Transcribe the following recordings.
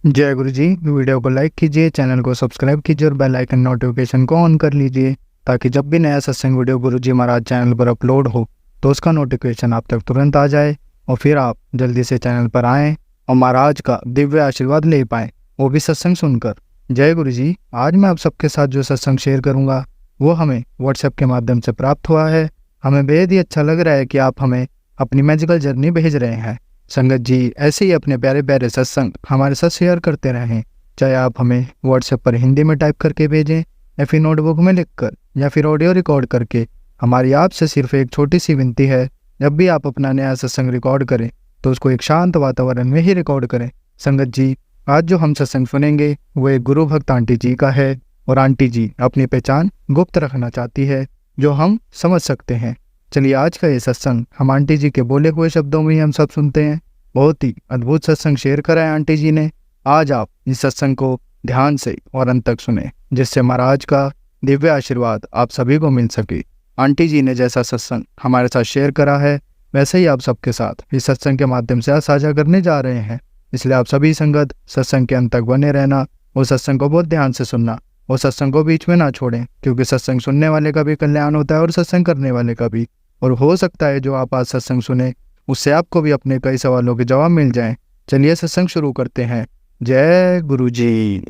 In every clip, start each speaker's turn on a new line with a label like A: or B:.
A: जय गुरु जी। वीडियो को लाइक कीजिए, चैनल को सब्सक्राइब कीजिए और बेल आइकन नोटिफिकेशन को ऑन कर लीजिए ताकि जब भी नया सत्संग वीडियो गुरु जी महाराज चैनल पर अपलोड हो तो उसका नोटिफिकेशन आप तक तुरंत आ जाए और फिर आप जल्दी से चैनल पर आएँ और महाराज का दिव्य आशीर्वाद ले पाएँ, वो भी सत्संग सुनकर। जय गुरु जी। आज मैं आप सबके साथ जो सत्संग शेयर करूँगा वो हमें व्हाट्सएप के माध्यम से प्राप्त हुआ है। हमें बेहद ही अच्छा लग रहा है कि आप हमें अपनी मैजिकल जर्नी भेज रहे हैं। संगत जी ऐसे ही अपने प्यारे प्यारे सत्संग हमारे साथ शेयर करते रहें, चाहे आप हमें व्हाट्सएप पर हिंदी में टाइप करके भेजें या फिर नोटबुक में लिखकर या फिर ऑडियो रिकॉर्ड करके। हमारी आपसे सिर्फ एक छोटी सी विनती है, जब भी आप अपना नया सत्संग रिकॉर्ड करें तो उसको एक शांत वातावरण में ही रिकॉर्ड करें। संगत जी आज जो हम सत्संग सुनेंगे वो एक गुरु भक्त आंटी जी का है और आंटी जी अपनी पहचान गुप्त रखना चाहती है जो हम समझ सकते हैं। चलिए आज का ये सत्संग हम आंटी जी के बोले हुए शब्दों में ही हम सब सुनते हैं। बहुत ही अद्भुत सत्संग शेयर करा है आंटी जी ने। आज आप इस सत्संग को ध्यान से और अंत तक सुने जिससे महाराज का दिव्य आशीर्वाद आप सभी को मिल सके। आंटी जी ने जैसा सत्संग हमारे साथ शेयर करा है वैसे ही आप सबके साथ इस सत्संग के माध्यम से आज साझा करने जा रहे हैं। इसलिए आप सभी संगत सत्संग के अंत तक बने रहना और सत्संग को बहुत ध्यान से सुनना और सत्संग को बीच में ना छोड़ें, क्योंकि सत्संग सुनने वाले का भी कल्याण होता है और सत्संग करने वाले का भी। और हो सकता है जो आप आज सत्संग सुने उससे आपको भी अपने कई सवालों के जवाब मिल जाएं। चलिए सत्संग शुरू करते हैं। जय गुरु जी।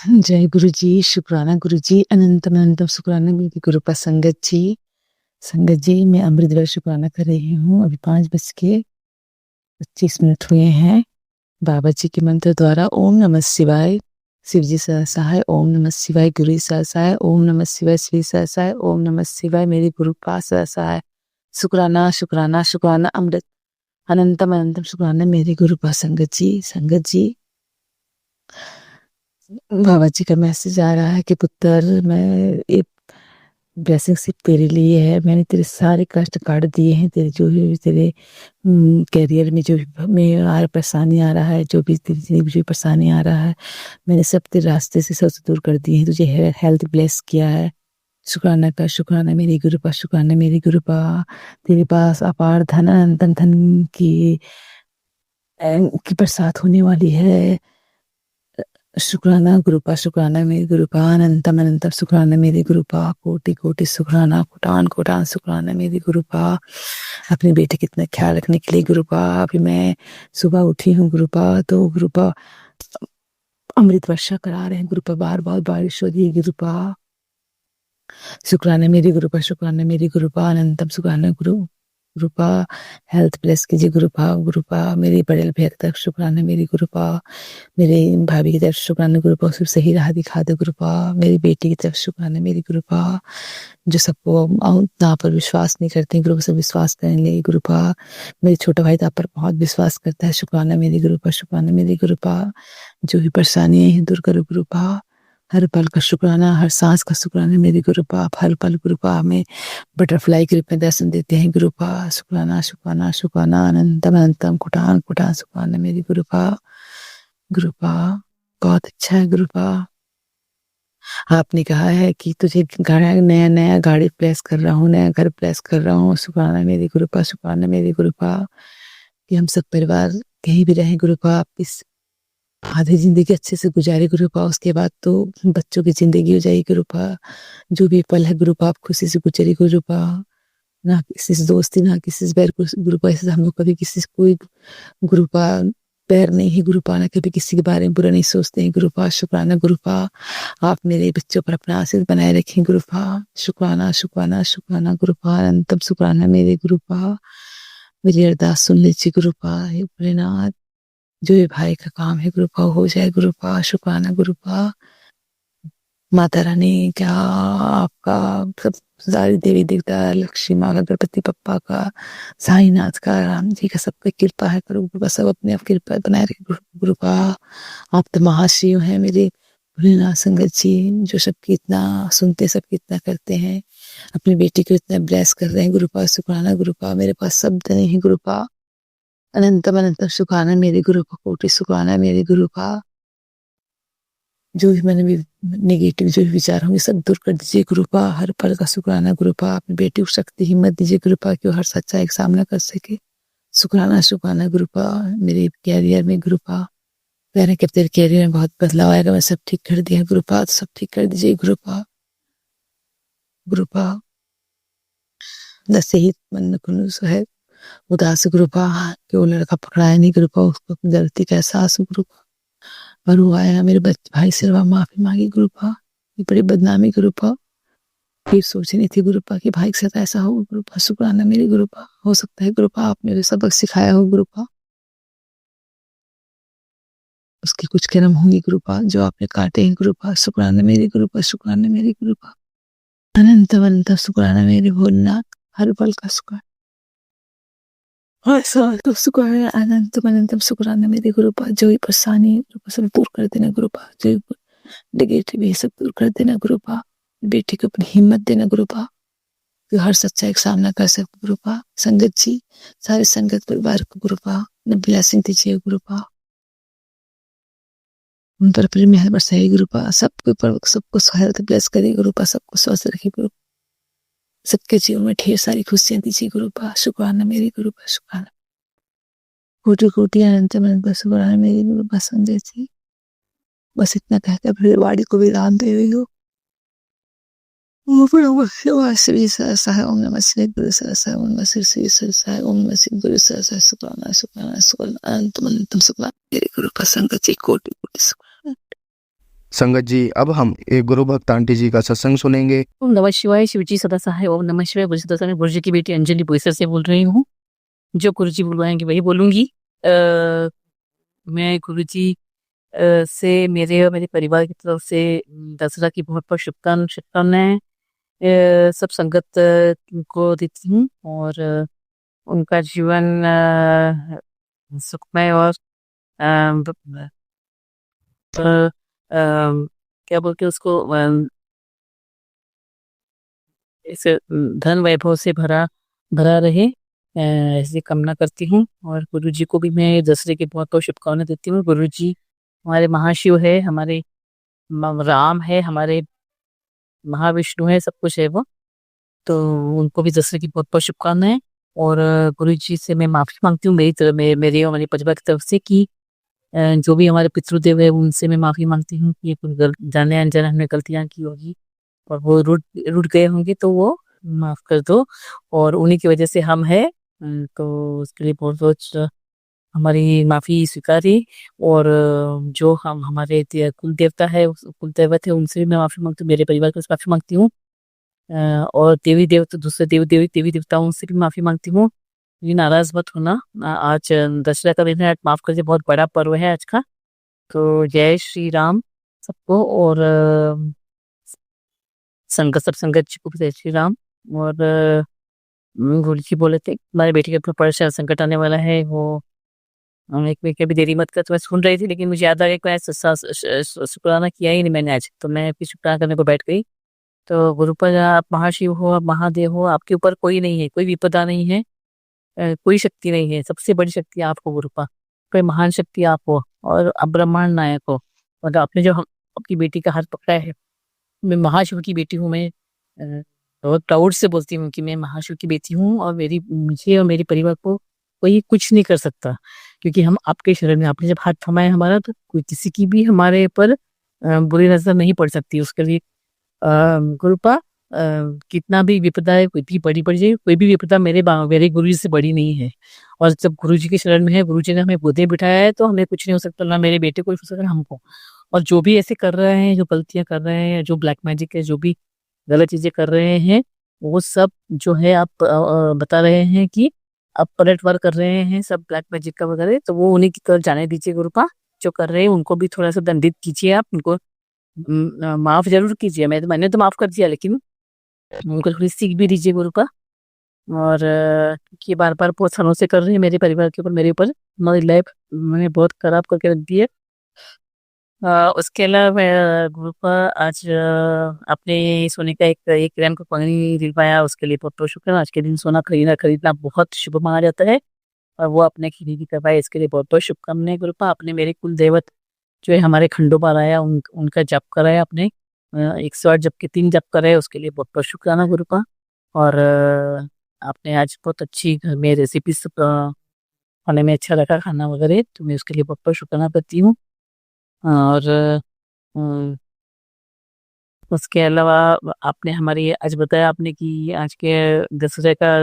B: जय गुरु जी। शुक्राना गुरु जी, अनंतम अनंतम शुक्राना मेरी गुरु पर संगत जी। संगत जी मैं अमृत वेला शुक्राना कर रही हूँ। अभी 5:25 हुए हैं। बाबा जी के मंत्र द्वारा ओम नमः शिवाय, शिव जी सहसाय ओम नमः शिवाय, गुरु सहसाय ओम नमः शिवाय, श्री सहसाय ओम नमः शिवाय, मेरी गुरु का सहसाय। शुक्राना शुक्राना शुक्राना अमृत अनंतम अनंतम शुक्राना मेरी गुरु पर संगत जी। संगत जी बाबा जी का मैसेज आ रहा है कि पुत्र मैं एक ब्लेसिंग सिर्फ तेरे लिए है। मैंने तेरे सारे कष्ट काट दिए हैं। तेरे जो भी तेरे कैरियर में जो भी में परेशानी आ रहा है, जो भी तेरी जिंदगी में जो परेशानी आ रहा है, मैंने सब तेरे रास्ते से सबसे दूर कर दिए हैं। तुझे हेल्थ ब्लेस किया है। शुक्राना का शुक्राना मेरी गुरुपा, शुक्राना मेरी गुरुपा। तेरे पास अपार धन अनंत धन की बरसात होने वाली है। शुक्राना गुरुपा, शुक्राना मेरी गुरुपा, अनंतम अनंतम शुक्राना मेरी गुरुपा, कोटि कोटि शुक्राना, कोटान कोटान शुक्राना मेरी गुरुपा। अपने बेटे की इतना ख्याल रखने के लिए गुरुपा। अभी मैं सुबह उठी हूँ गुरुपा, तो गुरुपा अमृत वर्षा करा रहे हैं गुरुपा। बाहर बहुत बारिश हो रही है गुरुपा। शुक्राना मेरी गुरुपा, शुक्राना मेरी गुरुपा, अनंतम शुक्राना गुरुपा। हेल्थ ब्लेस कीजिए गुरुपा। गुरुपा मेरी बड़े भैया की तरफ शुक्राना मेरी गुरुपा। मेरे भाभी की तरफ शुक्राना गुरुपा, सिर्फ सही राह दिखा दे गुरुपा। मेरी बेटी की तरफ शुक्राना मेरी गुरुपा, जो सबको ना पर विश्वास नहीं करते गुरुपा, सब विश्वास करने लगे गुरुपा। मेरे छोटा भाई तो आप पर बहुत विश्वास करता है। शुक्राना मेरी गुरुपा, शुक्राना मेरी गुरुपा। जो भी परेशानियां हैं दूर करो गुरुपा। हर पल का शुक्राना, हर सांस का शुक्राना मेरी गुरुपा। आप हर पल गुरुपा हमें बटरफ्लाई के रूप में दर्शन देते हैं गुरुपा। शुक्राना शुक्राना शुक्राना, अनंतम अनंतम कुटान कुटान शुक्राना मेरी गुरुपा। गुरुपा बहुत अच्छा है गुरुपा। आपने कहा है कि तुझे नया नया गाड़ी प्लेस कर रहा हूँ, नया घर प्लेस कर रहा हूँ। शुक्राना मेरी गुरुपा, शुक्राना मेरी गुरुपा। कि हम सब परिवार कहीं भी रहें गुरुपा, आप इस आधी जिंदगी अच्छे से गुजारे गुरुपा। उसके बाद तो बच्चों की जिंदगी हो जाएगी गुरुपा। जो भी पल है गुरुपा आप खुशी से गुजरे गुरुपा। ना किसी से दोस्ती, ना किसी से बैर गुरुपा। ऐसे हम लोग कभी किसी से कोई गुरुपा पैर नहीं है गुरुपा, ना कभी किसी के बारे में बुरा नहीं सोचते हैं गुरुपा। शुक्राना गुरुपा, आप मेरे बच्चों पर अपना आशीष बनाए रखें गुरुपा। शुक्राना शुक्राना शुक्राना गुरुपा, अनंतम शुक्राना मेरे गुरुपा। मेरी अरदास सुन लीजिए गुरुपा। हे भोलेनाथ, जो भी भाई का काम है गुरुपा हो जाए गुरुपा। शुक्राना गुरुपा। माता रानी का, आपका, सब सारी देवी देवता, लक्ष्मी माँ का, गणपति पप्पा का, साईनाथ का, राम जी का, सबका कृपा है गुरुपा। सब अपने आप कृपा बनाए रखे गुरुपा। आप तो महाशिव हैं मेरे भोलेनाथ संगत जी, जो सबकी इतना सुनते, सबकी इतना करते हैं। अपनी बेटी को इतना ब्लेस कर रहे हैं गुरुपा। शुक्राना गुरुपा। मेरे पास शब्द नहीं है गुरुपा। अनंतम अनंतम शुक्राना मेरे गुरुपा, कोटि शुक्राना मेरे गुरुपा। जो भी मैंने भी नेगेटिव जो भी विचार होंगे सब दूर कर दीजिए गुरुपा। हर पल का शुक्राना गुरुपा। अपनी बेटी को शक्ति हिम्मत दीजिए गुरुपा कि वो हर सच्चाई का सामना कर सके। शुक्राना शुक्राना गुरुपा। मेरे कैरियर में गुरुपा कह रहे हैं कि अब तेरे कैरियर में बहुत बदलाव आएगा, मैं सब ठीक कर दिया गुरुपा, तो सब ठीक कर दीजिए गुरुपा। गुरुपा दस यही मन कुन है उदास गुरुपा कि वो लड़का पकड़ाया नहीं गुरुपा, उसको अपनी गलती का एहसास हो गुरुपा, और वो आया मेरे बच्चे भाई से माफी मांगी गुरुपा। ये बड़ी बदनामी गुरुपा, फिर सोची नहीं थी गुरुपा कि भाई के साथ ऐसा हो गुरुपा। शुक्राना मेरी गुरुपा, हो सकता है गुरुपा आप मेरे सबक सिखाया हो गुरुपा, उसकी कुछ कर्म होंगी गुरुपा जो आपने काटे हैं गुरुपा। शुक्राना मेरी गुरुपा, शुक्राना मेरी गुरुपा, अनंत अनंत शुक्राना मेरे भोलेनाथ, हर पल का शुक्र, हर साल का शुक्राना, अनंत अनंतम शुक्राना मेरे गुरुपा। जो भी परेशानी है गुरुपा सब दूर कर देना गुरुपा, जो नेगेटिव है सब दूर कर देना गुरुपा। बेटी को अपनी हिम्मत देना गुरुपा कि हर सच्चाई का सामना कर सकते गुरुपा। संगत जी, सारे संगत परिवार को गुरुपा ने ब्लेसिंग दीजिए गुरुपा, उन पर अपनी मेहर बरसाइए गुरुपा। सबको हेल्थ ब्लेस करिए गुरुपा, सबको स्वस्थ रखिए गुरुपा, सबके जीवन में ढेर सारी खुशियां दीजिए गुरुपा। शुक्राना मेरी गुरुपा, शुक्राना कोटि कोटि अनंत अनंत शुक्राना मेरी गुरुपा। संजय जी बस इतना कहकर फिर वाड़ी को विराम दे रही हो। ओम नमः शिवाय, श्री सहसा ओम नमः श्री गुरु सहसा ओम नमः श्री सहसा ओम नमः श्री गुरु सहसा। शुक्राना शुक्राना शुक्राना अनंतम अनंतम शुक्राना मेरे गुरुपा। संगत जी कोटि कोटि शुक्राना।
A: संगत जी, अब हम एक गुरु भक्त आंटी जी का सत्संग सुनेंगे।
C: ओम नमः शिवाय, शिवजी सदा सहाय। ओम नमः शिवाय, गुरु सदा सहाय। गुरुजी की बेटी अंजलि बोईसर से बोल रही हूँ। जो गुरुजी बुलवाएंगे वही बोलूंगी। मैं गुरुजी से मेरे और मेरे परिवार की तरफ से दसरा की बहुत बहुत शुभकामनाएं सब संगत को देती हूँ, और उनका जीवन सुखमय और क्या बोलते हैं उसको, इस धन वैभव से भरा भरा रहे, ऐसी कामना करती हूँ। और गुरु जी को भी मैं दसरे की बहुत बहुत शुभकामनाएं देती हूँ। गुरु जी हमारे महाशिव है, हमारे राम है, हमारे महाविष्णु है, सब कुछ है वो। तो उनको भी दसरे की बहुत बहुत शुभकामनाएं। और गुरु जी से मैं माफी मांगती हूँ मेरे और मेरे परिवार की तरफ से कि जो भी हमारे पितृदेव है उनसे मैं माफी मांगती हूँ कि कुछ जाने अनजाने हमने गलतियां की होगी और वो रुट गए होंगे, तो वो माफ कर दो। और उन्हीं की वजह से हम है, तो उसके लिए बहुत बहुत हमारी माफी स्वीकारी। और जो हम हमारे कुल देवता है, कुल देवत है, उनसे भी मैं माफी मांगती हूँ, मेरे परिवार को माफी मांगती हूँ। और देवी देवता, दूसरे देवी देवताओं से भी माफी मांगती हूँ। ये नाराज मत होना, आज दशहरा का दिन है, आज माफ कर दीजिए, बहुत बड़ा पर्व है आज का। तो जय श्री राम सबको। और सब संगत जी को भी जय श्री राम। और गुरु जी बोले थे हमारे बेटी के ऊपर परेशान संकट आने वाला है, वो एक में कभी देरी मत कर। तो मैं सुन रही थी, लेकिन मुझे याद आ गया कि मैं शुक्राना किया ही नहीं मैंने आज, तो मैं फिर शुक्राना करने को बैठ गई। तो गुरु पर आप महाशिव हो, आप महादेव हो, आपके ऊपर कोई नहीं है, कोई विपदा नहीं है, कोई शक्ति नहीं है। सबसे बड़ी शक्ति आपको गुरुपा, कोई महान शक्ति आप हो, और आप ब्रह्मांड नायक हो। और आपने जो हम अपनी बेटी का हाथ पकड़ा है, मैं महाशिव की बेटी हूँ। मैं बहुत प्राउड से बोलती हूँ कि मैं महाशिव की बेटी हूँ, और मुझे और मेरे परिवार को कोई कुछ नहीं कर सकता, क्योंकि हम आपके शरण में, आपने जब हाथ थमाया हमारा, तो कोई किसी की भी हमारे पर बुरी नजर नहीं पड़ सकती। उसके लिए गुरुपा, कितना भी विपदा है, कोई भी बड़ी पड़ जाए, कोई भी विपदा मेरे गुरु जी से बड़ी नहीं है। और जब गुरु जी के शरण में है, गुरु जी ने हमें गोदे बिठाया है, तो हमें कुछ नहीं हो सकता, ना मेरे बेटे को हो सकता, हमको। और जो भी ऐसे कर रहे हैं, जो गलतियां कर रहे हैं, जो ब्लैक मैजिक है, जो भी गलत चीजें कर रहे हैं, वो सब जो है आप बता रहे हैं कि आप पलटवार कर रहे हैं, सब ब्लैक मैजिक का वगैरह, तो वो उन्हीं की तरफ जाने दीजिए गुरुपा। जो कर रहे हैं उनको भी थोड़ा सा दंडित कीजिए, आप उनको माफ जरूर कीजिए। मैंने तो माफ कर दिया, लेकिन उनको थोड़ी सीख भी दीजिए गुरुपा। और कि बार बार बहुत सालों से कर रहे हैं मेरे परिवार के ऊपर, मेरे ऊपर, हमारी लाइफ मैंने बहुत खराब करके रख दी है। उसके अलावा मैं गुरुपा आज अपने सोने का एक ग्राम का कंगनी दिलवाया, उसके लिए बहुत बहुत शुक्र। आज के दिन सोना खरीदना बहुत शुभ माना जाता है, और वो अपने खरीदी करवाए, इसके लिए बहुत बहुत शुभकामनाएं गुरुपा। आपने मेरे कुल देवत जो है हमारे खंडोबा लाया, उनका जप कराया आपने, 108 जप के 3 जप कराए, उसके लिए बहुत बहुत शुक्राना गुरुपा। और आपने आज बहुत अच्छी घर में रेसिपी खाने में अच्छा रखा खाना वगैरह, तो मैं उसके लिए बहुत बहुत शुक्राना करती हूँ। और अ, उसके अलावा आपने हमारी आज बताया आपने कि आज के दशहरे का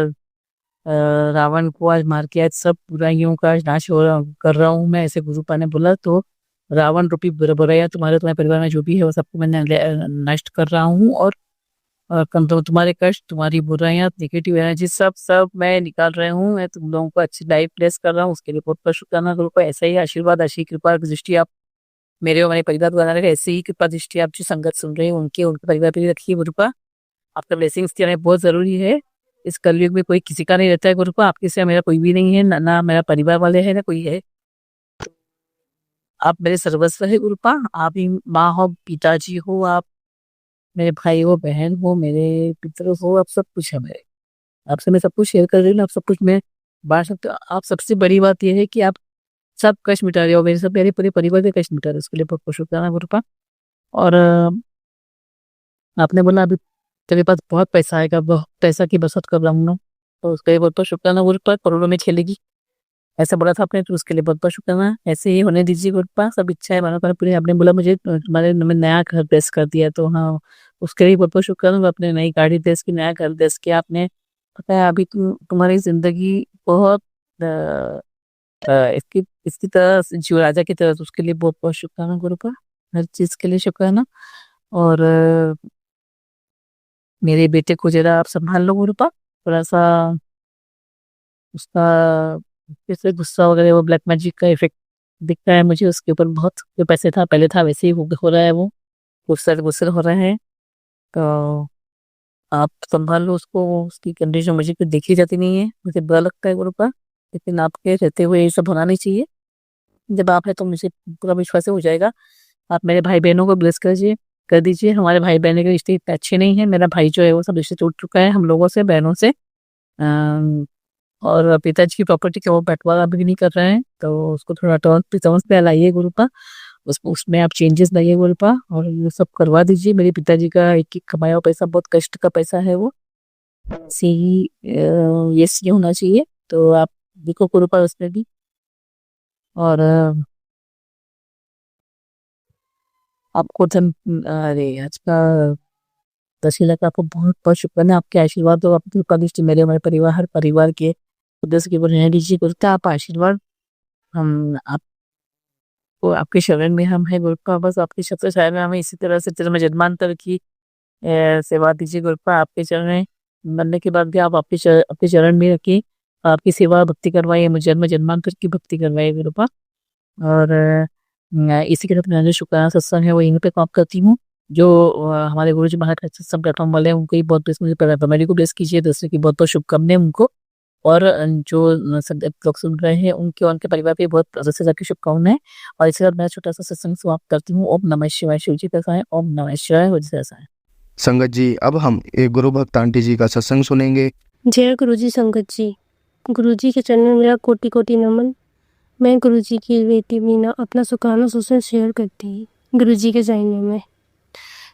C: रावण को आज मार के आज सब बुराइयों का नाश कर रहा हूँ मैं, ऐसे गुरुपा ने बोला। तो रावण रूपी बुराइयां तुम्हारे परिवार में जो भी है वो सबको मैं नष्ट कर रहा हूँ। और तुम्हारे कष्ट, तुम्हारी बुराइयां, नेगेटिव एनर्जी सब मैं निकाल रहा हूँ। मैं तुम लोगों को अच्छी लाइफ प्लेस कर रहा हूँ, उसके लिए बहुत बहुत शुक्राना करूँ। ऐसा ही आशीर्वाद, ऐसी कृपा की दृष्टि आप मेरे और मेरे परिवार पर बना रहे। ऐसे ही कृपा दृष्टि आप जो संगत सुन रहे हैं उनके परिवार पर भी रखिए गुरुपा। आपका ब्लेसिंग्स देना बहुत जरूरी है। इस कलयुग में कोई किसी का नहीं रहता है गुरुपा, आपके सिवा मेरा कोई भी नहीं है, ना मेरा परिवार वाले है ना कोई है। आप मेरे सर्वस्व है गुरुपा। आप ही माँ हो, पिताजी हो, आप मेरे भाई हो, बहन हो, मेरे पितर हो, आप सब कुछ है मेरे। आपसे मैं सब कुछ शेयर कर रही हूँ ना, आप सब कुछ मैं बांट सकते हो। आप सबसे बड़ी बात यह है कि आप सब कष्ट मिटा रहे हो, मेरे पूरे परिवार के कष्ट मिटा रहे हो, उसके लिए बहुत बहुत शुक्राना गुरुपा। और आपने बोला अभी तेरे पास बहुत पैसा आएगा, बहुत पैसा की बचत कर रहा हूँ ना, तो उसके लिए बहुत बहुत शुक्राना गुरुपा। करोड़ों में खेलेगी ऐसा बोला था आपने, तो उसके लिए बहुत बहुत शुक्राना। ऐसे ही होने दीजिए गुरुपा, सब इच्छाएं मनोकामना पूरी। आपने बोला मुझे तुम्हारे में नया घर प्रेस कर दिया, तो हाँ उसके लिए बहुत बहुत शुक्राना। आपने नई गाड़ी देश की, नया घर देश के आपने पता है अभी तुम्हारी जिंदगी बहुत इसकी तरह जीव राजा की तरह, तो उसके लिए बहुत बहुत शुक्राना गुरुपा। हर चीज के लिए शुक्राना। और मेरे बेटे को जरा आप संभाल लो गुरुपा, थोड़ा सा उसका जैसे गुस्सा वगैरह, वो ब्लैक मैजिक का इफेक्ट दिखता है मुझे उसके ऊपर बहुत। जो पैसे था पहले था वैसे ही हो रहा है, वो गुस्सा गुस्सा हो रहा है। तो आप संभाल लो उसको, उसकी कंडीशन मुझे कुछ देखी जाती नहीं है, मुझे बुरा लगता है गुरुपा। लेकिन आपके रहते हुए ये सब होना नहीं चाहिए। जब आप है तो मुझे पूरा विश्वास हो जाएगा। आप मेरे भाई बहनों को ब्लेस कर दीजिए। हमारे भाई बहनों के रिश्ते इतने अच्छे नहीं है, मेरा भाई जो है वो सब रिश्ते टूट चुका है हम लोगों से, बहनों से। और पिताजी की प्रॉपर्टी का वो बंटवारा अभी नहीं कर रहे हैं, तो उसको थोड़ा टर्न पे समझ पे लाइए गुरुपा। उसमें आप चेंजेस लाइए गुरुपा, और ये सब करवा दीजिए। मेरे पिताजी का एक एक कमाया हुआ पैसा बहुत कष्ट का पैसा है, वो सही ये होना चाहिए। तो आप देखो गुरुपा उसमें भी। और आपको अरे आज का दशहरा का आपको बहुत बहुत शुक्राना। आपके आशीर्वाद और आपकी कृपा दृष्टि मेरे हमारे परिवार, हर परिवार के सदस्य के ऊपर रहने दीजिए गुरुता। आप आशीर्वाद हम आपको, आपके शरण में हम है गुरुपा। बस आपके शब्द शरण में हमें इसी तरह से जन्म जन्मांतर की सेवा दीजिए गुरुपा। आपके चरण में मरने के बाद भी आप आपके चरण में रखिए, आपकी सेवा भक्ति करवाइए, मुझे जन्म जन्मांतर की भक्ति करवाइए गुरुपा। और इसी के साथ मेरा जो शुक्राना सत्संग है वो यहीं पे काम करती हूँ। जो हमारे गुरु जी महाराज का सत्संग प्लेटफॉर्म वाले हैं उनको ही बहुत ब्लेस, मुझे फैमिली को ब्लेस कीजिए, दूसरे की बहुत बहुत शुभकामनाएं उनको। और जो लोग सुन रहे हैं उनके और उनके परिवार पे बहुत से जाकर शुभकामनाएं। और इसके साथ मैं छोटा सा सत्संग समाप्त करती हूँ। ओम नमः शिवाय। शिव जी का है ओम नमः शिवाय, हो जैसा है।
A: संगत जी, अब हम एक गुरु भक्त आंटी जी का सत्संग सुनेंगे।
D: जय गुरु जी। संगत जी, गुरु जी के चरणों में मेरा कोटि कोटि नमन। मैं गुरु जी की बेटी मीना अपना सुखाना सुसर शेयर करती हूँ गुरु जी के चरणों में।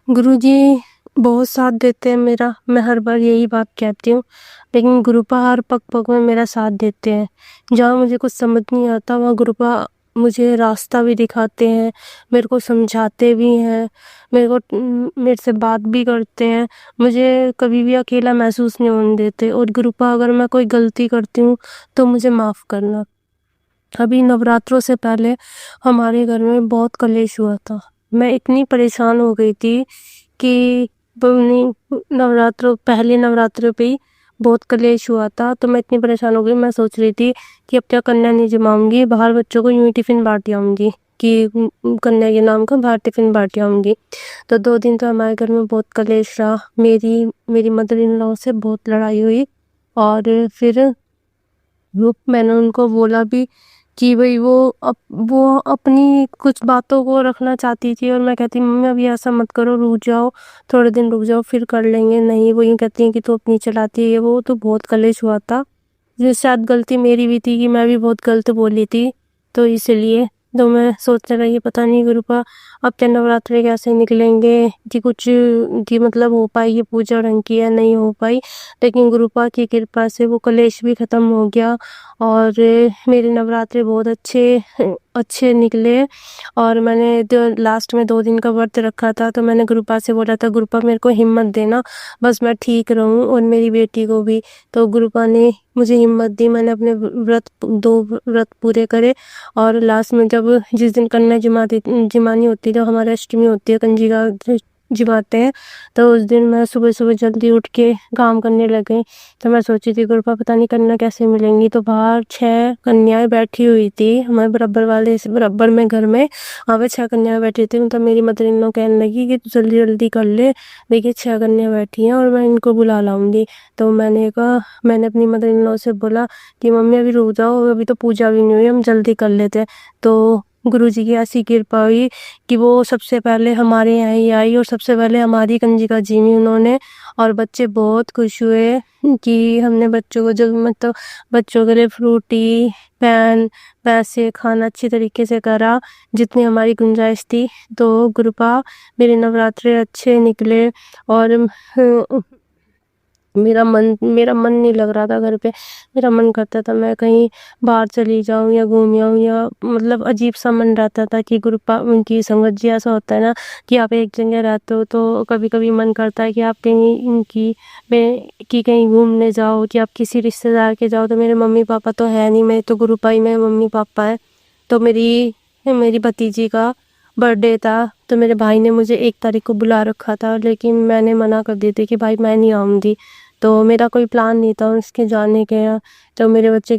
D: गुरु जी बहुत साथ देते हैं मेरा, मैं हर बार यही बात कहती हूँ, लेकिन गुरुपा हर पग पग में मेरा साथ देते हैं। जहाँ मुझे कुछ समझ नहीं आता वहाँ गुरुपा मुझे रास्ता भी दिखाते हैं, मेरे को समझाते भी हैं, मेरे से बात भी करते हैं, मुझे कभी भी अकेला महसूस नहीं होने देते। और गुरुपा अगर मैं कोई गलती करती हूँ तो मुझे माफ़ करना। अभी नवरात्रों से पहले हमारे घर में बहुत कलेश हुआ था, मैं इतनी परेशान हो गई थी कि पहले नवरात्रों पे ही बहुत कलेश हुआ था, तो मैं इतनी परेशान हो गई। मैं सोच रही थी कि अब क्या कन्या नहीं जमाऊंगी, बाहर बच्चों को यूं टिफिन बांट आऊंगी कि कन्या के नाम का बाहर टिफिन बांट आऊंगी। तो 2 दिन तो हमारे घर में बहुत कलेश रहा, मेरी मदर इन लॉ से बहुत लड़ाई हुई। और फिर मैंने उनको बोला भी कि भाई वो अपनी कुछ बातों को रखना चाहती थी, और मैं कहती मम्मी अभी ऐसा मत करो, रुक जाओ, थोड़े दिन रुक जाओ, फिर कर लेंगे। नहीं, वो यूँ कहती हैं कि तू अपनी चलाती है। वो तो बहुत कलेश हुआ था, जिस शायद गलती मेरी भी थी कि मैं भी बहुत गलत बोली थी, तो इसलिए तो मैं सोचने लगी पता नहीं गुरुपा अब क्या नवरात्रि कैसे निकलेंगे, कि मतलब हो पाई ये पूजा ढंग की या नहीं हो पाई। लेकिन गुरुपा की कृपा से वो कलेश भी खत्म हो गया, और मेरे नवरात्रे बहुत अच्छे निकले। और मैंने लास्ट में 2 दिन का व्रत रखा था, तो मैंने गुरुपा से बोला था, गुरुपा मेरे को हिम्मत देना, बस मैं ठीक रहूं और मेरी बेटी को भी। तो गुरुपा ने मुझे हिम्मत दी, मैंने अपने 2 व्रत पूरे करे। और लास्ट में जब जिस दिन कन्या जिमानी होती है, जब हमारी अष्टमी होती है, कंजिका जिमाते हैं, तो उस दिन मैं सुबह सुबह जल्दी उठ के काम करने लग गई। तो मैं सोची थी गुरुपा पता नहीं कन्या कैसे मिलेंगी, तो बाहर 6 कन्याएं बैठी हुई थी हमारे बराबर में घर में, वहाँ पे 6 कन्याएं बैठी थी। तो मेरी मदर इन लॉ कहने लगी कि तू जल्दी जल्दी कर ले, देखिए 6 कन्या बैठी हैं और मैं इनको बुला लाऊंगी। तो मैंने अपनी मदर इन लॉ से बोला कि मम्मी अभी रुक जाओ, अभी तो पूजा भी नहीं हुई, हम जल्दी कर लेते हैं। तो गुरुजी की ऐसी कृपा हुई कि वो सबसे पहले हमारे यहाँ ही आई और सबसे पहले हमारी कंजिका जीमी उन्होंने। और बच्चे बहुत खुश हुए कि हमने बच्चों को जब मतलब बच्चों के लिए फ्रूटी, पेन, पैसे, खाना अच्छी तरीके से करा जितनी हमारी गुंजाइश थी। तो गुरुपा मेरे नवरात्रे अच्छे निकले। और मेरा मन नहीं लग रहा था घर पे, मेरा मन करता था मैं कहीं बाहर चली जाऊं या घूम आऊं, या मतलब अजीब सा मन रहता था कि गुरुपा उनकी संगत जी। ऐसा होता है ना कि आप एक जगह रहते हो तो कभी कभी मन करता है कि आप कहीं घूमने जाओ, कि आप किसी रिश्तेदार के जाओ। तो मेरे मम्मी पापा तो है नहीं, मेरे तो गुरुपा ही मेरे मम्मी पापा है। तो मेरी भतीजी का बर्थडे था, तो मेरे भाई ने मुझे 1 तारीख को बुला रखा था, लेकिन मैंने मना कर दी थी कि भाई मैं नहीं आऊँगी। तो मेरा कोई प्लान नहीं था उसके जाने का। तो मेरे बच्चे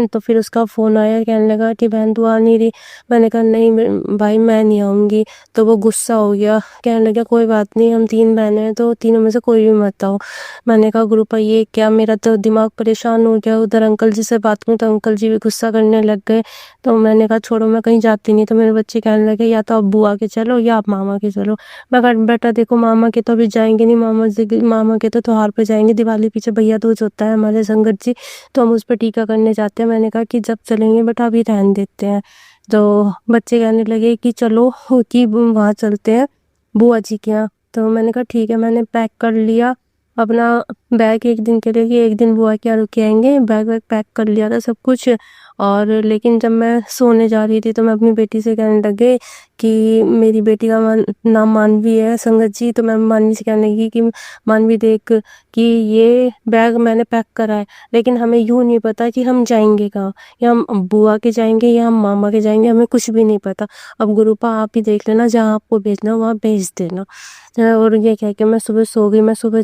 D: तो फिर उसका फ़ोन आया, कहने लगा कि बहन तू आ नहीं रही। मैंने कहा नहीं भाई मैं नहीं आऊँगी। तो वो गुस्सा हो गया, कहने लगा कोई बात नहीं, हम 3 बहनें हैं तो तीनों में से कोई भी मत आओ। मैंने कहा गुरुपा ये क्या, मेरा तो दिमाग परेशान हो गया। उधर अंकल जी से बात करूँ तो अंकल जी भी गुस्सा करने लग गए। तो मैंने कहा छोड़ो मैं कहीं जाती नहीं। तो मेरे बच्चे कहने लगे या तो आप बुआ के चलो या आप मामा के चलो। मैं कहा बेटा देखो मामा के तो अभी जाएंगे नहीं, मामा के तो त्योहार पे जाएंगे, दिवाली पीछे भैया दूज होता है हमारे संगत जी, तो हम उस पर टीका करने जाते हैं। मैंने कहा कि जब चलेंगे बेटा अभी रहने देते हैं। तो बच्चे कहने लगे कि चलो कि वहाँ चलते हैं बुआ जी के यहाँ। तो मैंने कहा ठीक है, मैंने पैक कर लिया अपना बैग 1 दिन के लिए कि 1 दिन बुआ के यहाँ रुक के आएंगे। बैग वैग पैक कर लिया था सब कुछ। और लेकिन जब मैं सोने जा रही थी तो मैं अपनी बेटी से कहने लगे कि मेरी बेटी का नाम मानवी है संगत जी। तो मैं मानवी से कहने लगी कि मानवी देख कि ये बैग मैंने पैक करा है, लेकिन हमें यूँ नहीं पता कि हम जाएंगे कहाँ, या हम बुआ के जाएंगे या हम मामा के जाएंगे, हमें कुछ भी नहीं पता। अब गुरुपा आप ही देख लेना, जहाँ आपको भेजना वहाँ भेज देना। और ये कह के मैं सुबह सो गई। मैं सुबह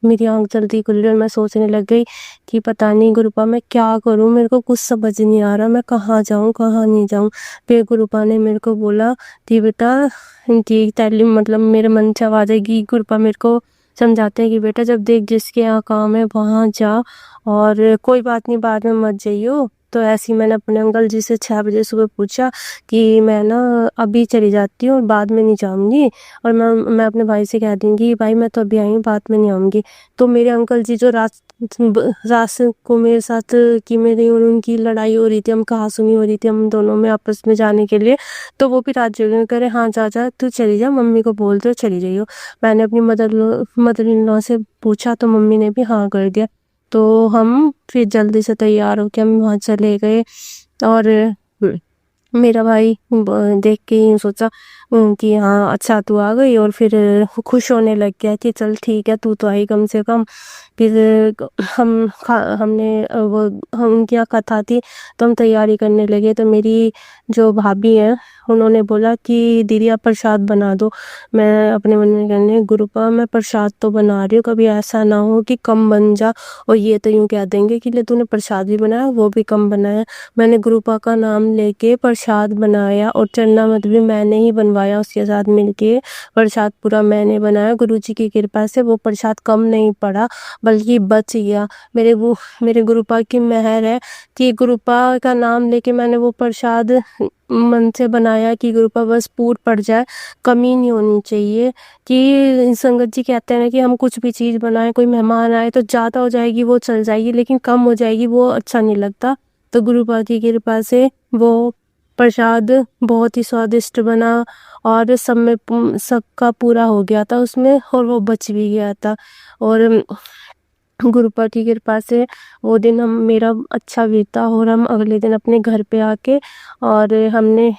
D: मेरी आँख जल्दी खुली और मैं सोचने लग गई कि पता नहीं गुरुपा मैं क्या करूँ, मेरे को कुछ समझ नहीं आ रहा, मैं कहाँ जाऊँ कहाँ नहीं जाऊँ। फिर गुरुपा ने मेरे को बोला कि बेटा कि तालीम मतलब मेरे मन से आवाज़ आएगी, गुरुपा मेरे को समझाते हैं कि बेटा जब देख जिसके यहाँ काम है वहाँ जा, और कोई बात नहीं बाद में मत जाइयो। तो ऐसे ही मैंने अपने अंकल जी से 6 बजे सुबह पूछा कि मैं ना अभी चली जाती हूँ और बाद में नहीं जाऊँगी, और मैं अपने भाई से कह दूँगी भाई मैं तो अभी आई हूँ बाद में नहीं आऊँगी। तो मेरे अंकल जी जो रात को मेरे साथ कि मेरी और उनकी लड़ाई हो रही थी, हम कहासुनी हो रही थी हम दोनों में आपस में जाने के लिए, तो वो भी रात जगह करे हाँ जा तू चली जा, मम्मी को बोल दो चली जाइयो। मैंने अपनी मदर इन लॉ से पूछा तो मम्मी ने भी हाँ कर दिया। तो हम फिर जल्दी से तैयार होकर हम वहाँ चले गए। और मेरा भाई देख के ही सोचा कि हाँ अच्छा तू आ गई, और फिर खुश होने लग गया कि चल ठीक है तू तो आई कम से कम। फिर हम उनकी यहाँ कथा थी तो हम तैयारी करने लगे। तो मेरी जो भाभी है उन्होंने बोला कि दीदी आप प्रसाद बना दो। मैं अपने मन में कहने गुरुपा मैं प्रसाद तो बना रही हूँ, कभी ऐसा ना हो कि कम बन जा और ये तो यूँ कह देंगे कि ले तूने प्रसाद भी बनाया वो भी कम बनाया। मैंने गुरुपा का नाम लेके प्रसाद बनाया और चरणामृत भी मैंने ही बनवाया उसके साथ मिलके। प्रसाद पूरा मैंने बनाया, गुरुजी की कृपा से वो प्रसाद कम नहीं पड़ा बल्कि बच गया। मेरे गुरुपा की मेहर है कि गुरुपा का नाम लेके मैंने वो प्रसाद मन से बनाया कि गुरुपा बस पूर पड़ जाए, कमी नहीं होनी चाहिए। कि संगत जी कहते हैं ना कि हम कुछ भी चीज़ बनाएं, कोई मेहमान आए तो ज़्यादा हो जाएगी वो चल जाएगी, लेकिन कम हो जाएगी वो अच्छा नहीं लगता। तो गुरुपा की कृपा से वो प्रसाद बहुत ही स्वादिष्ट बना और सबका पूरा हो गया था उसमें, और वो बच भी गया था। और गुरुपा की कृपा से वो दिन हम मेरा अच्छा बीता और हम अगले दिन अपने घर पे आके और हमने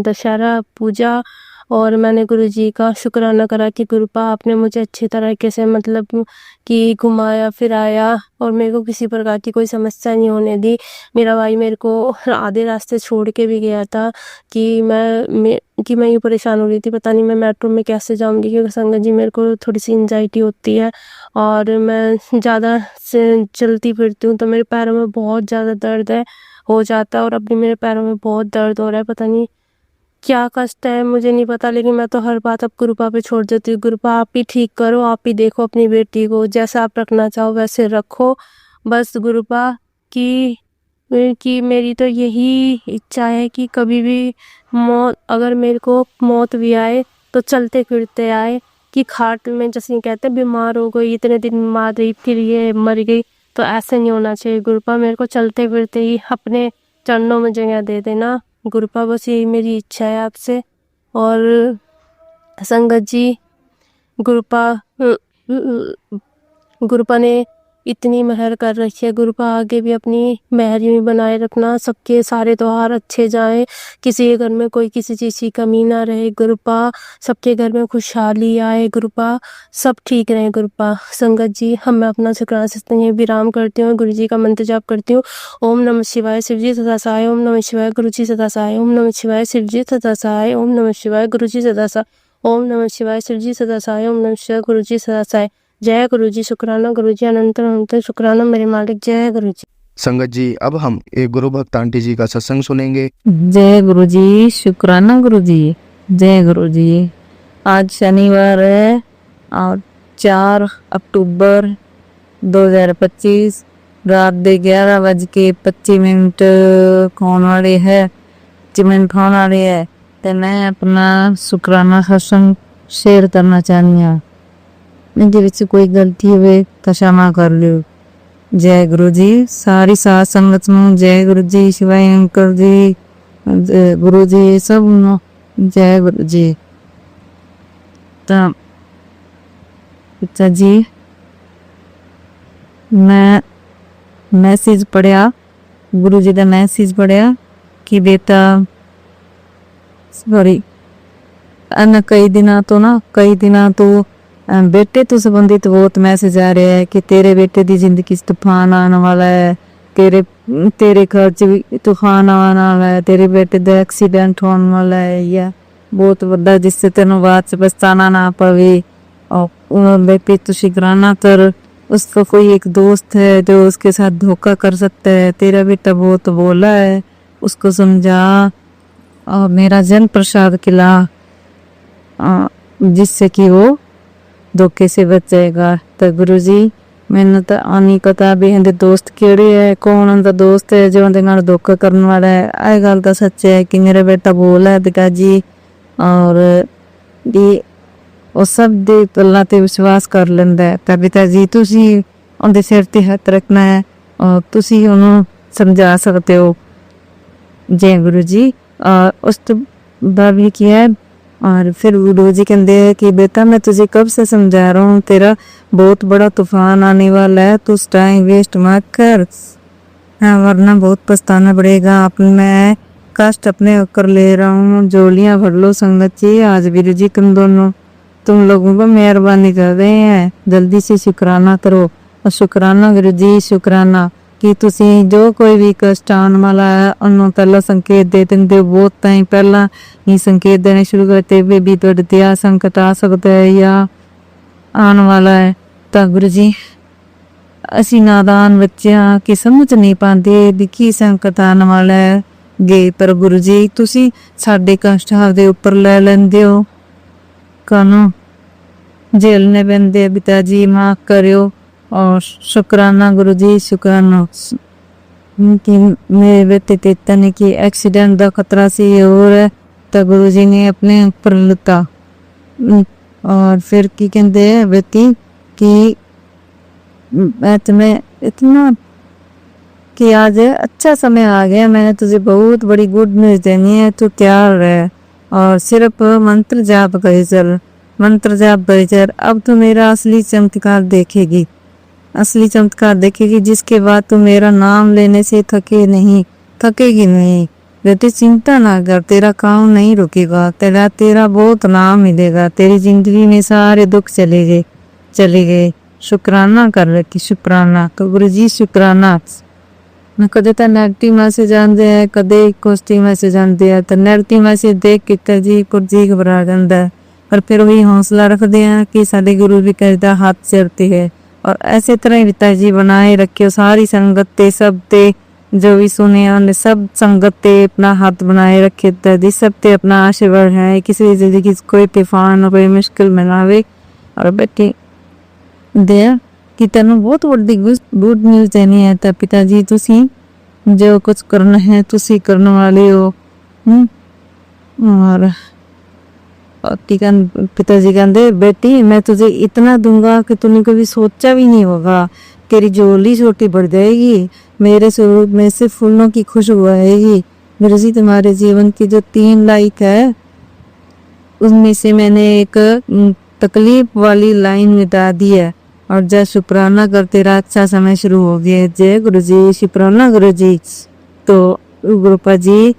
D: दशहरा पूजा और मैंने गुरुजी का शुक्राना करा कि गुरुपा आपने मुझे अच्छी तरीके से मतलब कि घुमाया फिराया और मेरे को किसी प्रकार की कोई समस्या नहीं होने दी। मेरा भाई मेरे को आधे रास्ते छोड़ के भी गया था कि मैं यूँ परेशान हो रही थी, पता नहीं मैं मेट्रो में कैसे जाऊँगी, क्योंकि संगत जी मेरे को थोड़ी सी एंजाइटी होती है और मैं ज़्यादा से चलती फिरती हूँ तो मेरे पैरों में बहुत ज़्यादा दर्द हो जाता है और अभी मेरे पैरों में बहुत दर्द हो रहा है। पता नहीं क्या कष्ट है मुझे नहीं पता, लेकिन मैं तो हर बात अब गुरुपा पे छोड़ देती हूँ। गुरुपा आप ही ठीक करो, आप ही देखो अपनी बेटी को, जैसा आप रखना चाहो वैसे रखो। बस गुरुपा कि मेरी तो यही इच्छा है कि कभी भी अगर मेरे को मौत भी आए तो चलते फिरते आए, कि खाट में जैसे कहते हैं बीमार हो गई, इतने दिन बीमार रही फिर ये मर गई, तो ऐसे नहीं होना चाहिए। गुरुपा मेरे को चलते फिरते ही अपने चरणों में जगह दे देना गुरुपा, बस यही मेरी इच्छा है आपसे। और संगत जी गुरुपा ने इतनी मेहर कर रखी है, गुरुपा आगे भी अपनी मेहर यूं ही बनाए रखना, सबके सारे त्योहार अच्छे जाएं, किसी के घर में कोई किसी चीज़ की कमी ना रहे गुरुपा, सबके घर में खुशहाली आए गुरुपा, सब ठीक रहे गुरुपा। संगत जी मैं अपना शुक्राना से यहीं विराम करती हूँ, गुरु जी का मंत्र जाप करती हूँ। ओम नमः शिवाय शिव जी सदा सहाय, ओम नमः शिवाय गुरु जी सदा सहाय, ओम नमः शिवाय शिव जी सदा सहाय, ओम नमः शिवाय गुरु जी सदा सहाय, ओम नमः शिवाय शिव जी सदा सहाय, ओम नमः शिवाय गुरु जी सदा सहाय। जय गुरु जी, शुक्राना गुरु जी, अनंत अनंत शुक्राना मेरे मालिक, जय गुरु जी।
A: संगत जी अब हम एक गुरु भक्त आंटी जी का सत्संग सुनेंगे।
C: जय गुरु जी, शुक्राना गुरु जी, जय गुरु जी। आज शनिवार है और 4 अक्टूबर 2025 रात ਦੇ 11:25 ਹੋਣ ਵਾਲੇ ਹੈ ਜਿਵੇਂ ਹੋਣ ਵਾਲੇ ਹੈ ਤੇ ਮੈਂ ਆਪਣਾ शुक्राना सत्संग शेयर करना चाहनी हाँ। ਇਹਦੇ ਵਿੱਚ ਕੋਈ ਗਲਤੀ ਹੋਵੇ ਤਾਂ क्षमा कर लियो। जय गुरु जी, सारी साध संगत ਨੂੰ जय गुरु जी, शिवाय अंकल जी, गुरु जी सब ਨੂੰ जय गुरु जी। ਤਾਂ पिता जी मैं मैसेज पढ़िया, गुरु जी का मैसेज पढ़िया कि बेटा सॉरी कई दिनों तो बेटे तो संबंधित बहुत मैसेज आ रहे हैं कि तेरे बेटे की जिंदगी से तूफान आने वाला है, तेरे घर च भी तूफान आने वाला है, तेरे बेटे का एक्सीडेंट होने वाला है या बहुत बड़ा, जिससे तेन बाद से पछताना ना पवे। और बेटे तो शुक्राना कर, उसका कोई एक दोस्त है जो उसके साथ धोखा कर सकता है, तेरा बेटा बहुत बोला है, उसको समझा और मेरा जन प्रसाद खिला जिससे कि वो धोखे से बच जाएगा। तो गुरु जी मैंने तो आनी पता भी इनके दोस्त केड़े है, कौन उनका दोस्त है जो उनके नाल धोखा करने वाला है। यह गल तो सच है कि मेरा बेटा बोला है पिताजी, और ये वो सब दे गल्लां ते विश्वास कर लेंदा है। तो पिताजी तुसी उनके सिर ते हथ रखना है और तुसी उन्होंने समझा सकते हो। जय गुरु जी। और उस तो बाद भी किया है और फिर गुरु जी कहते हैं कि बेटा मैं तुझे कब से समझा रहा हूँ, तेरा बहुत बड़ा तूफान आने वाला है, तू टाइम वेस्ट मत कर, हाँ वरना बहुत पछताना पड़ेगा। मैं कष्ट अपने ऊपर ले रहा हूँ, जोलियाँ भर लो संगत जी। आज गुरु जी तुम लोगों को मेहरबानी कर रहे हैं, जल्दी से शुक्राना करो। और शुक्राना गुरु जी, शुक्राना कि तुसी जो कोई भी कष्ट आने वाला है उन्होंने पहला संकेत दे देंगे, बहुत टाइम पहला ही संकेत देने शुरू करते हुए भी तो दिया संकट आ सकता है या आने वाला है। तो गुरु जी असी नादान बच्चियां की समझ नहीं पाते भी की संकट आने वाला है गे, पर गुरु जी तुसी साडे कष्ट आपदे उपर ले लेंदे हो, कानू झेलने पैंदे। पिताजी माफ करियो। और शुक्राना गुरु जी, शुक्राना कि मेरे बेटे तेतने की एक्सीडेंट का खतरा सी और है, तो गुरु जी ने अपने ऊपर लुता। और फिर की कहते हैं बेटी कि मैं तुम्हें इतना कि आज अच्छा समय आ गया, मैंने तुझे बहुत बड़ी गुड न्यूज देनी है, तू तैयार रहे और सिर्फ मंत्र जाप करे चल, मंत्र जाप करे चल, अब तो मेरा असली चमत्कार देखेगी।
E: असली चमत्कार देखेगी, जिसके बाद तू मेरा नाम लेने से थकेगी नहीं। बेटी चिंता ना कर, तेरा काम नहीं रुकेगा, तेरा बहुत नाम मिलेगा, तेरी जिंदगी में सारे दुख चले गए। शुक्राना कर रखी, शुक्राना गुरु जी, शुक्राना। मैं कदे तो नेगेटिव मैसेज आते हैं, कदे पॉजिटिव मैसेज आते हैं। तो नेगेटिव मैसेज देख के जी कुछ जी घबरा जाता है, पर फिर वही हौसला रखते हैं कि साडे गुरु भी कहता हाथ चढ़ते है। और ऐसे तरह पिता जी बनाए रखियो सारी संगत ते, सब ते जो भी सुने उन्हें सब संगत ते अपना हाथ बनाए रखे जी, सब ते अपना आशीर्वाद है। किसी जिंदगी कोई तूफान कोई मुश्किल में ना आवे। और बेटी दे कि तेन बहुत बड़ी गुड न्यूज़ देनी है। तो पिता जी तुसी जो कुछ करना है तुसी करने वाले हो। और पिताजी कहते बेटी मैं तुझे इतना दूंगा कि तूने कभी सोचा भी नहीं होगा। तेरी झोली छोटी बढ़ जाएगी, मेरे स्वरूप में से फूलों की खुशबू आएगी। मेरे जी तुम्हारे जीवन की जो 3 लाइक है उसमें से मैंने एक तकलीफ वाली लाइन मिटा दी है। और जय शुक्राना कर, तेरा अच्छा समय शुरू हो गया। जय गुरु जी, शुक्राना गुरु जी। तो गुरुपा जी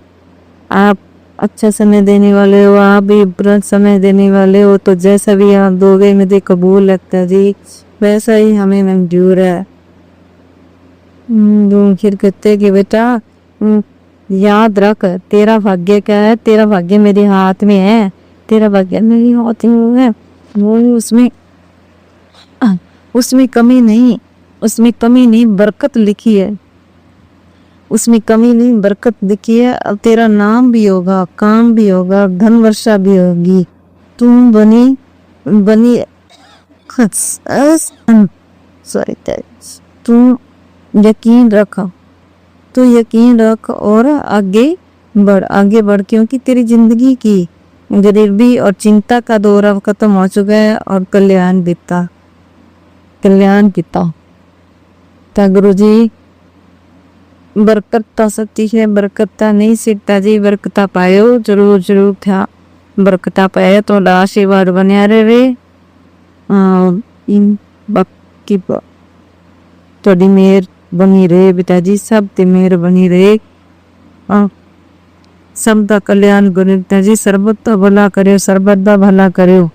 E: आप अच्छा समय देने वाले हो, आप भी बुरा समय देने वाले हो, तो जैसा भी आप दोगे मुझे कबूल लगता जी, वैसा ही हमें मंजूर है। फिर कहते कि बेटा याद रख, तेरा भाग्य क्या है, तेरा भाग्य मेरे हाथ में है, तेरा भाग्य मेरे हाथ में है। वो उसमें कमी नहीं बरकत लिखी है, उसमें कमी नहीं बरकत लिखी है। अब तेरा नाम भी होगा, काम भी होगा, धन वर्षा भी होगी। तुम बनी सॉरी तू यकीन रख और आगे बढ़ क्योंकि तेरी जिंदगी की गरीबी और चिंता का दौर अब खत्म हो चुका है और कल्याण किता। गुरु जी बरकत सच्ची है, बरकत नहीं सीखता जी, बरकता पायो जरूर था, बरकता पाया तो आशीर्वाद बनिया रहे। इन बाकी थोड़ी मेहर बनी रहे बेटा जी, सब ते मेहर बनी रहे। सब दा कल्याण करो बेटा जी, सर्बत दा भला करो, सर्बत दा भला करो।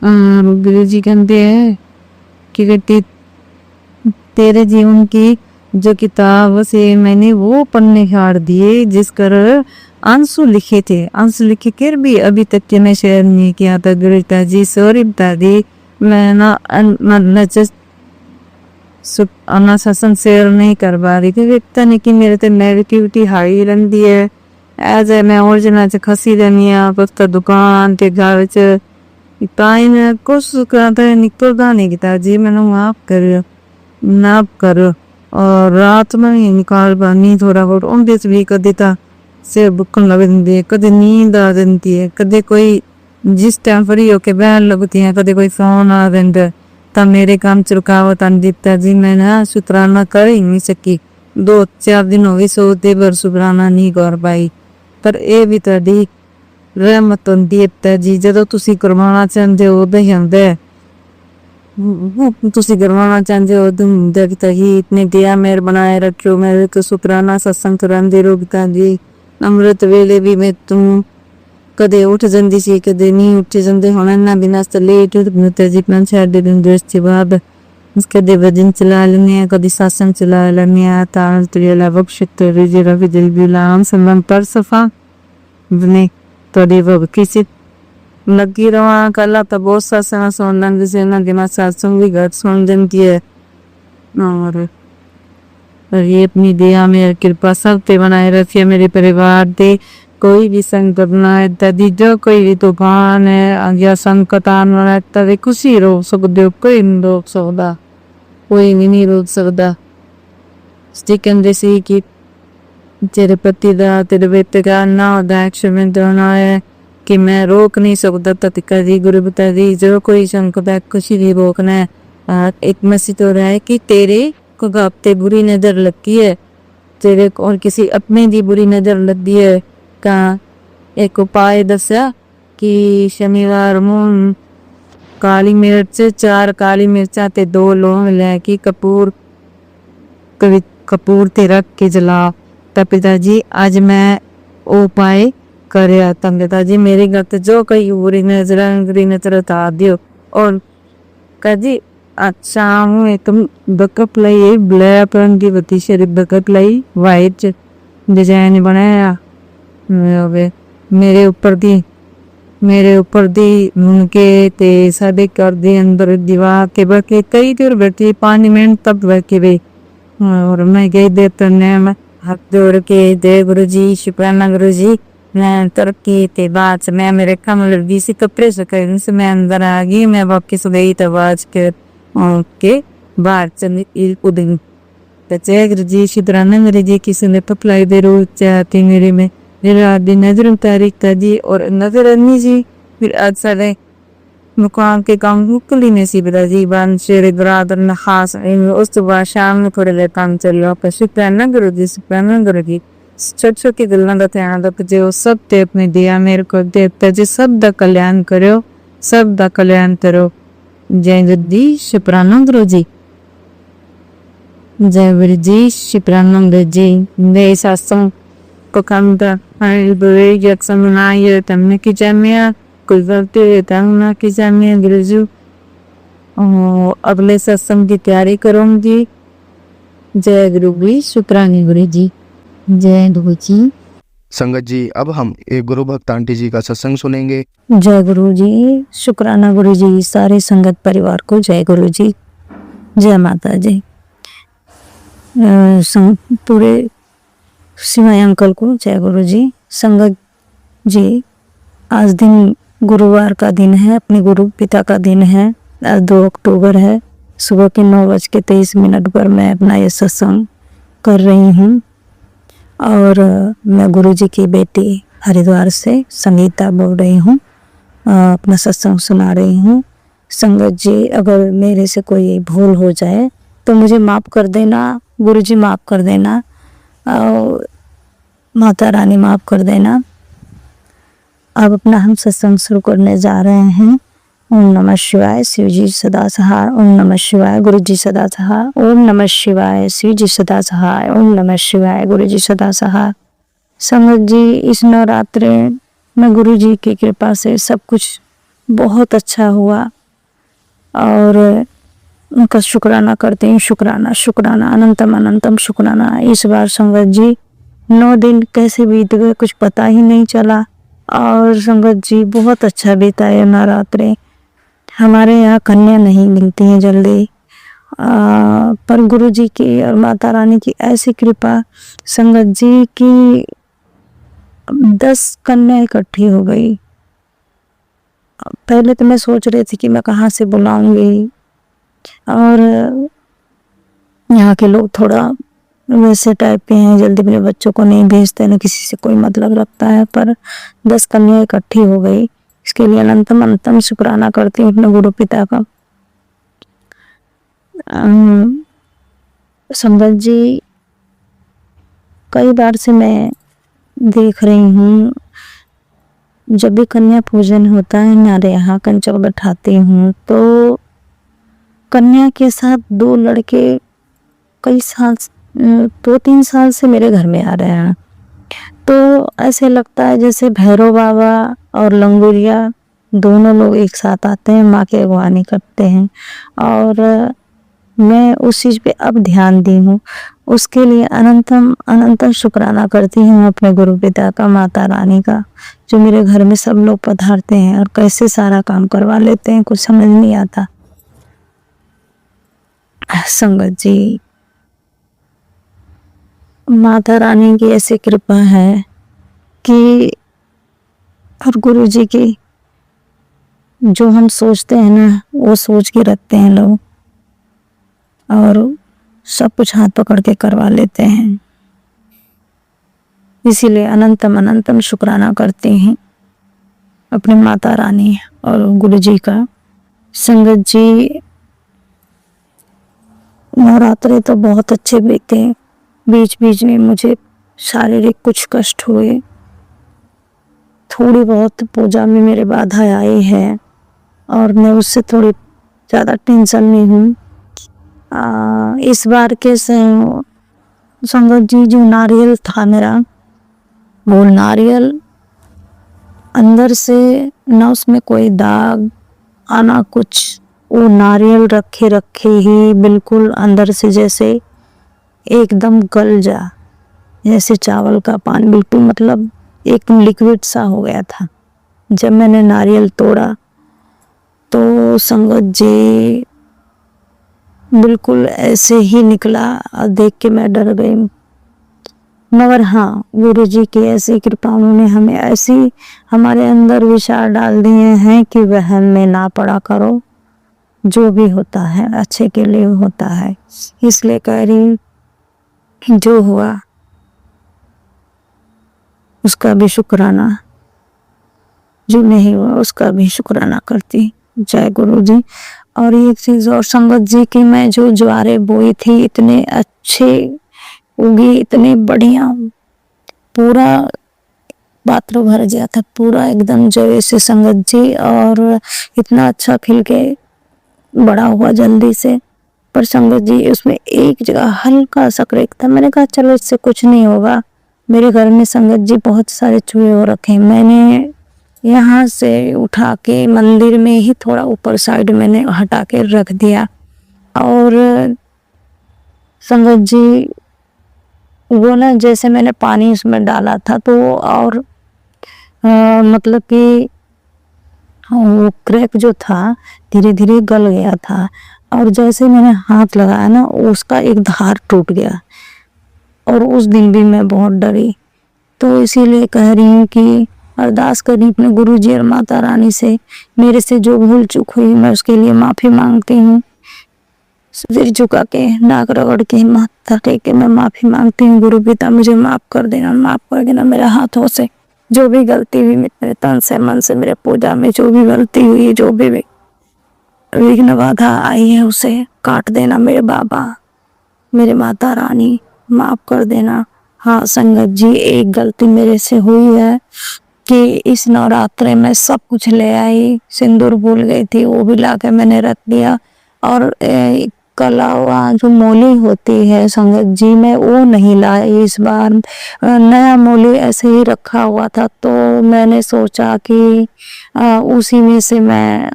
E: गुरु जी कहते हैं कि बेटी तेरे जीवन की जो किताब से मैंने वो पन्ने फाड़ दिए जिस कर आंसू लिखे कर भी अभी तक के मैं शेयर नहीं किया था। गुरु जी सॉरी बता दी, मैं ना सत्संग शेयर नहीं कर पा रही थी। इतना नहीं कि मेरे तो नेगेटिविटी हाई रहती है। एज ए मैं और जना च खसी रहनी है, बस दुकान ते घर च ताई मैं कोशिश करता है निकलता नहीं किता जी, मैंने माफ करो। और रात में ही निकाल पानी थोड़ा बहुत उनके भी कदे ता सिर बुकन लग जाती है, कदे नींद आ जाती है, कदे कोई जिस टाइम फ्री होके बहन लगती है, कदे कोई फोन आ जाता तब मेरे काम च रुकावट आ दिता जी। मैं ना शुक्राना कर ही नहीं सकी, 2-4 दिन हो गए सोते पर शुक्राना नहीं कर पाई। पर ये भी तड़ी रहमत होंदी है जी, जदों तुसी करवाना चाहते हो उदों ही आंदा है। तुसी करवाना चाहते हो उदों हुंदा है। पिता जी इतने दिया मेहर बनाए रखियो, मेरे को शुक्राना सत्संग करांदे रहो पिता जी। अमृत वेले भी मैं तुम कदे उठ जाती सी, कदे नहीं उठ जाते। हुण इन्ना बिना लेट पिता जी 5-6 दिन के बाद कदे भजन चला लेने, कदे सत्संग चला लेने। ताल त्रियला बख्शित रिजे रवि दिल बिलाम संबंध पर सफा बने तोड़ी वो किसी लगी रहा कला तो बहुत सत्संग सुन लेंगे से ना दिमाग सत्संग भी घर सुन देती है। और ये अपनी दया में कृपा सब पे बनाए रखिए, मेरे परिवार दे कोई भी संकट ना है दादी, जो कोई भी तूफान है आगे संकट आने वाला तभी खुशी रोक सकते, कोई नहीं रोक सकता, कोई नहीं रोक सकता। कहते सी कि तेरे पति का तेरे बेटे का ना होता एक्सीडेंट होना है कि मैं रोक नहीं सकता। तथिका जी गुरु बता दी जो कोई संकट है खुशी भी रोकना है। एक मैसेज हो रहा है कि तेरे को हफ्ते बुरी नजर लगती है, तेरे को और किसी अपने दी बुरी नजर लगती है का एक उपाय दसा कि शनिवार काली मिर्च, 4 काली मिर्चा ते 2 लौंग इलायची कपूर ते रख के जला। तो पिताजी आज मैं उपाय करे तब पिताजी मेरी गलत जो कही बुरी नजर उतार दियो। और कजी अच्छा हूँ तुम बकअप लाई ब्लैक रंग की बत्ती से बकअप लाई वाइट डिजाइन बनाया मेरे ऊपर दी उनके ते सादे कर दी अंदर दीवार के बके कई देर बैठी 5 मिनट तब बैठे वे। और मैं गई देर तरने में हाथ जोड़ के दे गुरु जी शुक्राना गुरु जी। मैं तरक्की ते बाद मैं मेरे कमल दी सी कपड़े सुखाए से मैं अंदर आ गई। मैं वापस गई तो बाज के बाहर चली उदिन तो जय गुरु जी शुक्राना गुरु जी किसी ने पपलाई दे रोज चाहती मेरे में मेरा दिन नजर तारीख था जी। और नजर अन्नी जी फिर आज सारे मुकाम के काम मुकली नसीब था जी। बान शेरे बरादर न खास उस तो बाद शाम में थोड़े ले काम चल रहा पर शुक्राना गुरु जी शुक्राना गुरु जी। छोटी छोटी गल्लां दा ध्यान रख जो सब ते अपने दिया मेरे को देवता जी सब दा कल्याण करो सब दा कल्याण करो। जय गुरु जी शुक्राना गुरु जी। जय गुरु जी शुक्राना गुरु जी। मेरे सत्संग को काम दा बुरे यक्षम ना ये तमने की जामिया कोई गलती है तंग ना की जामिया गुरु जी। अगले सत्संग की तैयारी करूंगी। जय गुरु जी शुक्राना गुरु जी। जय गुरु जी।
A: संगत जी अब हम एक गुरु भक्त आंटी जी का सत्संग सुनेंगे।
F: जय गुरु जी शुक्राना गुरु जी। सारे संगत परिवार को जय गुरु जी जय माता जी। पूरे सिवाय अंकल को जय गुरु जी। संगत जी आज दिन गुरुवार का दिन है अपने गुरु पिता का दिन है। आज 2 अक्टूबर है सुबह के 9:23 पर मैं अपना ये सत्संग कर रही हूँ। और मैं गुरु जी की बेटी हरिद्वार से संगीता बोल रही हूँ अपना सत्संग सुना रही हूँ। संगत जी अगर मेरे से कोई भूल हो जाए तो मुझे माफ़ कर देना गुरु जी माफ़ कर देना और माता रानी माफ़ कर देना। अब अपना हम सत्संग शुरू करने जा रहे हैं। ओम नमः शिवाय शिव जी सदा सहाय। ओम नमः शिवाय गुरु जी सदा सहाय। ओम नमः शिवाय शिव जी सदा सहाय। ओम नमः शिवाय गुरु जी सदा सहाय। संगत जी इस नवरात्रि में गुरु जी की कृपा से सब कुछ बहुत अच्छा हुआ और उनका शुक्राना करते हैं। शुक्राना शुक्राना अनंतम अनंतम शुक्राना। इस बार संगत जी 9 दिन कैसे बीत गए कुछ पता ही नहीं चला और संगत जी बहुत अच्छा बीता है नवरात्रि। हमारे यहाँ कन्या नहीं मिलती हैं जल्दी पर गुरु जी की और माता रानी की ऐसी कृपा संगत जी की 10 कन्या इकट्ठी हो गई। पहले तो मैं सोच रही थी कि मैं कहाँ से बुलाऊंगी और यहाँ के लोग थोड़ा वैसे टाइप के हैं जल्दी अपने बच्चों को नहीं भेजते न किसी से कोई मतलब रखता है पर 10 कन्या इकट्ठी हो गई। इसके लिए अनंतम अनंतम शुक्राना करती हूँ अपने गुरु पिता का। संगत जी कई बार से मैं देख रही हूँ जब भी कन्या पूजन होता है हमारे यहाँ कंचक बैठाती हूँ तो कन्या के साथ 2 लड़के कई साल 2-3 साल से मेरे घर में आ रहे हैं तो ऐसे लगता है जैसे भैरव बाबा और लंगूरिया दोनों लोग एक साथ आते हैं माँ की अगवानी करते हैं और मैं उस चीज़ पे अब ध्यान दी हूँ। उसके लिए अनंतम अनंतम शुक्राना करती हूँ अपने गुरु पिता का माता रानी का जो मेरे घर में सब लोग पधारते हैं और कैसे सारा काम करवा लेते हैं कुछ समझ नहीं आता। संगत जी माता रानी की ऐसी कृपा है कि और गुरु जी की जो हम सोचते हैं ना वो सोच के रखते हैं लोग और सब कुछ हाथ पकड़ के करवा लेते हैं। इसीलिए अनंतम अनंतम शुक्राना करते हैं अपने माता रानी और गुरु जी का। संगत जी नवरात्रि तो बहुत अच्छे बीते। बीच बीच में मुझे शारीरिक कुछ कष्ट हुए थोड़ी बहुत पूजा में मेरे बाधा आई है और मैं उससे थोड़ी ज़्यादा टेंशन में हूँ। इस बार के संगत जी जो नारियल था मेरा, वो नारियल अंदर से ना उसमें कोई दाग आना कुछ, वो नारियल रखे रखे ही बिल्कुल अंदर से जैसे एकदम गल जा, जैसे चावल का पानी, बिल्कुल मतलब एक लिक्विड सा हो गया था। जब मैंने नारियल तोड़ा तो संगत जी बिल्कुल ऐसे ही निकला और देख के मैं डर गई। मगर हाँ, गुरु जी की ऐसी कृपा, उन्होंने हमें ऐसी हमारे अंदर विचार डाल दिए हैं कि वहम में ना पड़ा करो, जो भी होता है अच्छे के लिए होता है। इसलिए कह रही हूँ, जो हुआ उसका भी शुक्राना, जो नहीं हुआ उसका भी शुक्राना करती। जय गुरु जी। और एक चीज़ और, संगत जी की मैं जो ज्वारे बोई थी इतने अच्छे उगी, इतने बढ़िया, पूरा पात्र भर गया था पूरा एकदम जैसे संगत जी, और इतना अच्छा खिल के बड़ा हुआ जल्दी से। पर संगत जी उसमें एक जगह हल्का सा क्रैक था। मैंने कहा चलो इससे कुछ नहीं होगा। मेरे घर में संगत जी बहुत सारे चूहे हो रखे हैं, मैंने यहाँ से उठा के मंदिर में ही थोड़ा ऊपर साइड मैंने हटा के रख दिया। और संगत जी वो ना, जैसे मैंने पानी उसमें डाला था तो और मतलब कि वो क्रैक जो था धीरे धीरे गल गया था, और जैसे मैंने हाथ लगाया ना उसका एक धार टूट गया, और उस दिन भी मैं बहुत डरी। तो इसीलिए कह रही हूँ कि अरदास करी अपने गुरु जी और माता रानी से, मेरे से जो भूल चूक हुई मैं उसके लिए माफ़ी मांगती हूँ। सिर झुका के, नाक रगड़ के, माथा टेक के मैं माफ़ी मांगती हूँ। गुरु पिता मुझे माफ़ कर देना मेरे हाथों से जो भी गलती हुई, मेरे तन से मन से, मेरे पूजा में जो भी गलती हुई, जो भी विघ्न बाधा आई है उसे काट देना मेरे बाबा, मेरे माता रानी, माफ़ कर देना। हाँ संगत जी, एक गलती मेरे से हुई है कि इस नवरात्रे में सब कुछ ले आई, सिंदूर भूल गई थी, वो भी ला के मैंने रख दिया। और कलावा जो मोली होती है संगत जी, मैं वो नहीं लाई इस बार। नया मोली ऐसे ही रखा हुआ था, तो मैंने सोचा कि उसी में से मैं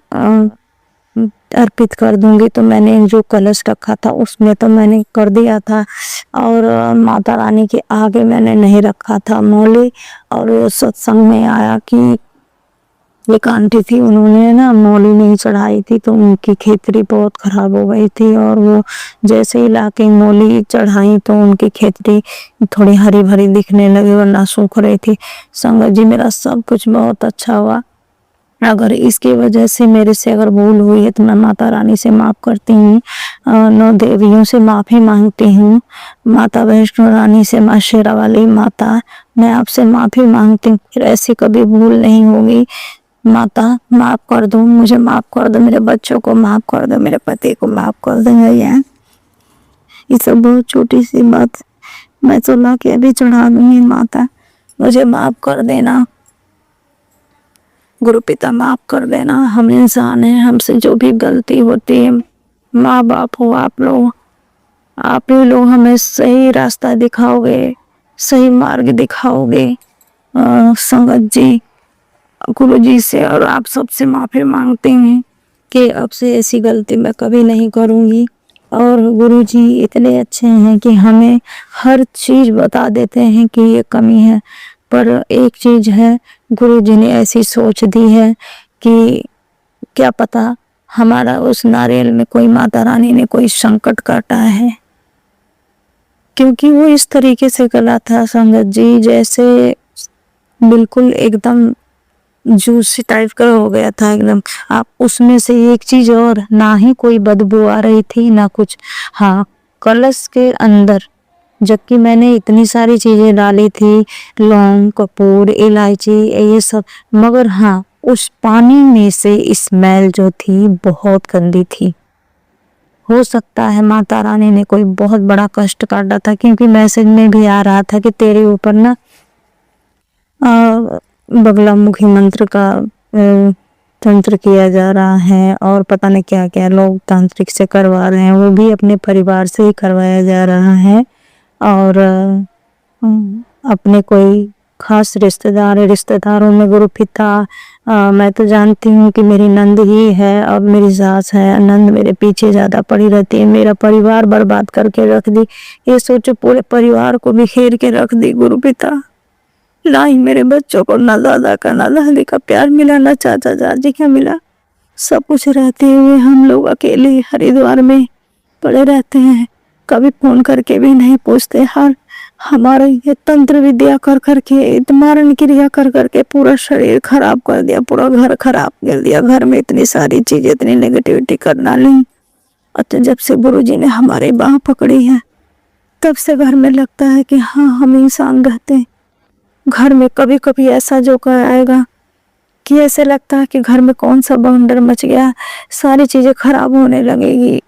F: अर्पित कर दूंगी। तो मैंने जो कलश रखा था उसमें तो मैंने कर दिया था, और माता रानी के आगे मैंने नहीं रखा था मोली। और वो सत्संग में आया कि एक आंटी थी, उन्होंने ना मौली नहीं चढ़ाई थी, तो उनकी खेतरी बहुत खराब हो गई थी, और वो जैसे ही लाके मौली चढ़ाई तो उनकी खेतरी थोड़ी हरी भरी दिखने लगी, वरना सूख रही थी। संगत जी मेरा सब कुछ बहुत अच्छा हुआ। अगर इसकी वजह से मेरे से अगर भूल हुई है तो मैं माता रानी से माफ़ करती हूँ, नौ देवियों से माफ़ी मांगती हूँ, माता वैष्णो रानी से, माँ शेरा वाली माता, मैं आपसे माफ़ी मांगती हूँ, फिर ऐसी कभी भूल नहीं होगी। माता माफ़ कर दो, मुझे माफ़ कर दो, मेरे बच्चों को माफ़ कर दो, मेरे पति को माफ़ कर दो। यार ये सब बहुत छोटी सी बात, मैं तो ला के अभी चढ़ा दूंगी। माता मुझे माफ़ कर देना, गुरु पिता माफ़ कर देना। हम इंसान हैं, हमसे जो भी गलती होती है, माँ बाप हो आप लोग, आप ही लोग हमें सही रास्ता दिखाओगे, सही मार्ग दिखाओगे। संगत जी, गुरु जी से और आप सबसे माफ़ी मांगते हैं कि अब से ऐसी गलती मैं कभी नहीं करूँगी। और गुरु जी इतने अच्छे हैं कि हमें हर चीज़ बता देते हैं कि ये कमी है, पर एक चीज़ है, गुरु जी ने ऐसी सोच दी है कि क्या पता हमारा उस नारियल में कोई माता रानी ने कोई संकट काटा है, क्योंकि वो इस तरीके से गला था संगत जी, जैसे बिल्कुल एकदम जूसी टाइप का हो गया था एकदम। आप उसमें से एक चीज और, ना ही कोई बदबू आ रही थी ना कुछ। हाँ, कलश के अंदर जबकि मैंने इतनी सारी चीजें डाली थी, लौंग, कपूर, इलायची, ये सब, मगर हाँ उस पानी में से स्मेल जो थी बहुत गंदी थी। हो सकता है माता रानी ने कोई बहुत बड़ा कष्ट काटा था, क्योंकि मैसेज में भी आ रहा था कि तेरे ऊपर ना बगला मुखी मंत्र का तंत्र किया जा रहा है और पता नहीं क्या क्या लोग तांत्रिक से करवा रहे हैं, वो भी अपने परिवार से ही करवाया जा रहा है। और अपने कोई खास रिश्तेदार है, रिश्तेदारों में गुरु पिता, मैं तो जानती हूँ कि मेरी नंद ही है और मेरी सास है। नंद मेरे पीछे ज़्यादा पड़ी रहती है, मेरा परिवार बर्बाद करके रख दी। ये सोचो पूरे परिवार को बिखेर के रख दी गुरु पिता। ना ही मेरे बच्चों को ना दादा का ना दादी का प्यार मिला, ना चाचा चाची का मिला। सब कुछ रहते हुए हम लोग अकेले हरिद्वार में पड़े रहते हैं, कभी फोन करके भी नहीं पूछते। हर हमारे ये तंत्र विद्या कर करके, मारण क्रिया कर करके पूरा शरीर खराब कर दिया, पूरा घर खराब कर दिया। घर में इतनी सारी चीजें, इतनी नेगेटिविटी कर डाली। अच्छा, जब से गुरुजी ने हमारी बाह पकड़ी है तब से घर में लगता है कि हाँ हम इंसान रहते हैं। घर में कभी कभी ऐसा जोकर आएगा कि ऐसे लगता है कि घर में कौन सा बवंडर मच गया, सारी चीजें खराब होने लगेगी,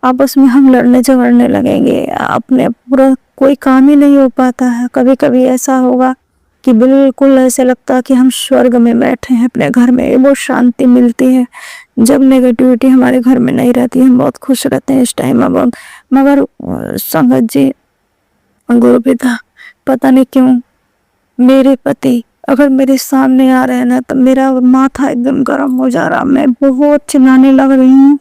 F: आपस में हम लड़ने झगड़ने लगेंगे, अपने पूरा कोई काम ही नहीं हो पाता है। कभी कभी ऐसा होगा कि बिल्कुल ऐसे लगता है कि हम स्वर्ग में बैठे हैं अपने घर में, वो शांति मिलती है। जब नेगेटिविटी हमारे घर में नहीं रहती, हम बहुत खुश रहते हैं इस टाइम में। मगर संगत जी, गुरु पिता, पता नहीं क्यों मेरे पति अगर मेरे सामने आ रहे हैं ना तो मेरा माथा एकदम गर्म हो जा रहा, मैं बहुत चिल्लाने लग रही हूँ,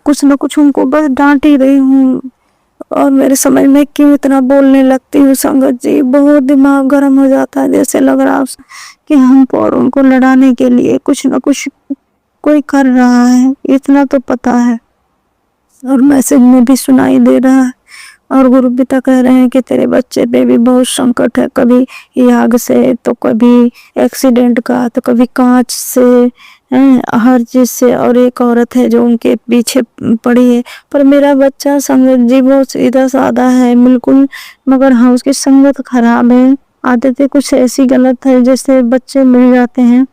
F: कुछ न कुछ उनको बस डांट ही रही हूँ। और मेरे समझ में क्यों इतना बोलने लगती हूँ संगत जी, बहुत दिमाग गर्म हो जाता है। जैसे लग रहा है कि हमको और उनको लड़ाने के लिए कुछ न कुछ कोई कर रहा है, इतना तो पता है और मैसेज में भी सुनाई दे रहा है। और गुरु पिता कह रहे हैं कि तेरे बच्चे पे भी बहुत संकट है, कभी आग से तो कभी एक्सीडेंट का तो कभी कांच से, हर चीज से। और एक औरत है जो उनके पीछे पड़ी है। पर मेरा बच्चा संगत जी बहुत सीधा साधा है बिल्कुल, मगर हाँ उसकी संगत खराब है, आदतें कुछ ऐसी गलत है जैसे बच्चे मिल जाते हैं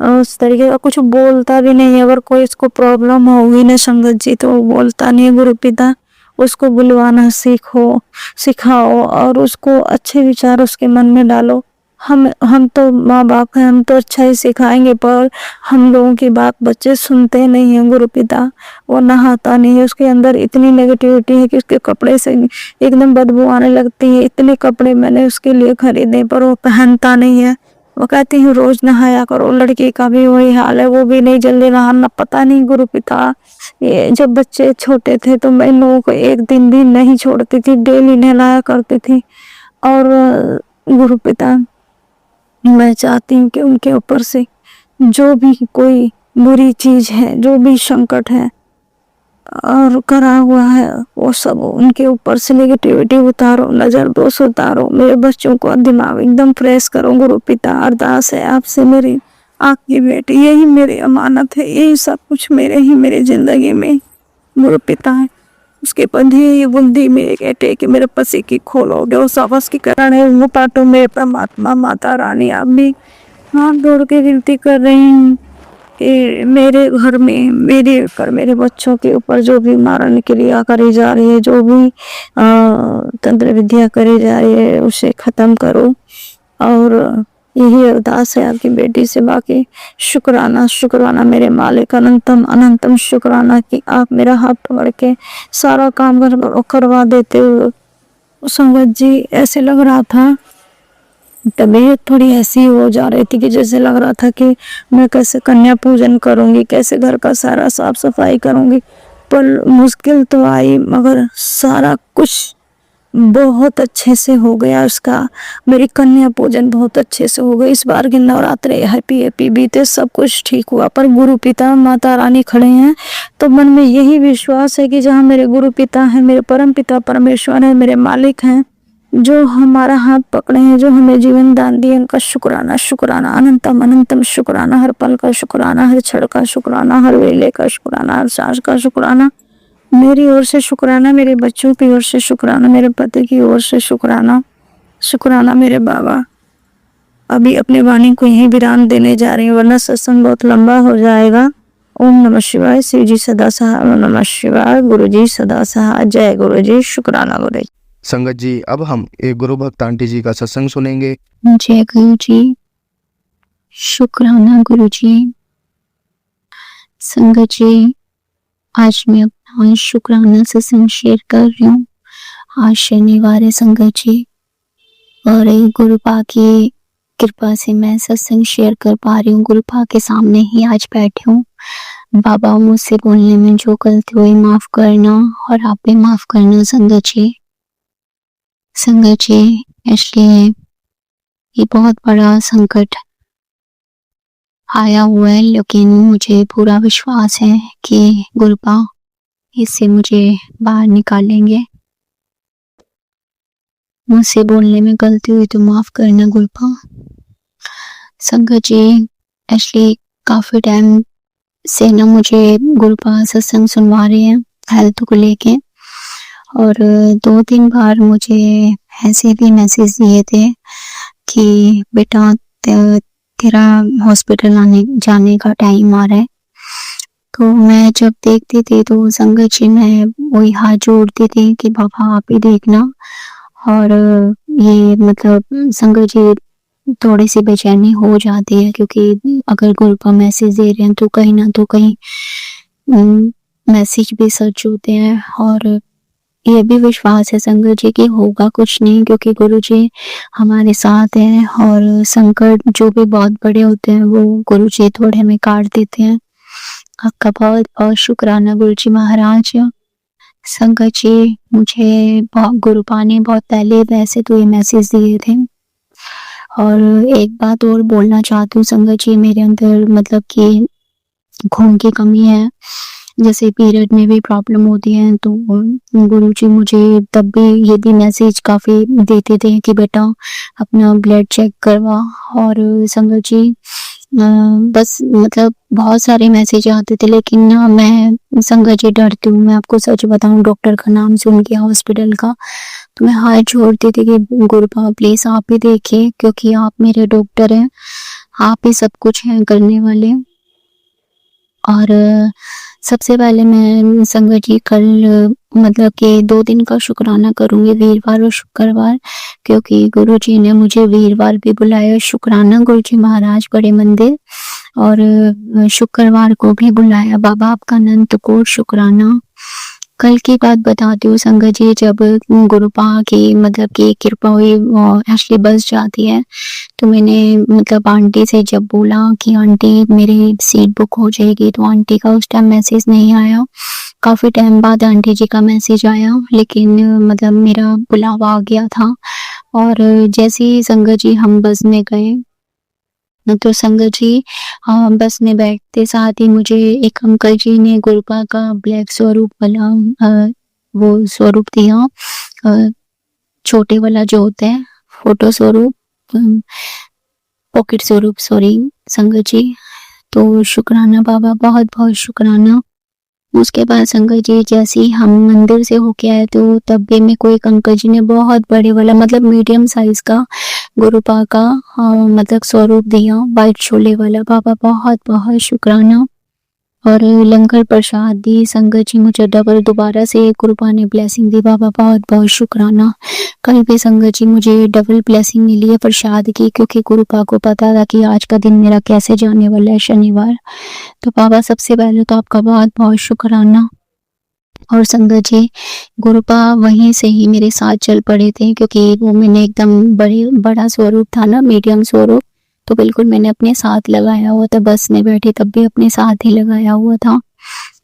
F: और उस तरीके का कुछ बोलता भी नहीं है। अगर कोई इसको प्रॉब्लम होगी ना संगत जी तो वो बोलता नहीं है। गुरु पिता उसको बुलवाना सिखाओ और उसको अच्छे विचार उसके मन में डालो। हम तो माँ बाप हैं, हम तो अच्छा ही सिखाएंगे, पर हम लोगों की बात बच्चे सुनते नहीं हैं। गुरु पिता वो नहाता नहीं है, उसके अंदर इतनी नेगेटिविटी है कि उसके कपड़े से एकदम बदबू आने लगती है। इतने कपड़े मैंने उसके लिए खरीदे पर वो पहनता नहीं है। वो कहती हूँ रोज नहाया करो, लड़की का भी वही हाल है, वो भी नहीं जल्दी नहाना। पता नहीं गुरु पिता, ये जब बच्चे छोटे थे तो मैं इन लोगों को एक दिन भी नहीं छोड़ती थी, डेली नहलाया करती थी। और गुरु पिता, मैं चाहती हूँ कि उनके ऊपर से जो भी कोई बुरी चीज है, जो भी संकट है और करा हुआ है, वो सब उनके ऊपर से नेगेटिविटी उतारो, नजर दोष उतारो, मेरे बच्चों को दिमाग एकदम फ्रेश करो। गुरु पिता, अरदास है आपसे मेरी आपकी बेटी, यही मेरी अमानत है, यही सब कुछ मेरे जिंदगी में गुरु पिता है। उसके बंधी ये बुंदी मेरे बेटे के मेरे पसी की खोलोगे, वो सबस की करण है वो पाटो मेरे परमात्मा माता रानी। आप भी हाथ जोड़ के विनती कर रही हूँ कि मेरे घर में मेरे बच्चों के ऊपर जो भी मारण क्रिया करी जा रही है, जो भी तंत्र विद्या करी जा रही है, उसे खत्म करो। और यही अरदास है आपकी बेटी से। बाकी शुक्राना मेरे मालिक, अनंतम शुक्राना कि आप मेरा हाथ पकड़ के सारा काम करवा देते हो। संगत जी, ऐसे लग रहा था, तबीयत थोड़ी ऐसी हो जा रही थी कि जैसे लग रहा था कि मैं कैसे कन्या पूजन करूंगी, कैसे घर का सारा साफ सफाई करूंगी। पर मुश्किल तो आई, मगर सारा कुछ बहुत अच्छे से हो गया उसका। मेरी कन्या पूजन बहुत अच्छे से हो गई। इस बार के नवरात्रे हैप्पी बीते, सब कुछ ठीक हुआ। पर गुरु पिता माता रानी खड़े हैं तो मन में यही विश्वास है कि जहाँ मेरे गुरु पिता हैं, मेरे परम पिता परमेश्वर हैं, मेरे मालिक हैं, जो हमारा हाथ पकड़े हैं, जो हमें जीवन दान दिए, उनका शुक्राना अनंतम शुक्राना। हर पल का शुक्राना, हर क्षण का शुक्राना, हर वेले का शुक्राना, हर सांस का शुक्राना। मेरी ओर से शुक्राना, मेरे बच्चों की ओर से शुक्राना, मेरे पति की ओर से शुक्राना मेरे बाबा। अभी अपने वाणी को यहीं विराम देने जा रही हूँ, वरना सत्संग बहुत लंबा हो जाएगा। ओम नमः शिवाय। शिव जी सदा सहाय। ओम नमः शिवाय। गुरु जी सदा सहाय। जय गुरु जी। शुक्राना गुरु जी।
A: संगत जी, अब हम एक गुरु भक्त आंटी जी का सत्संग सुनेंगे।
G: जय गुरु जी। शुक्राना गुरु जी। संगत जी, आज मैं अपना शुक्राना सत्संग शेयर कर रही हूँ। आज शनिवार है संगत जी, और गुरुपा की कृपा से मैं सत्संग शेयर कर पा रही हूँ। गुरुपा के सामने ही आज बैठी हूँ। बाबा, मुझसे बोलने में जो गलती हुई माफ करना, और आप भी माफ करना संगत जी। संगत जी, इसलिए ये बहुत बड़ा संकट आया हुआ है, लेकिन मुझे पूरा विश्वास है कि गुरुपा इससे मुझे बाहर निकालेंगे। मुझसे बोलने में गलती हुई तो माफ करना गुरुपा। संगत जी, एक्चुअली काफी टाइम से ना मुझे गुरुपा सत्संग सुनवा रहे हैं हेल्थ को लेके, और 2-3 बार मुझे ऐसे भी मैसेज दिए थे कि बेटा तेरा हॉस्पिटल जाने का टाइम आ रहा है। तो मैं जब देखती थी तो संगत जी मैं वही हाथ जोड़ती थी कि बाबा आप ही देखना। और ये मतलब संगत जी थोड़ी सी बेचैनी हो जाती है, क्योंकि अगर गुरुपा मैसेज दे रहे हैं तो कहीं ना तो कहीं मैसेज भी सच होते हैं। और ये भी विश्वास है संगत जी कि होगा कुछ नहीं, क्योंकि गुरु जी हमारे साथ हैं, और संकट जो भी बहुत बड़े होते हैं वो गुरु जी थोड़े में काट देते हैं। आपका बहुत बहुत शुक्राना गुरु जी महाराज। संगत जी, मुझे गुरुपा ने बहुत पहले वैसे तो ये मैसेज दिए थे। और एक बात और बोलना चाहती हूँ संगत जी, मेरे अंदर मतलब कि खून की कमी है, जैसे पीरियड में भी प्रॉब्लम होती है। तो गुरुजी मुझे तब भी ये भी मैसेज काफी देते थे कि बेटा अपना ब्लड चेक करवा। और संगत जी बस मतलब बहुत सारे मैसेज आते थे, लेकिन ना मैं संगत जी डरती हूँ। मैं आपको सच बताऊं, डॉक्टर का नाम सुन के हॉस्पिटल का तो मैं हाथ जोड़ती थी कि गुरुपा प्लीज आप ही देखिए, क्योंकि आप मेरे डॉक्टर हैं, आप ही सब कुछ हैं करने वाले। और सबसे पहले मैं संगत जी कल मतलब कि 2 दिन का शुक्राना करूंगी, वीरवार और शुक्रवार, क्योंकि गुरु जी ने मुझे वीरवार भी बुलाया शुक्राना गुरु जी महाराज बड़े मंदिर, और शुक्रवार को भी बुलाया बाबा आपका अनंत कोट शुक्राना। कल की बात बताती हूँ संगत जी, जब गुरुपा की मतलब की कृपा हुई एक्चुअली बस जाती है, तो मैंने मतलब आंटी से जब बोला कि आंटी मेरी सीट बुक हो जाएगी, तो आंटी का उस टाइम मैसेज नहीं आया। काफी टाइम बाद आंटी जी का मैसेज आया, लेकिन मतलब मेरा बुलावा आ गया था। और जैसे ही संगत जी हम बस में गए, तो संगत जी बस में बैठते साथ ही मुझे एक अंकल जी ने गुरुपा का ब्लैक स्वरूप वाला वो स्वरूप दिया, छोटे वाला जो होता है फोटो स्वरूप, पॉकेट स्वरूप, सॉरी संगत जी। तो शुक्राना बाबा, बहुत बहुत शुक्राना। उसके बाद संगत जी जैसे ही हम मंदिर से होके आए, तो तब भी मेरे को एक अंकल जी ने बहुत बड़े वाला मतलब मीडियम साइज का गुरुपा का मतलब स्वरूप दिया, वाइट छोले वाला। बाबा बहुत बहुत शुक्राना। और लंगर प्रसाद दी संगत जी, मुझे डबल दोबारा से गुरुपा ने ब्लेसिंग दी। बाबा बहुत बहुत शुक्राना। कल भी संगत जी मुझे डबल ब्लेसिंग मिली है प्रसाद की, क्योंकि गुरुपा को पता था कि आज का दिन मेरा कैसे जाने वाला है शनिवार। तो बाबा सबसे पहले तो आपका बहुत बहुत शुक्राना। और संगत जी गुरुपा वहीं से ही मेरे साथ चल पड़े थे, क्योंकि वो मैंने एकदम बड़ा स्वरूप था ना, मीडियम स्वरूप, तो बिल्कुल मैंने अपने साथ लगाया हुआ था। बस में बैठी तब भी अपने साथ ही लगाया हुआ था।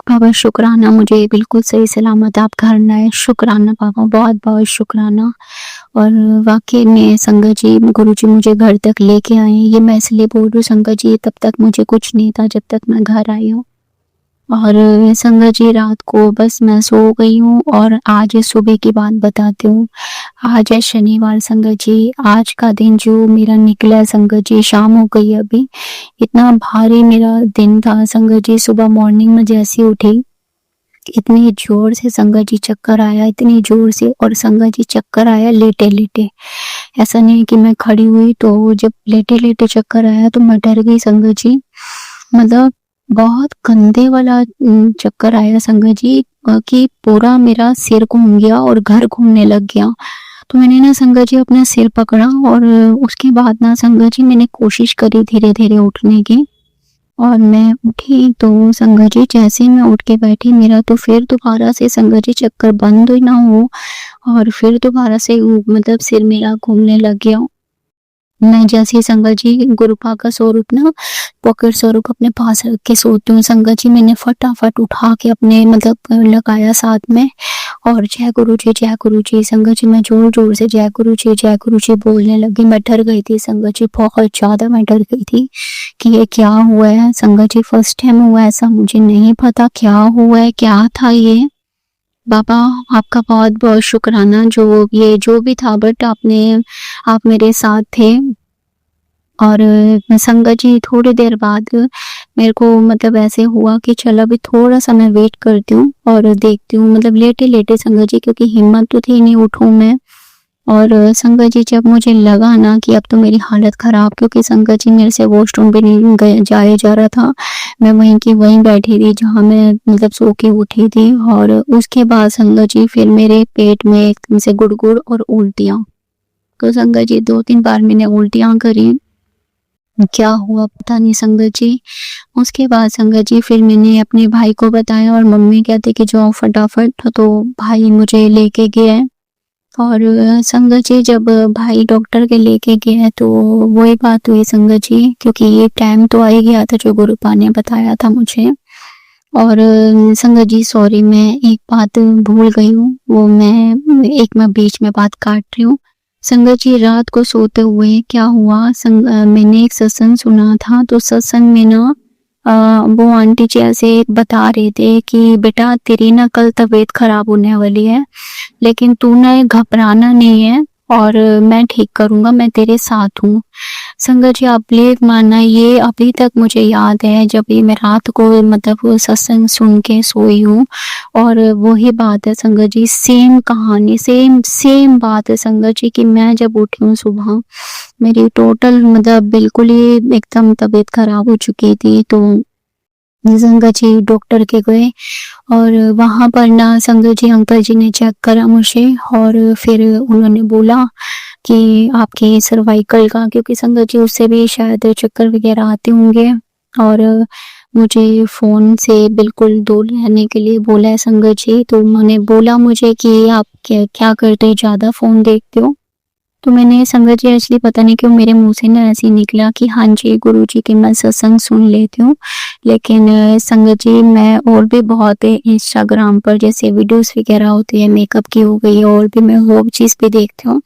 G: बाबा शुक्राना, मुझे बिल्कुल सही सलामत आप घर लाए। शुक्राना बाबा, बहुत बहुत शुक्राना। और वाकई में संगत जी गुरुजी मुझे घर तक लेके आए। ये मैं इसलिए बोल रही हूँ संगत जी, तब तक मुझे कुछ नहीं था जब तक मैं घर आई हूँ। और संगत जी रात को बस मैं सो गई हूँ। और आज सुबह की बात बताती हूँ। आज है शनिवार संगत जी, आज का दिन जो मेरा निकला है संगत जी, शाम हो गई अभी, इतना भारी मेरा दिन था संगत जी। सुबह मॉर्निंग में जैसे उठी, इतनी जोर से संगत जी चक्कर आया, इतनी जोर से। और संगत जी चक्कर आया लेटे लेटे, ऐसा नहीं कि मैं खड़ी हुई। तो जब लेटे लेटे चक्कर आया तो मैं डर गई संगत जी, मतलब बहुत गंदे वाला चक्कर आया संगत जी, कि पूरा मेरा सिर घूम गया और घर घूमने लग गया। तो मैंने ना संगत जी अपना सिर पकड़ा, और उसके बाद ना संगत जी मैंने कोशिश करी धीरे धीरे उठने की, और मैं उठी तो संगत जी जैसे ही मैं उठ के बैठी मेरा तो फिर दोबारा से संगत जी चक्कर बंद ही ना हो और फिर दोबारा से मतलब सिर मेरा घूमने लग गया। मैं जैसे ही संगत जी गुरुपा का स्वरूप ना पॉकेट स्वरूप अपने पास रख के सोती हूँ। संगत जी मैंने फटाफट उठा के अपने मतलब लगाया साथ में और जय गुरु जी संगत जी मैं जोर जोर से जय गुरु जी बोलने लगी। मैं डर गई थी संगत जी, बहुत ज्यादा मैं डर गई थी कि ये क्या हुआ है। संगत जी फर्स्ट टाइम हुआ ऐसा, मुझे नहीं पता क्या हुआ है, क्या था ये। बाबा आपका बहुत बहुत शुक्राना जो भी था, बट आप मेरे साथ थे। और संगत जी थोड़ी देर बाद मेरे को मतलब ऐसे हुआ कि चलो अभी थोड़ा सा मैं वेट करती हूँ और देखती हूँ, मतलब लेटे लेटे संगत जी, क्योंकि हिम्मत तो थी नहीं उठूं मैं। और संगत जी जब मुझे लगा ना कि अब तो मेरी हालत खराब, क्योंकि संगत जी मेरे से वॉशरूम भी नहीं जाया जा रहा था, मैं वहीं की वहीं बैठी थी जहाँ मैं मतलब सो के उठी थी। और उसके बाद संगत जी फिर मेरे पेट में एकदम से गुड़गुड़ और उल्टियाँ, तो संगत जी 2-3 बार मैंने उल्टियाँ करी, क्या हुआ पता नहीं संगत जी। उसके बाद संगत जी फिर मैंने अपने भाई को बताया और मम्मी कहते कि जाओ फटाफट, तो भाई मुझे लेके गए। और संगत जी जब भाई डॉक्टर के लेके गया तो वही बात हुई संगत जी, क्योंकि ये टाइम तो आ ही गया था जो गुरुपा ने बताया था मुझे। और संगत जी सॉरी मैं एक बात भूल गई हूँ, वो मैं बीच में बात काट रही हूँ। संगत जी रात को सोते हुए क्या हुआ, मैंने एक सत्संग सुना था, तो सत्संग में ना वो आंटी जी ऐसे बता रहे थे कि बेटा तेरी ना कल तबीयत खराब होने वाली है, लेकिन तू ना घबराना नहीं है और मैं ठीक करूंगा, मैं तेरे साथ हूँ। संगत जी आप प्लीज मानना, ये अभी तक मुझे याद है जब ये मैं रात को मतलब वो सत्संग सुन के सोई हूँ। और वही बात है संगत जी, सेम कहानी सेम बात है संगत जी, कि मैं जब उठी हूँ सुबह मेरी टोटल मतलब बिल्कुल ही एकदम तबीयत खराब हो चुकी थी। तो संगत जी डॉक्टर के गए और वहां पर ना संगत जी अंकल जी ने चेक करा मुझे और फिर उन्होंने बोला कि आपके सर्वाइकल का, क्योंकि संगत जी उससे भी शायद चक्कर वगैरह आते होंगे, और मुझे फोन से बिल्कुल दूर रहने के लिए बोला है संगत जी। तो उन्होंने बोला मुझे कि आप क्या करते हो, ज्यादा फोन देखते हो। तो मैंने संगत जी एक्चुअली पता नहीं क्यों मेरे मुंह से ना ऐसे ही निकला कि हाँ जी गुरुजी की मैं सत्संग सुन लेती हूँ, लेकिन संगत जी मैं और भी बहुत इंस्टाग्राम पर जैसे वीडियोस वगैरह होती है मेकअप की हो गई और भी मैं वो चीज़ भी देखती हूँ।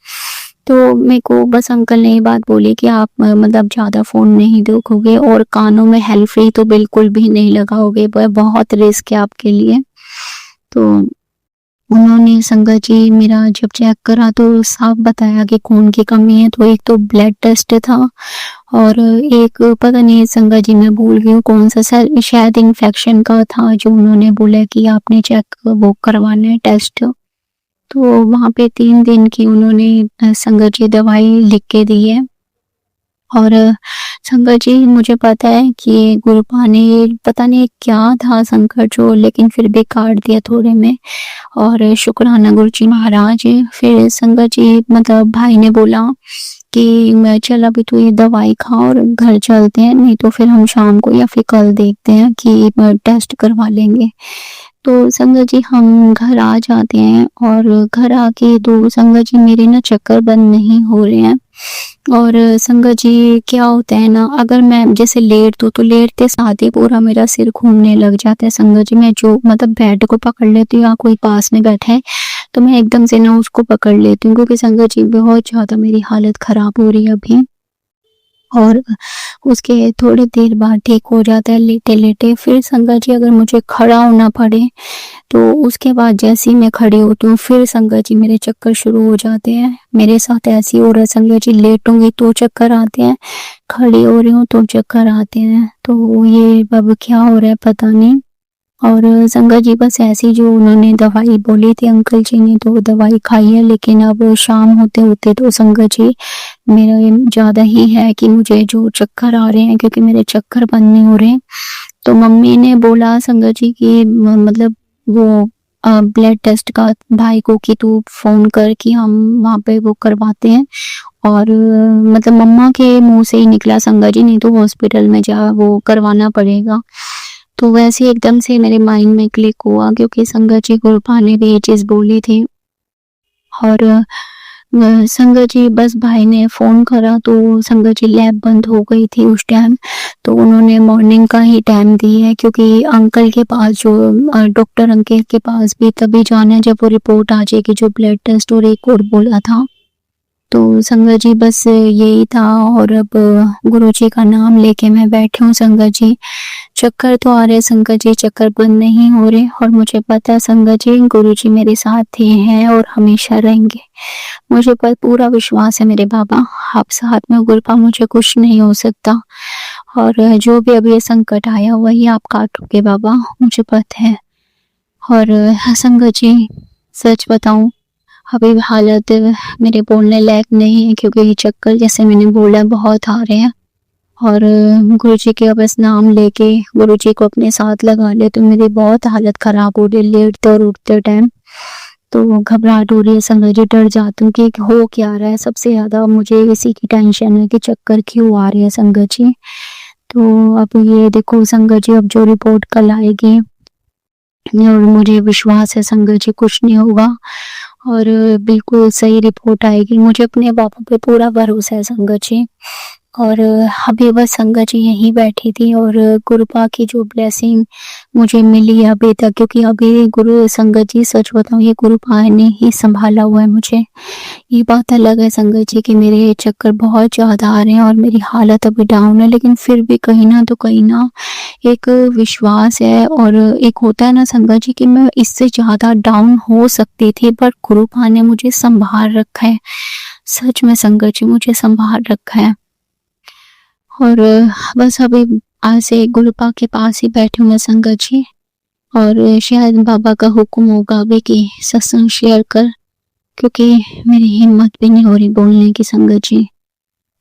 G: तो मेरे को बस अंकल ने ये बात बोली कि आप मतलब ज़्यादा फ़ोन नहीं देखोगे और कानों में हेल्प फ्री तो बिल्कुल भी नहीं लगाओगे, बहुत रिस्क है आपके लिए। तो उन्होंने संगत जी मेरा जब चेक करा तो साफ बताया कि खून की कमी है, तो एक तो ब्लड टेस्ट था और एक पता नहीं संगत जी मैं भूल गई हूँ कौन सा, शायद इन्फेक्शन का था जो उन्होंने बोला कि आपने चेक वो करवाना है टेस्ट। तो वहाँ पे 3 दिन की उन्होंने संगत जी दवाई लिख के दी है। और संगत जी मुझे पता है कि गुरुपा ने पता नहीं क्या था संकट जो, लेकिन फिर भी काट दिया थोड़े में, और शुक्राना गुरु जी महाराज। फिर संगत जी मतलब भाई ने बोला कि मैं चल अभी तो ये दवाई खा और घर चलते हैं, नहीं तो फिर हम शाम को या फिर कल देखते हैं कि टेस्ट करवा लेंगे। तो संगत जी हम घर आ जाते हैं और घर आके तो संगत जी मेरे ना चक्कर बंद नहीं हो रहे हैं। और संगत जी क्या होता है ना, अगर मैं जैसे लेट तो लेटते साथ ही पूरा मेरा सिर घूमने लग जाता है संगत जी। मैं जो मतलब बेड को पकड़ लेती हूँ या कोई पास में बैठा है तो मैं एकदम से ना उसको पकड़ लेती हूँ, क्योंकि संगत जी बहुत ज्यादा मेरी हालत खराब हो रही है अभी। और उसके थोड़ी देर बाद ठीक हो जाता है लेटे लेटे। फिर संगत जी अगर मुझे खड़ा होना पड़े तो उसके बाद जैसे ही मैं खड़ी होती हूँ फिर संगत जी मेरे चक्कर शुरू हो जाते हैं। मेरे साथ ऐसी हो रहा है संगत जी, लेटूंगी तो चक्कर आते हैं, खड़ी हो रही हूँ तो चक्कर आते हैं। तो ये अब क्या हो रहा है पता नहीं। और संगत जी बस ऐसी जो उन्होंने दवाई बोली थी अंकल जी ने तो दवाई खाई है, लेकिन अब शाम होते होते तो संगत जी मेरा ज्यादा ही है कि मुझे जो चक्कर आ रहे हैं, क्योंकि मेरे चक्कर बंद नहीं हो रहे। तो मम्मी ने बोला संगत जी कि मतलब वो ब्लड टेस्ट का भाई को कि तू फोन कर कि हम वहाँ पे वो करवाते हैं। और मतलब मम्मा के मुंह से ही निकला संगा जी, नहीं तो हॉस्पिटल में जा वो करवाना पड़ेगा। तो वैसे एकदम से मेरे माइंड में क्लिक हुआ, क्योंकि संगत जी गुरपा ने भी ये चीज़ बोली थी। और संगत जी बस भाई ने फ़ोन करा तो संगत जी लैब बंद हो गई थी उस टाइम, तो उन्होंने मॉर्निंग का ही टाइम दी है, क्योंकि अंकल के पास जो डॉक्टर अंकल के पास भी तभी जाना है जब वो रिपोर्ट आ जाएगी, जो ब्लड टेस्ट और एक और बोला था। तो संगत जी बस यही था। और अब गुरुजी का नाम लेके मैं बैठी हूँ संगत जी। चक्कर तो आ रहे संगत जी, चक्कर बंद नहीं हो रहे, और मुझे पता है संगत जी गुरुजी मेरे साथ ही हैं और हमेशा रहेंगे। मुझे पर पूरा विश्वास है मेरे बाबा, आप साथ में गुरुपा, मुझे कुछ नहीं हो सकता। और जो भी अभी ये संकट आया हुआ ये आप काटोगे बाबा, मुझे पता है। और संगत जी सच बताऊं, अभी हालत मेरे बोलने लायक नहीं है, क्योंकि ये चक्कर जैसे मैंने बोला बहुत आ रहे हैं। और गुरुजी के बस नाम लेके गुरुजी को अपने साथ लगा ले तो मेरी बहुत हालत ख़राब हो रही है लेटते और उठते टाइम। तो घबराहट हो रही है संगत जी, डर जाती हूँ कि हो क्या रहा है। सबसे ज़्यादा मुझे इसी की टेंशन है कि चक्कर क्यों आ रही है संगत जी। तो अब ये देखो संगत जी, अब जो रिपोर्ट कल आएगी और मुझे विश्वास है संगत जी कुछ नहीं होगा और बिल्कुल सही रिपोर्ट आएगी। मुझे अपने पापा पे पूरा भरोसा है संगत जी। और अभी बस संगत जी यहीं बैठी थी और गुरुपा की जो ब्लेसिंग मुझे मिली है अभी तक, क्योंकि अभी गुरु संगत जी सच बताऊँ ये गुरुपा ने ही संभाला हुआ है मुझे। ये बात अलग है संगत जी कि मेरे चक्कर बहुत ज़्यादा आ रहे हैं और मेरी हालत अभी डाउन है, लेकिन फिर भी कहीं ना तो कहीं ना एक विश्वास है। और एक होता है ना संगत जी कि मैं इससे ज़्यादा डाउन हो सकती थी, पर गुरुपा ने मुझे संभाल रखा है। सच में संगत जी मुझे संभाल रखा है। और बस अभी आज से गुरुपा के पास ही बैठी हूँ मैं संगत जी, और शायद बाबा का हुक्म होगा अभी कि सत्संग शेयर कर, क्योंकि मेरी हिम्मत भी नहीं हो रही बोलने की संगत जी।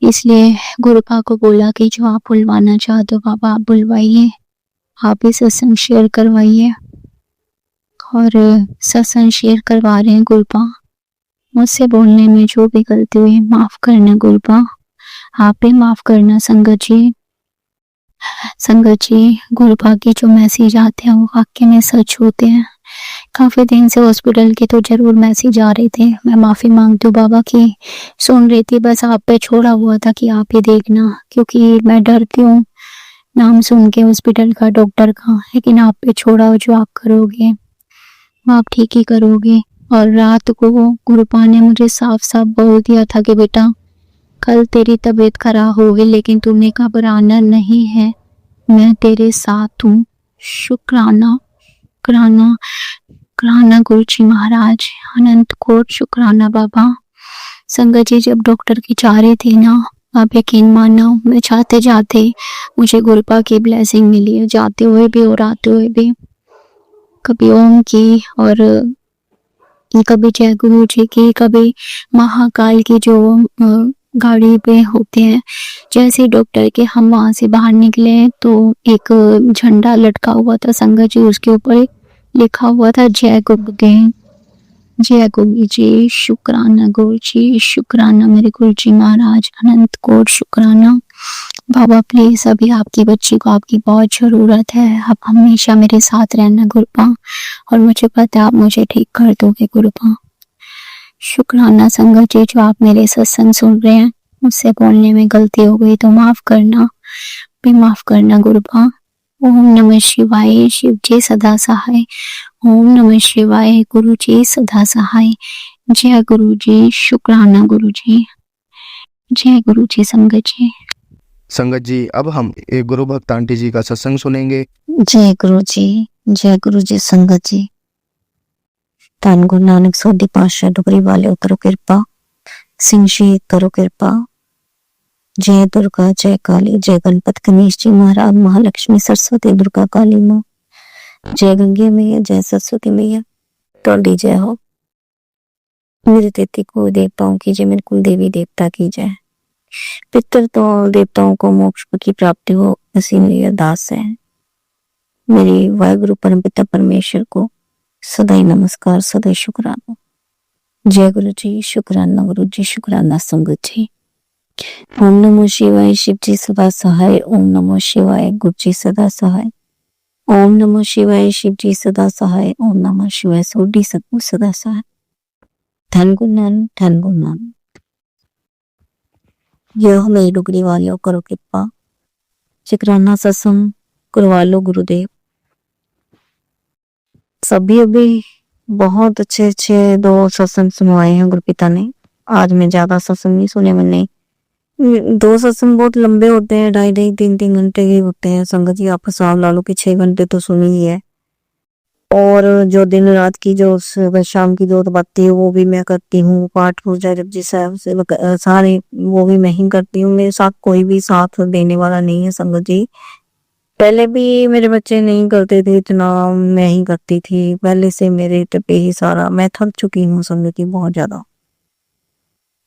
G: इसलिए गुरुपा को बोला कि जो आप बुलवाना चाहते हो बाबा आप बुलवाइए, आप ही सत्संग शेयर करवाइए। और सत्संग शेयर करवा रहे हैं गुरुपा। मुझसे बोलने में जो भी गलती हुई माफ़ करना गुरुपा, आप भी माफ़ करना संगत जी। संगत जी गुरुपा के जो मैसेज आते हैं वो वाकई में सच होते हैं। काफ़ी दिन से हॉस्पिटल के तो ज़रूर मैसेज आ रहे थे। मैं माफ़ी मांगती हूँ बाबा की सुन रही थी, बस आप पे छोड़ा हुआ था कि आप ही देखना, क्योंकि मैं डरती हूँ नाम सुन के हॉस्पिटल का डॉक्टर का, लेकिन आप पे छोड़ा हो, जो आप करोगे वो आप ठीक ही करोगे। और रात को गुरुपा ने मुझे साफ साफ बोल दिया था कि बेटा कल तेरी तबीयत खराब होगी लेकिन तूने घबराना नहीं है, मैं तेरे साथ हूँ। शुक्राना शुक्राना शुक्राना गुरुजी महाराज, अनंत कोट शुक्राना बाबा। संगत जी जब डॉक्टर की जा रही थी ना, आप यकीन मानो मैं जाते जाते मुझे गुरुपा की ब्लेसिंग मिली है, जाते हुए भी और आते हुए भी। कभी ओम की और कभी जय गुरु जी की, कभी महाकाल की जो गाड़ी पे होते हैं। जैसे डॉक्टर के हम वहाँ से बाहर निकले तो एक झंडा लटका हुआ था संगत जी, उसके ऊपर लिखा हुआ था जय गुरुगे, जय गुरु जी। शुक्राना गुरु जी, शुक्राना मेरे गुरु जी महाराज, अनंत कोट शुक्राना बाबा। प्लीज अभी आपकी बच्ची को आपकी बहुत ज़रूरत है, आप हमेशा मेरे साथ रहना गुरुपा, और मुझे पता है आप मुझे ठीक कर दोगे गुरुपा। शुक्राना संगत जी जो आप मेरे सत्संग सुन रहे हैं, मुझसे बोलने में गलती हो गई तो माफ़ करना, भी माफ़ करना गुरुपा। ओम नमः शिवाय, शिव जी सदा सहाय। ओम नमः शिवाय, गुरु जी सदा सहाय। जय गुरु जी, शुक्राना गुरु जी, जय गुरु जी संगत जी।
A: संगत जी अब हम एक गुरु भक्त आंटी जी का सत्संग सुनेंगे।
F: जय गुरु जी, जय गुरु जी संगत जी। धन गुरु नानक सोधी पातशाह डुगरी वाले करो कृपा, सिंह शहीद करो कृपा। जय दुर्गा जय काली, जय गणपत गणेश जी महाराज, महालक्ष्मी सरस्वती दुर्गा काली माँ। जय गंगे मैया, जय सरस्वती मैया, तोड़ी जय हो। मेरे तेती को देवताओं की जय, मेरे कुल देवी देवता की जय। पितर तो देवताओं को मोक्ष की प्राप्ति हो, ऐसी मेरी अरदास है। मेरी वाहिगुरु परम पिता परमेश्वर को सदैव नमस्कार, सदैव शुक्राना। जय गुरु जी, शुक्राना गुरु जी, शुक्राना संगत जी। ओम नमो शिवाय, शिव जी सदा सहाय। ओम नमो शिवाय, गुरु जी सदा सहाय। ओम नमो शिवाय, शिव जी सदा सहाय। ओम नमो शिवाय, सोडी सतगुरु सदा सहाय। धन गुरु नानक, धन गुरु नानक। यह मेरी डुगरी वालियों करो कृपा, शुक्राना सत्संग करवा लो गुरुदेव। सभी अभी बहुत अच्छे अच्छे 2 सत्संग सुनवाए हैं गुरुपिता ने। आज मैं ज्यादा सत्संग नहीं सुने मैंने। 2 सत्संग बहुत लंबे होते हैं, 2.5 3 घंटे के होते हैं। संगत जी आप हिसाब ला लो कि 6 घंटे तो सुनी ही है। और जो दिन रात की जो सुबह शाम की जो बातें है वो भी मैं करती हूँ। पाठ पूजा जपजी साहब से सारे वो भी मैं ही करती हूँ। मेरे साथ कोई भी साथ देने वाला नहीं है संगत जी। पहले भी मेरे बच्चे नहीं करते थे इतना, मैं ही करती थी। पहले से मेरे पे ही सारा, मैं थक चुकी हूँ संगत जी बहुत ज्यादा।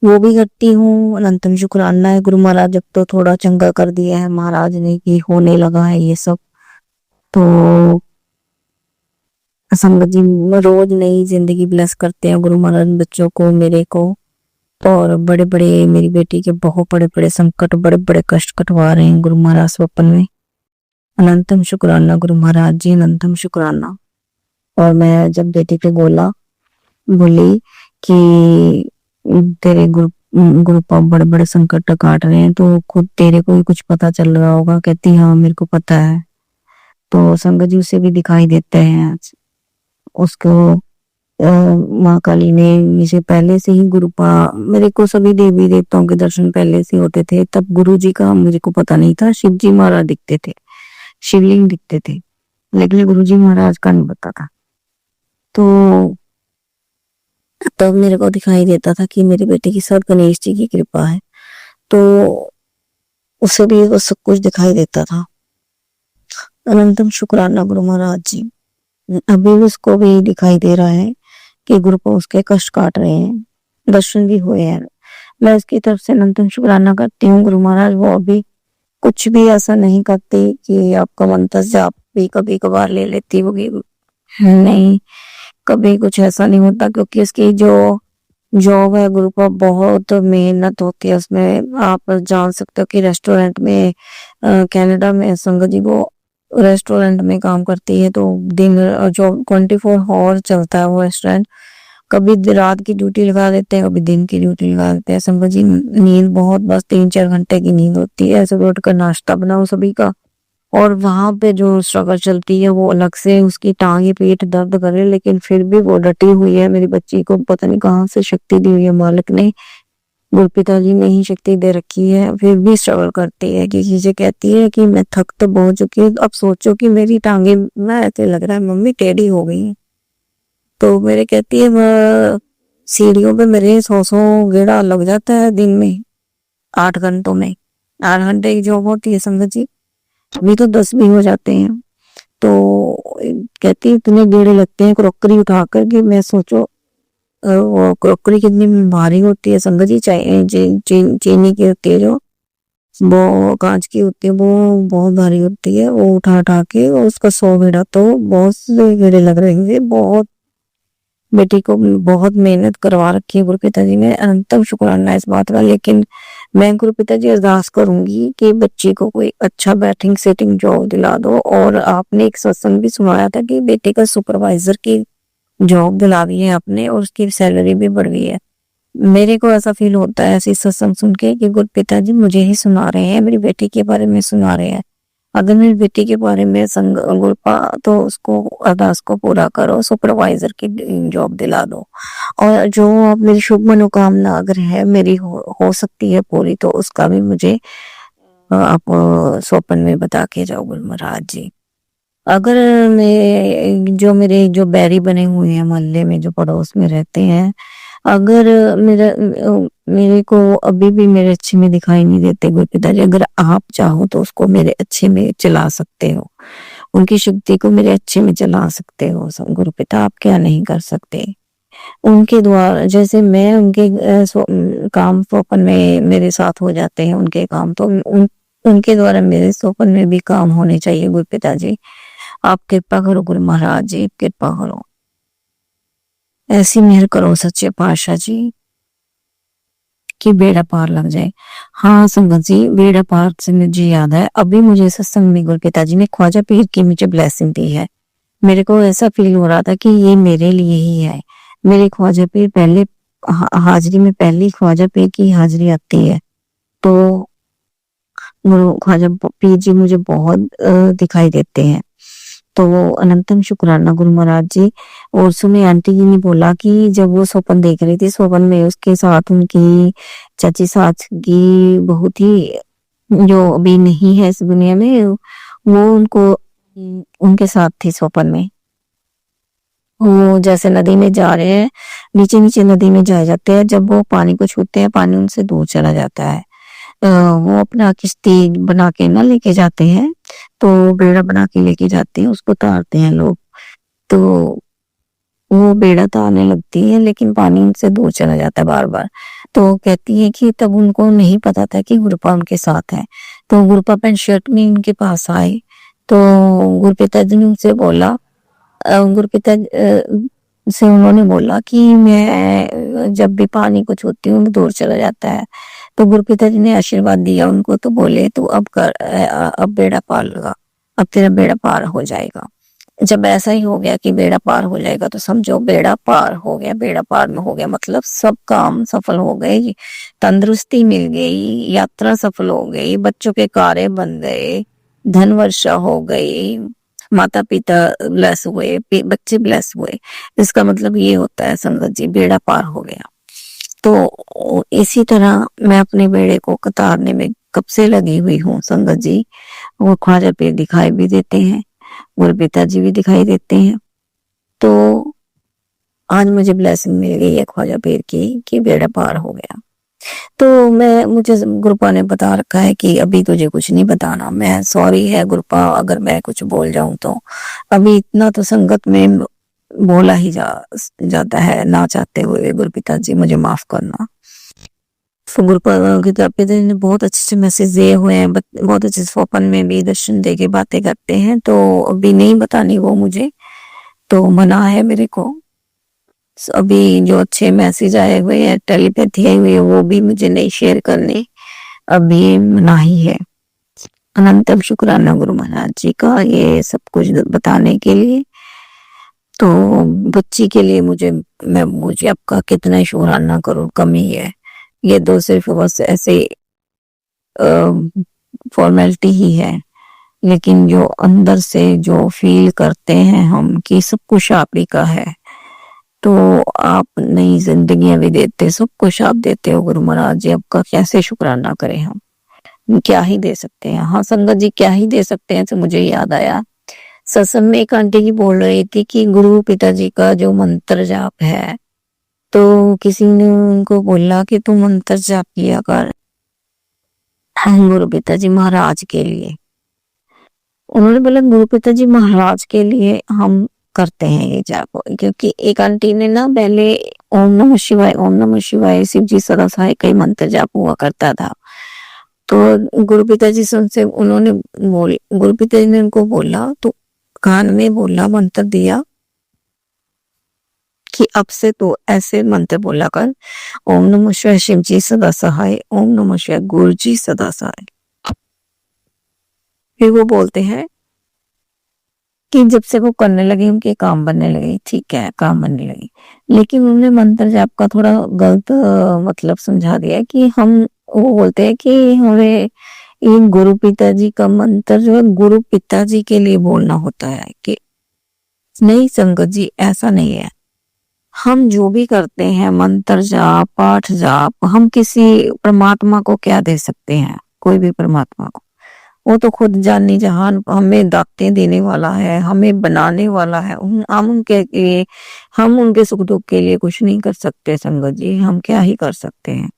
F: वो भी करती हूँ। अनंतम शुक्राना है गुरु महाराज जब तो थोड़ा चंगा कर दिया है महाराज ने कि होने लगा है ये सब। तो संगत जी रोज नई जिंदगी ब्लेस करते हैं गुरु महाराज बच्चों को, मेरे को। और बड़े बड़े मेरी बेटी के बहुत बड़े बड़े संकट, बड़े बड़े कष्ट कटवा रहे हैं गुरु महाराज स्वप्न में। अनंतम शुक्राना गुरु महाराज जी, अनंतम शुक्राना। और मैं जब बेटी पे बोली कि तेरे गुरु बड़े बड़े संकट काट रहे हैं, तो खुद तेरे को ही कुछ पता चल रहा होगा। कहती हाँ मेरे को पता है। तो संगत जी उसे भी दिखाई देते हैं उसको। माँ काली ने इसे पहले से ही मेरे को सभी देवी देवताओं के दर्शन पहले से होते थे। तब गुरु जी का मुझे को पता नहीं था। शिव जी महाराज दिखते थे, शिवलिंग दिखते थे, लेकिन गुरु जी महाराज का नहीं पता था। तो तब मेरे को दिखाई देता था कि मेरी बेटी की सब गणेश जी की कृपा है। तो उसे भी वो सब कुछ दिखाई देता था। अनंतम शुक्राना गुरु महाराज जी। अभी भी उसको भी दिखाई दे रहा है कि गुरु को उसके कष्ट काट रहे हैं, दर्शन भी हुए हैं। मैं उसकी तरफ से अनंतम शुक्राना करती हूँ गुरु महाराज। वो अभी कुछ भी ऐसा नहीं करते कि आपका मंत्र से आप भी कभी कभार ले लेती होगी, नहीं कभी कुछ ऐसा नहीं होता। क्योंकि इसकी जो जॉब है गुरु को बहुत मेहनत होती है उसमें। आप जान सकते हो कि रेस्टोरेंट में कनाडा में संगत जी वो रेस्टोरेंट में काम करती है। तो दिन जो 24 आवर चलता है वो रेस्टोरेंट। कभी रात की ड्यूटी लगा देते हैं, कभी दिन की ड्यूटी लगा देते हैं। संगत जी नींद बहुत बस 3-4 घंटे की नींद होती है। ऐसे उठ कर नाश्ता बनाओ सभी का। और वहां पे जो स्ट्रगल चलती है वो अलग से, उसकी टांगे पीठ दर्द करे लेकिन फिर भी वो डटी हुई है। मेरी बच्ची को पता नहीं कहाँ से शक्ति दी हुई है मालिक ने, गुरु पिताजी ने ही शक्ति दे रखी है। फिर भी स्ट्रगल करती है कि चीजें कहती है कि मैं थक तो बहुत चुकी हूँ। अब सोचो कि मेरी टांगे ना ऐसे लग रहा है मम्मी टेढ़ी हो गई है। तो मेरे कहती है सीढ़ियों पे मेरे 100 गेड़ा लग जाता है दिन में 8 घंटों में। 8 घंटे की जॉब होती है संगत जी, अभी तो 10 भी हो जाते हैं। तो कहती है इतने गेड़े लगते हैं क्रॉकरी उठा कर कि मैं सोचो वो क्रॉकरी कितनी भारी होती है संगत जी। चीनी की होती है जो, वो कांच की होती है, वो बहुत भारी होती है। वो उठा के उसका 100 गेड़ा तो बहुत से गेड़े लग रहे हैं। बहुत बेटी को बहुत मेहनत करवा रखी है गुरु पिताजी ने। अनंतम शुक्राना है इस बात का। लेकिन मैं गुरु पिताजी अरदास करूंगी कि बच्ची को कोई अच्छा बैटिंग सेटिंग जॉब दिला दो। और आपने एक सत्संग भी सुनाया था कि बेटे का सुपरवाइजर की जॉब दिला दी है आपने और उसकी सैलरी भी बढ़ गई है। मेरे को ऐसा फील होता है ऐसी सत्संग सुन के कि गुरु पिताजी मुझे ही सुना रहे हैं, मेरी बेटी के बारे में सुना रहे हैं। अगर मेरी बेटी के बारे में गुरपा तो उसको अरदास को पूरा करो, सुपरवाइजर की जॉब दिला दो। और जो मेरी शुभ मनोकामना अगर है मेरी हो सकती है पूरी, तो उसका भी मुझे आप स्वप्न में बता के जाओ गुरु महाराज जी। अगर मेरे जो बैरी बने हुए हैं मोहल्ले में जो पड़ोस में रहते हैं, अगर मेरे को अभी भी मेरे अच्छे में दिखाई नहीं देते गुरु पिताजी, अगर आप चाहो तो उसको मेरे अच्छे में चला सकते हो, उनकी शक्ति को मेरे अच्छे में चला सकते हो गुरु पिता। आप क्या नहीं कर सकते उनके द्वारा। जैसे मैं उनके काम स्वप्न में मेरे साथ हो जाते हैं उनके काम, तो उनके द्वारा मेरे स्वप्न में भी काम होने चाहिए गुरु पिताजी। आप कृपा करो गुरु महाराज जी, कृपा करो। ऐसी मेहर करो सच्चे पातशाह जी कि बेड़ा पार लग जाए। हाँ संगत जी, बेड़ा पार से मुझे याद है, अभी मुझे सत्संग में गुरु पिताजी ने ख्वाजा पीर की मुझे ब्लेसिंग दी है। मेरे को ऐसा फील हो रहा था कि ये मेरे लिए ही है। मेरे ख्वाजा पीर पहले हाजिरी में पहली ख्वाजा पीर की हाजिरी आती है, तो गुरु ख्वाजा पीर जी मुझे बहुत दिखाई देते हैं। तो अनंतम शुक्राना गुरु महाराज जी। और सुने आंटी जी ने बोला कि जब वो स्वप्न देख रही थी, स्वप्न में उसके साथ उनकी चाची सास की बहुत ही जो अभी नहीं है इस दुनिया में, वो उनको उनके साथ थी स्वप्न में। वो जैसे नदी में जा रहे हैं, नीचे नीचे नदी में जाए जाते हैं, जब वो पानी को छूते हैं पानी उनसे दूर चला जाता है। वो अपना किश्ती बना के ना लेके जाते हैं, तो बेड़ा बना के लेके जाते हैं, उसको तारते हैं लोग, तो वो बेड़ा तारने लगती है लेकिन पानी उनसे दूर चला जाता है बार बार। तो कहती है कि तब उनको नहीं पता था कि गुरुपा उनके साथ है। तो गुरुपा पैंट शर्ट में उनके पास आए, तो गुरुपिता जी ने उनसे बोला, गुरुपिता से उन्होंने बोला कि मैं जब भी पानी को छूती हूँ दूर चला जाता है। तो गुरुपिता जी ने आशीर्वाद दिया उनको, तो बोले तू अब कर, अब बेड़ा पार लगा, अब तेरा बेड़ा पार हो जाएगा। जब ऐसा ही हो गया कि बेड़ा पार हो जाएगा, तो समझो बेड़ा पार हो गया। बेड़ा पार में हो गया मतलब सब काम सफल हो गए, तंदुरुस्ती मिल गई, यात्रा सफल हो गई, बच्चों के कार्य बन गए, धन वर्षा हो गई, माता पिता ब्लेस हुए, बच्चे ब्लेस हुए। इसका मतलब ये होता है संगत जी, बेड़ा पार हो गया। तो इसी तरह मैं अपने बेड़े को कतारने में कब से लगी हुई हूँ संगत जी। वो ख्वाजा पीर दिखाई भी देते हैं, गुरु पिताजी भी दिखाई देते हैं। तो आज मुझे ब्लेसिंग मिल गई है ख्वाजा पीर की कि बेड़ा पार हो गया। तो मुझे गुरुपा ने बता रखा है कि अभी तुझे कुछ नहीं बताना। मैं सॉरी है गुरुपा अगर मैं कुछ बोल जाऊं, तो अभी इतना तो संगत में बोला ही जाता है ना चाहते हुए। गुरु पिताजी मुझे माफ करना। तो गुरुपा की तरफ ने बहुत अच्छे से मैसेज दिए हुए हैं, बहुत अच्छे स्वप्न में भी दर्शन दे के बातें करते हैं, तो अभी नहीं बतानी वो मुझे, तो मना है मेरे को। अभी जो अच्छे मैसेज आए हुए हैं, टेलीपैथी आई हुई है, वो भी मुझे नहीं शेयर करने, अभी मना ही है। अनंतम शुक्राना गुरु महाराज जी का ये सब कुछ बताने के लिए। तो बच्ची के लिए मुझे आपका कितना ही शुक्राना करूं, कम ही है। ये दो सिर्फ बस ऐसे फॉर्मेलिटी ही है, लेकिन जो अंदर से जो फील करते हैं हम कि सब कुछ आप ही का है, तो आप नई जिंदगियां भी देते, सब कुछ आप देते हो गुरु महाराज जी। आपका कैसे शुक्राना करें हम, क्या ही दे सकते हैं। हाँ संगत जी, क्या ही दे सकते हैं। तो मुझे याद आया, सत्संग में एक आंटी जी बोल रही थी कि गुरु पिताजी का जो मंत्र जाप है, तो किसी ने उनको बोला कि तू मंत्र जाप किया कर गुरु पिताजी महाराज के लिए। उन्होंने बोला गुरु पिताजी महाराज के लिए हम करते हैं ये जाप, क्योंकि एक आंटी ने ना पहले ओम नमः शिवाय शिव जी सदा सहाय कई मंत्र जाप हुआ करता था। तो गुरु पिताजी से उनसे उन्होंने गुरु पिताजी ने उनको बोला, तो कान में बोला, मंत्र दिया कि अब से तो ऐसे मंत्र बोला कर, ओम नमः शिवाय शिव जी सदा सहाय, ओम नमः शिवाय गुरु जी सदा सहाय। फिर वो बोलते हैं कि जब से वो करने लगे उनके काम बनने लगे। ठीक है, काम बनने लगे, लेकिन उन्होंने मंत्र जाप का थोड़ा गलत मतलब समझा दिया कि वो बोलते हैं कि हमें ये गुरु पिताजी का मंत्र जो है गुरु पिताजी के लिए बोलना होता है। कि नहीं संगत जी, ऐसा नहीं है। हम जो भी करते हैं मंत्र जाप पाठ जाप, हम किसी परमात्मा को क्या दे सकते हैं? कोई भी परमात्मा को, वो तो खुद जानी जहान हमें दातें देने वाला है, हमें बनाने वाला है। हम उनके सुख दुख के लिए कुछ नहीं कर सकते संगत जी, हम क्या ही कर सकते हैं।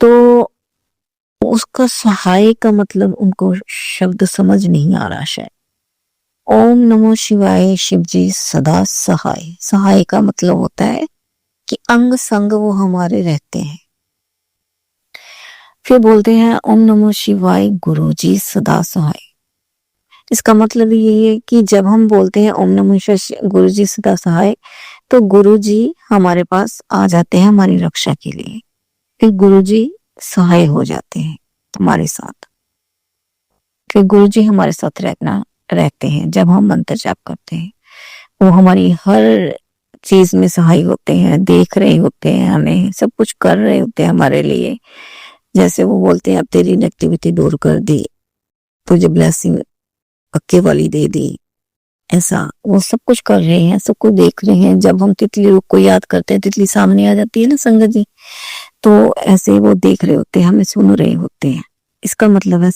F: तो उसका सहाय का मतलब उनको शब्द समझ नहीं आ रहा शायद। ओम नमो शिवाय शिव जी सदा सहाय। सहाय का मतलब होता है कि अंग संग वो हमारे रहते हैं। फिर बोलते हैं ओम नमो शिवाय गुरु जी सदा सहाय। इसका मतलब ये है कि जब हम बोलते हैं ओम नमो शिवाय गुरु जी सदा सहाय, तो गुरु जी हमारे पास आ जाते हैं हमारी रक्षा के लिए। फिर गुरु जी सहाय हो जाते हैं हमारे साथ। फिर गुरु जी हमारे साथ रहते हैं जब हम मंत्र जाप करते हैं। वो हमारी हर चीज में सहाय होते हैं, देख रहे होते हैं, हमें सब कुछ कर रहे होते हैं हमारे लिए। जैसे वो बोलते हैं अब तेरी नेगेटिविटी दूर कर दी, तुझे ब्लेसिंग पक्के वाली दे दी, ऐसा वो सब कुछ कर रहे हैं, सब कुछ देख रहे हैं। जब हम तितली रूप को याद करते हैं, तितली सामने आ जाती है ना संगत जी, तो ऐसे वो देख रहे होते हैं, हमें सुन रहे होते हैं। इसका मतलब है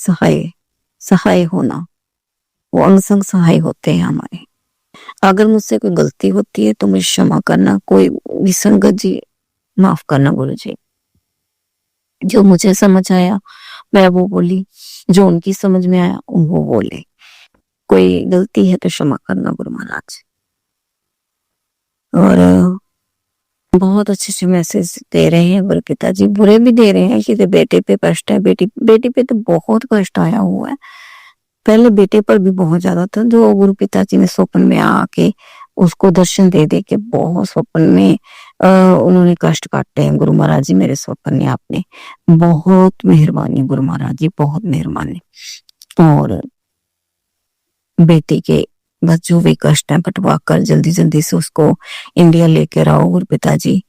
F: सहाय होना। वो अंग संग सहाय होते हैं हमारे। अगर मुझसे कोई गलती होती है तो मुझे क्षमा करना, कोई भी संगत जी माफ करना गुरु जी। जो मुझे समझ आया मैं वो बोली, जो उनकी समझ में आया वो बोले। कोई गलती है तो क्षमा करना गुरु महाराज। और बहुत अच्छे से मैसेज दे रहे हैं गुरु पिताजी, बुरे भी दे रहे हैं कि तो बेटे पे कष्ट है, बेटी पे तो बहुत कष्ट आया हुआ है। पहले बेटे पर भी बहुत ज्यादा था, जो गुरु पिताजी ने स्वप्न में आके उसको दर्शन दे दे के बहुत स्वप्न में उन्होंने कष्ट काटे हैं। गुरु महाराज जी मेरे स्वप्न में आपने बहुत मेहरबानी गुरु महाराज जी, बहुत मेहरबानी। और बेटी के बस जो भी कष्ट है पटवा कर जल्दी जल्दी से उसको इंडिया लेकर आओ गुरु पिताजी।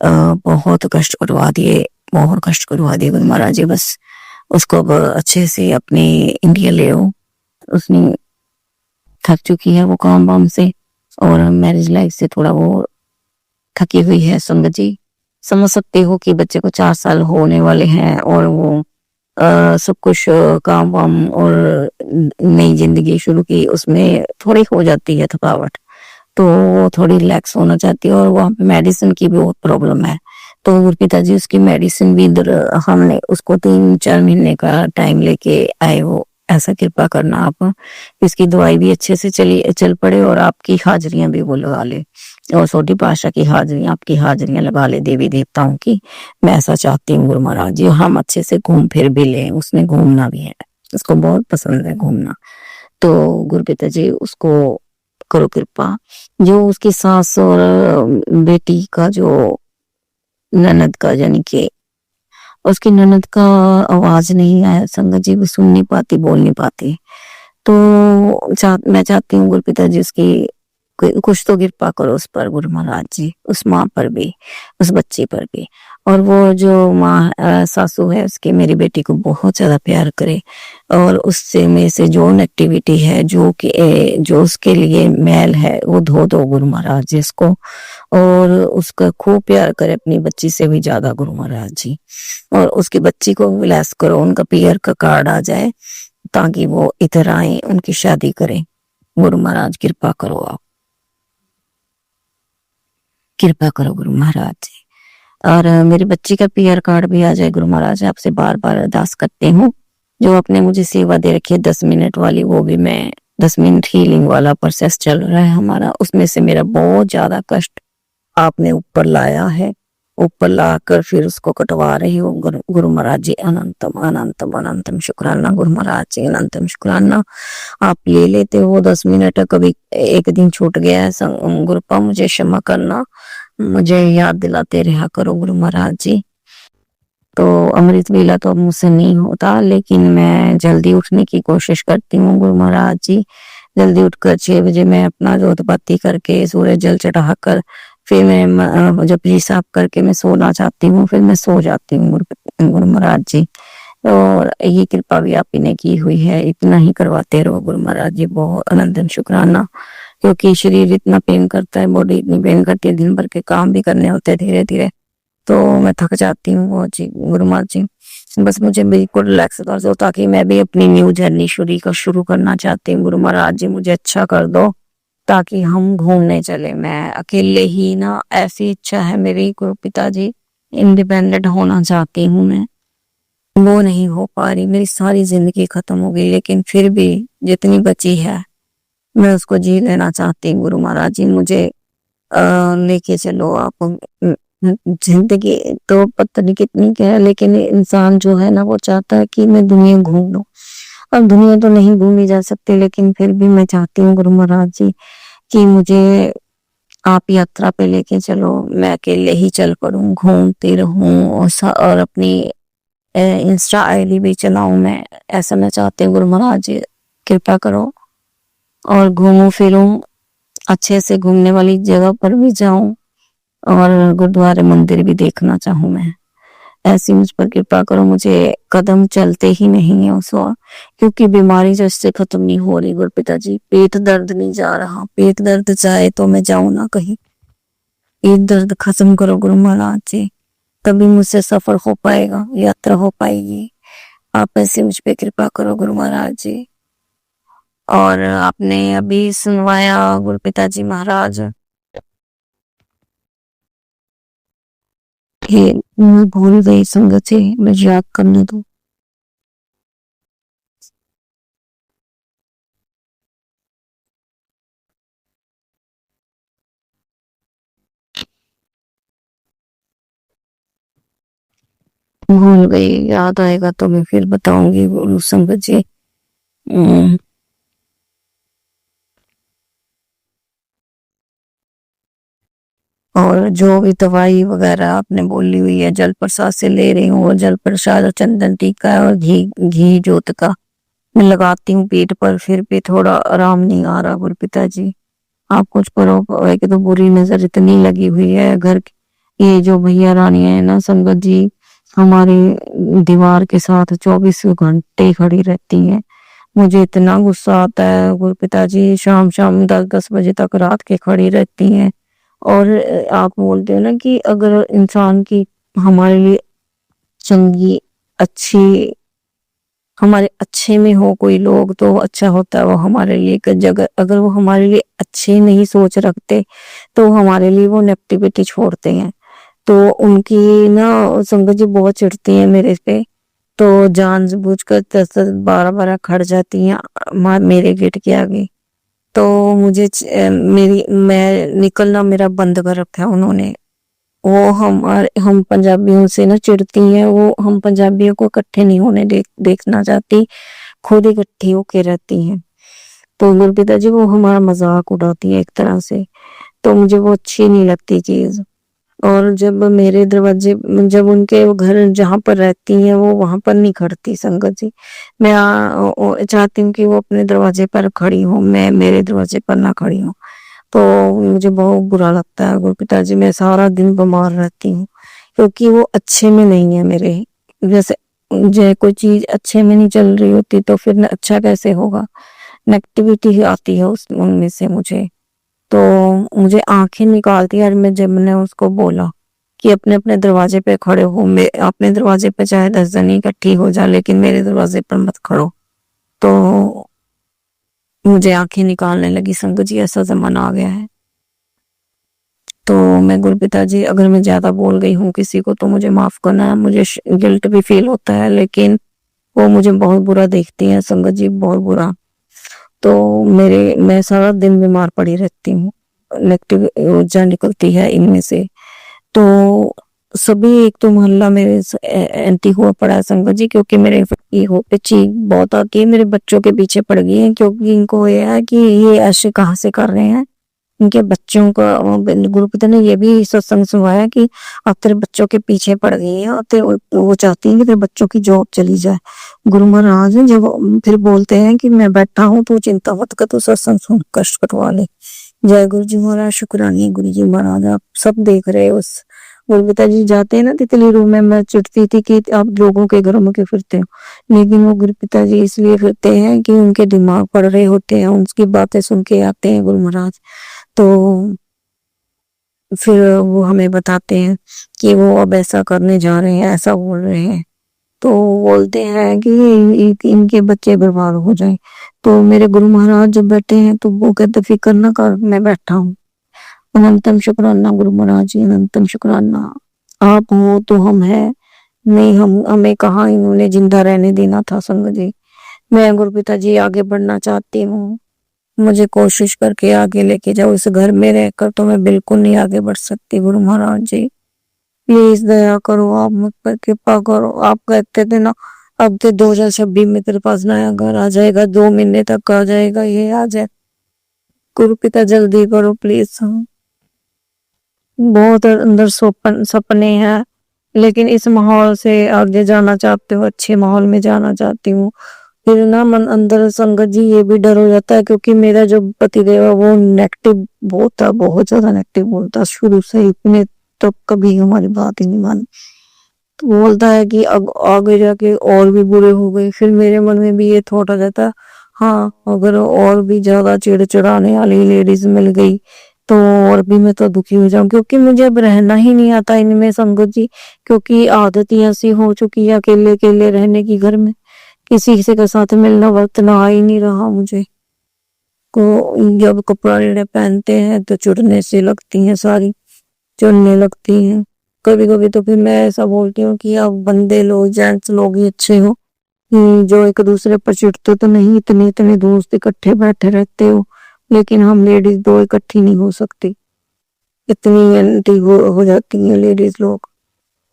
F: बहुत कष्ट करवा दिए, बहुत कष्ट करवा दिए गुरु महाराज जी। बस उसको अब अच्छे से अपने इंडिया ले आओ। उसने थक चुकी है वो काम वाम से और मैरिज लाइफ से थोड़ा वो थकी हुई है। संगत जी समझ सकते हो कि बच्चे को 4 साल होने वाले हैं और वो सब कुछ काम वाम और नई जिंदगी शुरू की, उसमें थोड़ी हो जाती है थकावट, तो वो थोड़ी रिलैक्स होना चाहती है। और वहाँ पे मेडिसिन की भी बहुत प्रॉब्लम है, तो गुरु पिताजी उसकी मेडिसिन भी इधर हमने उसको 3-4 महीने का टाइम लेके आए। वो ऐसा कृपा करना आप, इसकी दवाई भी अच्छे से चल पड़े और आपकी हाजिरियां भी वो लगा ले, और छोटी पाशा की हाजिरियां, आपकी हाजिरियां लगा ले देवी देवताओं की। मैं ऐसा चाहती हूँ गुरु महाराज जी। हम अच्छे से घूम फिर भी ले, उसने घूमना भी है, उसको बहुत पसंद है घूमना। तो गुरु पिताजी उसको करो कृपा। जो उसकी सास और बेटी का जो ननद का, यानी कि उसकी ननद का आवाज नहीं आया संगत जी, वो सुन नहीं पाती, बोल नहीं पाती। तो मैं चाहती हूँ गुरु पिताजी उसकी कुछ तो कृपा करो उस पर गुरु महाराज जी, उस माँ पर भी, उस बच्ची पर भी। और वो जो माँ सासू है उसकी, मेरी बेटी को बहुत ज्यादा प्यार करे और उससे में से जो नेगेटिविटी है, जो उसके लिए मैल है, वो धो दो गुरु महाराज जी इसको। और उसका खूब प्यार करे, अपनी बच्ची से भी ज्यादा गुरु महाराज जी। और उसकी बच्ची को विलास करो, उनका पीयर का कार्ड आ जाए ताकि वो इधर आए, उनकी शादी करें। गुरु महाराज कृपा करो, आप कृपा करो गुरु महाराज जी। और मेरी बच्ची का पीयर कार्ड भी आ जाए गुरु महाराज। आपसे बार बार अरदास करती हूँ, जो आपने मुझे सेवा दे रखी है 10 मिनट वाली, वो भी मैं 10 मिनट हीलिंग वाला प्रोसेस चल रहा है हमारा, उसमें से मेरा बहुत ज्यादा कष्ट आपने ऊपर लाया है, ऊपर लाकर फिर उसको कटवा रही हो गुरु महाराज जी। अनंतम अनंतम अनंतम शुक्राना गुरु महाराज जी, अनंतम शुक्राना। आप ले लेते हो 10 मिनट, कभी एक दिन छूट गया है गुरुपा, मुझे क्षमा करना, मुझे याद दिलाते रहा करो गुरु महाराज जी। तो अमृत वेला तो अब मुझसे नहीं होता, लेकिन मैं जल्दी उठने की कोशिश करती हूँ गुरु महाराज जी। जल्दी उठकर 6 बजे मैं अपना जोतबत्ती करके, सूरज जल चढ़ाकर, फिर मैं जब हिसाब करके मैं सोना चाहती हूँ, फिर मैं सो जाती हूँ गुरु महाराज जी। और ये कृपा भी आप ही ने की हुई है, इतना ही करवाते रहो गुरु महाराज जी, बहुत अनंतम शुक्राना। क्योंकि शरीर इतना पेन करता है, बॉडी इतनी पेन करती है, दिन भर के काम भी करने होते हैं धीरे धीरे, तो मैं थक जाती हूँ वो जी गुरु महाराज जी। बस मुझे बिल्कुल रिलैक्स कर दो, ताकि मैं भी अपनी न्यू जर्नी शुरू करना चाहती हूँ गुरु महाराज जी। मुझे अच्छा कर दो ताकि हम घूमने चले। मैं अकेले ही ना, ऐसी इच्छा है मेरी गुरु पिताजी, इंडिपेंडेंट होना चाहती हूँ मैं, वो नहीं हो पा रही। मेरी सारी जिंदगी खत्म हो गई, लेकिन फिर भी जितनी बची है मैं उसको जी लेना चाहती हूँ गुरु महाराज जी। मुझे लेके चलो आप। जिंदगी तो पता नहीं कितनी क्या है, लेकिन इंसान जो है ना, वो चाहता है कि मैं दुनिया घूम लूं। अब दुनिया तो नहीं घूमी जा सकती, लेकिन फिर भी मैं चाहती हूँ गुरु महाराज जी कि मुझे आप यात्रा पे लेके चलो, मैं अकेले ही चल पड़ूं, घूमती रहूं और अपनी इंस्टा आईडी भी चलाऊं मैं, ऐसा मैं चाहती हूँ। गुरु महाराज जी कृपा करो और घूमूं फिरूं, अच्छे से घूमने वाली जगह पर भी जाऊं और गुरुद्वारे मंदिर भी देखना चाहूं मैं। ऐसी मुझ पर कृपा करो, मुझे कदम चलते ही नहीं है उस वक्त, क्योंकि बीमारी जैसे खत्म नहीं हो रही गुरपिता जी। पेट दर्द नहीं जा रहा, पेट दर्द जाए तो मैं जाऊं ना कहीं। पेट दर्द खत्म करो गुरु महाराज जी, तभी मुझसे सफर हो पाएगा, यात्रा हो पाएगी। आप ऐसे मुझ पे कृपा करो गुरु महाराज जी। और आपने अभी सुनवाया गुरुपिता जी महाराज, ये मैं भूल गई संगत जी, मुझे याद करने दो। भूल गई, याद आएगा तो मैं फिर बताऊंगी गुरु संगत जी। हम्म, और जो भी दवाई वगैरह आपने बोली हुई है जल प्रसाद से ले रही हूँ, वो जल प्रसाद और चंदन टीका और घी घी जोत का मैं लगाती हूँ पेट पर, फिर भी थोड़ा आराम नहीं आ रहा गुरुपिता जी। आप कुछ करो, एक तो बुरी नजर इतनी लगी हुई है घर की। ये जो भैया रानी है ना संगत जी, हमारी दीवार के साथ 24 घंटे खड़ी रहती हैं। मुझे इतना गुस्सा आता है गुरुपिता जी, शाम शाम 10-10 बजे तक रात के खड़ी रहती हैं। और आप बोलते हो ना कि अगर इंसान की हमारे लिए चंगी अच्छी, हमारे अच्छे में हो कोई लोग तो अच्छा होता है वो हमारे लिए। कि जगह अगर वो हमारे लिए अच्छे नहीं सोच रखते तो हमारे लिए वो नेगेटिविटी छोड़ते हैं। तो उनकी ना संगत जी बहुत चिढ़ती है मेरे पे, तो जानबूझकर 10-10 12-12 खड़ जाती हैं मेरे गेट के आगे। तो मुझे मेरी मैं निकलना मेरा बंद कर रखा है उन्होंने। वो हम पंजाबियों से ना चिढ़ती हैं, वो हम पंजाबियों को इकट्ठे नहीं होने देखना चाहती, खुद इकट्ठी होके रहती हैं। तो गुरपिता जी वो हमारा मजाक उड़ाती है एक तरह से, तो मुझे वो अच्छी नहीं लगती चीज। और जब मेरे दरवाजे, जब उनके वो घर जहाँ पर रहती हैं वो वहां पर नहीं खड़ती संगत जी। मैं चाहती हूँ कि वो अपने दरवाजे पर खड़ी हो, मैं मेरे दरवाजे पर ना खड़ी हूँ। तो मुझे बहुत बुरा लगता है गुरुपिता जी, मैं सारा दिन बीमार रहती हूँ क्योंकि वो अच्छे में नहीं है मेरे। जैसे जो कोई चीज अच्छे में नहीं चल रही होती तो फिर अच्छा कैसे होगा, नेगेटिविटी आती है उस उनमें से मुझे। तो मुझे आंखें निकालती है। और मैं जब मैंने उसको बोला कि अपने अपने दरवाजे पे खड़े हो, मैं अपने दरवाजे पे चाहे 10 जनी इकट्ठी हो जाए लेकिन मेरे दरवाजे पर मत खड़ो, तो मुझे आंखें निकालने लगी संगत जी, ऐसा जमाना आ गया है। तो मैं गुरुपिता जी अगर मैं ज्यादा बोल गई हूँ किसी को तो मुझे माफ करना, मुझे गिल्ट भी फील होता है, लेकिन वो मुझे बहुत बुरा देखती है संगत जी, बहुत बुरा। तो मैं सारा दिन बीमार पड़ी रहती हूँ, नेगेटिव ऊर्जा निकलती है इनमें से। तो सभी एक तो मोहल्ला मेरे एंटी हुआ पड़ा है संगत जी, क्योंकि मेरे ये हो पे चीख बहुत आती है, मेरे बच्चों के पीछे पड़ गई है, क्योंकि इनको ये है कि ये ऐसे कहाँ से कर रहे हैं। इनके बच्चों का गुरुपिता ने ये भी सत्संग सुनाया कि अब तेरे बच्चों के पीछे पड़ गई है और वो चाहती है कि तेरे बच्चों की जॉब चली जाए। गुरु महाराज जब फिर बोलते हैं कि मैं बैठा हूँ तो चिंता मत कर, तू सत्संग सुन, कष्ट कटवा ले। जय गुरु जी महाराज, शुक्रानी गुरु जी महाराज, आप सब देख रहे हो। उस गुरुपिता जी जाते हैं ना तितली रूम में, मैं चिढ़ती थी कि आप लोगों के घरों में क्यों फिरते हो, लेकिन वो गुरुपिता जी इसलिए फिरते हैं कि उनके दिमाग पड़ रहे होते हैं, उनकी बातें सुन के आते हैं गुरु महाराज। तो फिर वो हमें बताते हैं कि वो अब ऐसा करने जा रहे हैं, ऐसा बोल रहे हैं। तो बोलते हैं कि इनके बच्चे बर्बाद हो जाएं। तो मेरे गुरु महाराज जब बैठे हैं तो वो कहते फिक्र ना कर, मैं बैठा हूँ। अनंतम शुक्राना गुरु महाराज जी, अनंतम शुक्राना। आप हो तो हम है, नहीं हम हमें कहाँ इन्होंने जिंदा रहने देना था संगत जी। मैं गुरुपिता जी आगे बढ़ना चाहती हूँ, मुझे कोशिश करके आगे लेके जाओ। इस घर में रहकर तो मैं बिल्कुल नहीं आगे बढ़ सकती गुरु महाराज जी, प्लीज दया करो, आप मुझ पर कृपा करो। आप कहते थे ना अब तो 2026 में तेरे पास नया घर आ जाएगा, 2 महीने तक आ जाएगा, ये आ जाए। गुरु पिता जल्दी करो प्लीज।
E: बहुत अंदर सपने हैं, लेकिन इस माहौल से आगे जाना चाहती हूँ, अच्छे माहौल में जाना चाहती हूँ। फिर ना मन अंदर संगत जी ये भी डर हो जाता है, क्योंकि मेरा जो पतिदेव है वो नेगेटिव बहुत था, बहुत ज्यादा नेगेटिव बोलता शुरू से ही, इतने तो कभी हमारी बात ही नहीं मानी। तो बोलता है कि आगे जाके और भी बुरे हो गए। फिर मेरे मन में भी ये थॉट आ जाता है, हाँ अगर और भी ज्यादा चिड़चिड़ाने वाली लेडीज मिल गई तो और भी मैं तो दुखी हो जाऊं, क्योंकि मुझे अब रहना ही नहीं आता इनमें संगत जी, क्योंकि आदत ही ऐसी हो चुकी है अकेले अकेले रहने की, घर में किसी से के साथ मिलना वर्तना आ ही नहीं रहा मुझे को। जब कपड़ा लीड़े पहनते हैं तो चुड़ने से लगती हैं, सारी चुड़ने लगती हैं। कभी कभी तो फिर मैं ऐसा बोलती हूँ कि अब बंदे लोग जेंट्स लोग ही अच्छे हो, जो एक दूसरे पर चिढ़ते तो नहीं, इतने इतने दोस्त इकट्ठे बैठे रहते हो, लेकिन हम लेडीज दो इकट्ठी नहीं हो सकती, इतनी एंटी हो जाती हैं लेडीज लोग।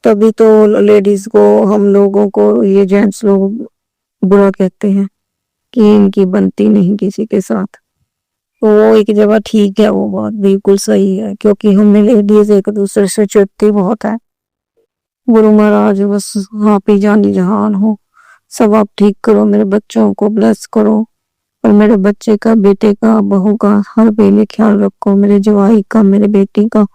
E: तभी तो लेडीज को, हम लोगों को ये जेंट्स लोग बुरा कहते हैं कि इनकी बनती नहीं किसी के साथ। तो वो एक जगह ठीक है, वो बात बिल्कुल सही है, क्योंकि हमें लेडीज एक दूसरे से चिढ़ती बहुत है। गुरु महाराज बस आप ही जानी जहान हो, सब आप ठीक करो, मेरे बच्चों को ब्लेस करो, और मेरे बच्चे का, बेटे का, बहू का हर वेले ख्याल रखो, मेरे जवाई का, मेरे बेटी का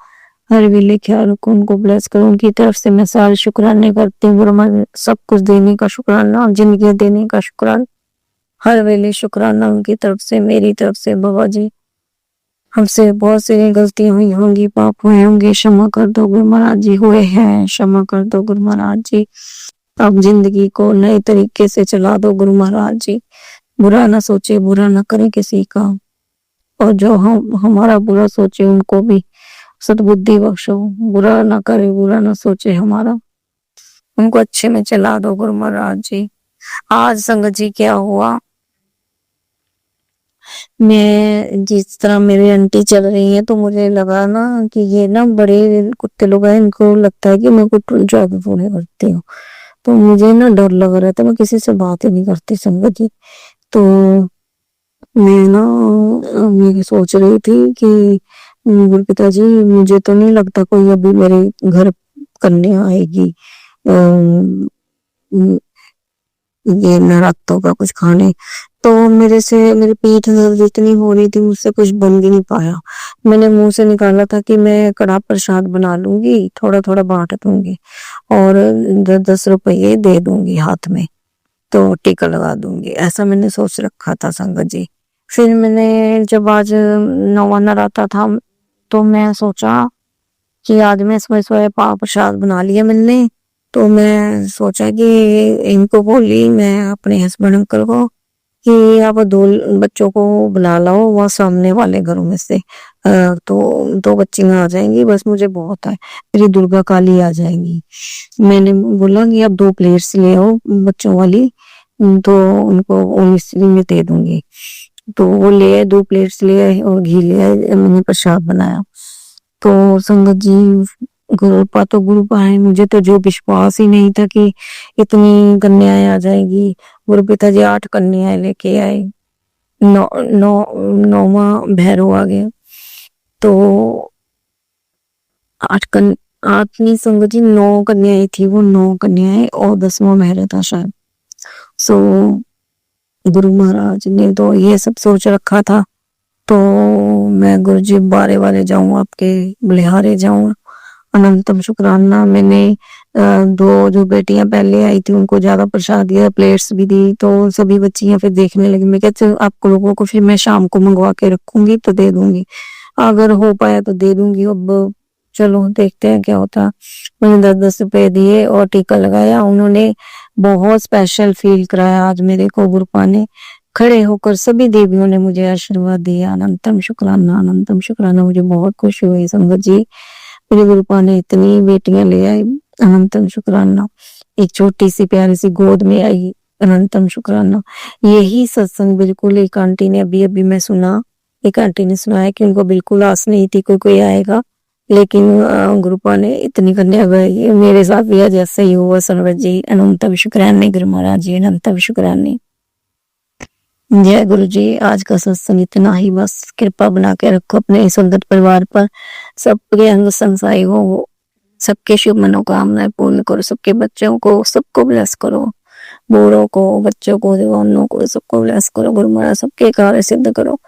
E: हर वेले ख्याल रखो, उनको ब्लेस करो। उनकी तरफ से मैं सारे शुक्राने करती हूँ। गुरु महाराज सब कुछ देने का शुक्राना, जिंदगी देने का शुक्राना, हर वेले शुक्राना उनकी तरफ से, मेरी तरफ से। बाबा जी हमसे बहुत सी गलतियां हुई होंगी, पाप हुए होंगे, क्षमा कर दो गुरु महाराज जी, हुए हैं क्षमा कर दो गुरु महाराज जी। अब जिंदगी को नए तरीके से चला दो गुरु महाराज जी, बुरा ना सोचे, बुरा ना करे किसी का, और जो हम हमारा बुरा सोचे उनको भी सद्बुद्धि बख्शो, बुरा ना करे, बुरा ना सोचे हमारा, उनको अच्छे में चला दो गुरु महाराज जी। आज संगत जी क्या हुआ, मैं जिस तरह मेरी आंटी चल रही है तो मुझे लगा ना कि ये ना बड़े कुत्ते लोग हैं, इनको लगता है कि मैं कुछ ज्यादा पूरे करती हूँ, तो मुझे ना डर लग रहा था, मैं किसी से बात ही नहीं करती संगत जी। तो मैं ना मैं सोच रही थी कि गुरु जी मुझे तो नहीं लगता कोई अभी मेरे घर कन्या आएगी ये नरातों का कुछ खाने। तो मेरे से मेरी पीठ दर्द इतनी हो रही थी, मुझसे कुछ बन भी नहीं पाया। मैंने मुंह से निकाला था कि मैं कड़ा प्रसाद बना लूंगी, थोड़ा थोड़ा बांट दूंगी और 10-10 रुपये दे दूंगी हाथ में, तो टीका लगा दूंगी, ऐसा मैंने सोच रखा था संगत जी। फिर मैंने जब आज नौवा नराता था तो मैं सोचा कि आज मैं सुबह सुबह पाव प्रसाद बना लिया मैंने, तो मैं सोचा कि इनको बोली मैं अपने हस्बैंड अंकल को कि आप दो बच्चों को बुला लाओ वहाँ सामने वाले घरों में से, तो 2 बच्चियां आ जाएंगी, बस मुझे बहुत है, मेरी दुर्गा काली आ जाएंगी। मैंने बोला कि आप 2 प्लेट्स ले आओ बच्चों वाली, तो उनको मिस्त्री में दे दूंगी। तो वो ले आए, 2 प्लेट्स ले आए और घी ले आए, मैंने प्रसाद बनाया। तो संगत जी गुरुपा तो गुरुपा है, मुझे तो जो विश्वास ही नहीं था कि इतनी कन्याएं आ जाएगी। गुरु पिताजी 8 कन्याएं लेके आए, 9वां भैरव आ गया, तो 8 नहीं संगत जी 9 कन्याएं थी, वो 9 कन्याएं और 10वां भैरव था शायद। सो गुरु महाराज ने तो ये सब सोच रखा था, तो मैं गुरु जी बारे वाले जाऊं, आपके बलिहारे जाऊं, अनंतम शुक्राना। मैंने 2 जो बेटियां पहले आई थी उनको ज्यादा प्रसाद दिया, प्लेट्स भी दी, तो सभी बच्चियां फिर देखने लगी। मैं कहती आपको लोगों को फिर मैं शाम को मंगवा के रखूंगी तो दे दूंगी, अगर हो पाया तो दे दूंगी, अब चलो देखते हैं क्या होता। मैंने 10-10 रुपए दिए और टीका लगाया, उन्होंने बहुत स्पेशल फील कराया आज मेरे को। गुरुपा ने खड़े होकर सभी देवियों ने मुझे आशीर्वाद दिया, अनंतम शुक्राना, अनंतम शुक्राना। मुझे बहुत खुशी हुई संगत जी, मेरे गुरुपा ने इतनी बेटियां ले आई, अनंतम शुक्राना। एक छोटी सी प्यारी सी गोद में आई, अनंतम शुक्राना। यही सत्संग बिल्कुल एक आंटी ने अभी अभी मैं सुना, एक आंटी ने सुनाया कि उनको बिल्कुल आस नहीं थी कोई आएगा, लेकिन गुरुपा ने इतनी कन्या गई। मेरे साथ भी जैसे ही हुआ संगत जी, अनंतम शुक्राने गुरु महाराज जी, अनंतम शुक्राने।
F: जय गुरु जी। आज का सत्संग इतना ही, बस कृपा बना के रखो अपने सुंदर परिवार पर, सबके अंग संसाई हो, सबके शुभ मनोकामनाएं पूर्ण करो, सबके बच्चों को सबको ब्लेस करो, बूढ़ों को, बच्चों को, जवानों को, सबको ब्लेस करो गुरु महाराज, सबके कार्य सिद्ध करो।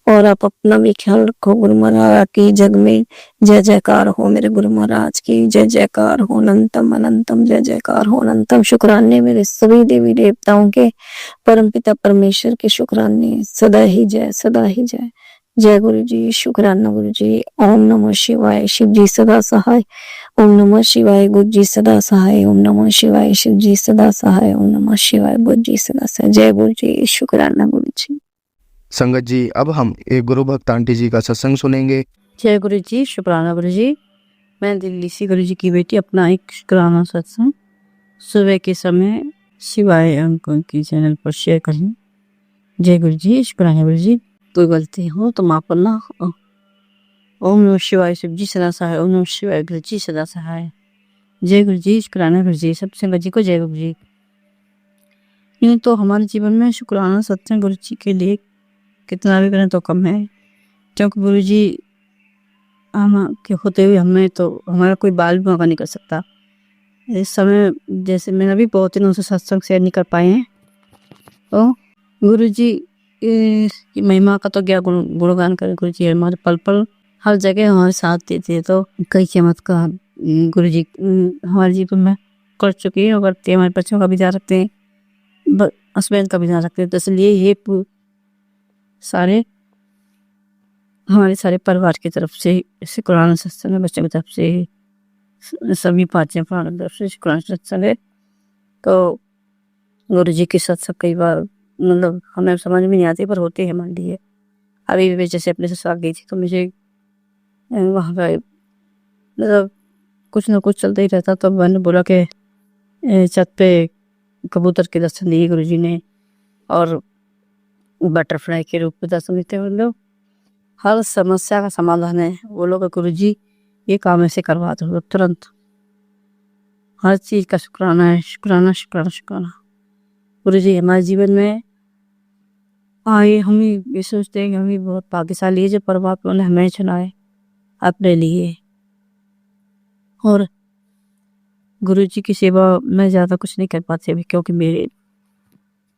F: और आप अपना भी ख्याल रखो गुरु महाराज की। जग में जय जयकार हो मेरे गुरु महाराज की, जय जयकार हो अनंतम अनंतम, जय जयकार हो अनंतम। शुक्राने मेरे सभी देवी देवताओं के, परम पिता परमेश्वर के शुक्राने, सदा ही जय, सदा ही जय। जय गुरु जी, शुक्राना गुरु जी। ओम नमः शिवाय, शिव जी सदा सहाय। ओम नमः शिवाय, गुरु जी सदा सहाय। ओम नमः शिवाय, शिव जी सदा सहाय। ओम नमः शिवाय, गुरु जी सदा सहाय। जय गुरु जी, शुक्राना गुरु जी।
A: संगत जी, अब हम एक गुरु भक्त आंटी जी का सत्संग सुनेंगे।
C: जय गुरु जी, शुक्राना गुरु जी। मैं दिल्ली से गुरु जी की बेटी, अपना एक शुक्राना सत्संग सुबह के समय शिवाय अंकों की चैनल पर शेयर करें। जय गुरु जी, शुक्राना गुरु जी। कोई गलती हो तो माफ करना। ओम नमः शिवाय, शिव जी सदा सहाय। ओम नमः शिवाय, गुरु जी सदा सहाय। जय गुरु जी, शुक्राना गुरु जी। सब संगत जी को जय गुरु जी। यूँ तो हमारे जीवन में शुक्राना सत्संग गुरु जी के लिए कितना भी करें तो कम है, क्योंकि गुरु जी हम के होते हुए हमें तो हमारा कोई बाल भी मौका नहीं कर सकता। इस समय जैसे मैंने भी बहुत दिनों से सत्संग शेयर नहीं कर पाए हैं, तो गुरु जी की महिमा का तो क्या गुणगान करें। गुरु जी हमारे पल पल हर जगह हमारे साथ देते हैं, तो कई चमत्कार गुरु जी हमारे जीवन में कर चुके हैं और करते हैं। हमारे बच्चों का भी ध्यान रखते हैं, हस्बैंड का भी ध्यान रखते हैं। तो इसलिए ये सारे हमारे सारे परिवार की तरफ से शुक्राना सत्संग है, बच्चों की तरफ से सभी पाँचों प्राणों की तरफ से शुक्राना सत्संग है। तो गुरु जी के सत्संग कई बार मतलब हमें समझ में नहीं आती, पर होते हैं हमारे लिए। अभी भी जैसे अपने ससुराल गई थी तो मुझे वहाँ पे मतलब कुछ ना कुछ चलता ही रहता, तो मैंने बोला कि छत पे कबूतर के दर्शन दिए गुरु जी ने, और बटरफ्लाई के रूप में दर्शन देते हैं। मतलब हर समस्या का समाधान है वो लोग, गुरु जी ये काम ऐसे करवा दो तुरंत। हर चीज का शुक्राना है, शुक्राना शुक्राना शुक्राना। गुरु जी हमारे जीवन में आए, हम ये सोचते हैं कि हम बहुत भाग्यशाली है जो परमात्मा ने हमें चुना है अपने लिए। और गुरु जी की सेवा मैं ज़्यादा कुछ नहीं कर पाती अभी, क्योंकि मेरे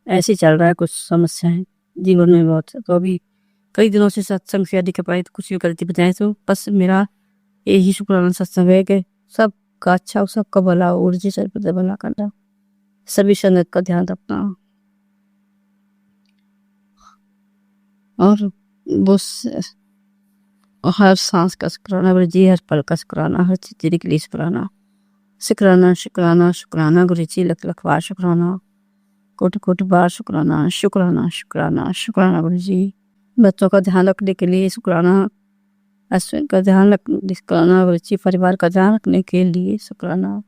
C: ऐसे चल रहा है, कुछ समस्याएं जीवन में बहुत। तो अभी कई दिनों से सत्संग शेयर नहीं कर पाई, तो कुछ भी गलती बताए। तो बस मेरा यही शुक्राना सत्संग है कि सबका अच्छा हो, सबका भला हो, ऊर्जा सर पर भला करना, सभी संगत का ध्यान रखना, और वो हर सांस का शुक्राना गुरु जी, हर पल का शुक्राना, हर चीज के लिए शुक्राना। शुक्राना शुक्राना शुक्राना गुरु जी, लख लख बार शुक्राना, कोटि कोटि बार शुक्राना, शुक्राना शुक्राना शुक्राना गुरु जी। बच्चों का ध्यान रखने के लिए शुक्राना, हस्बैंड का ध्यान रखने शुक्राना गुरु जी, परिवार का ध्यान रखने के लिए शुक्राना,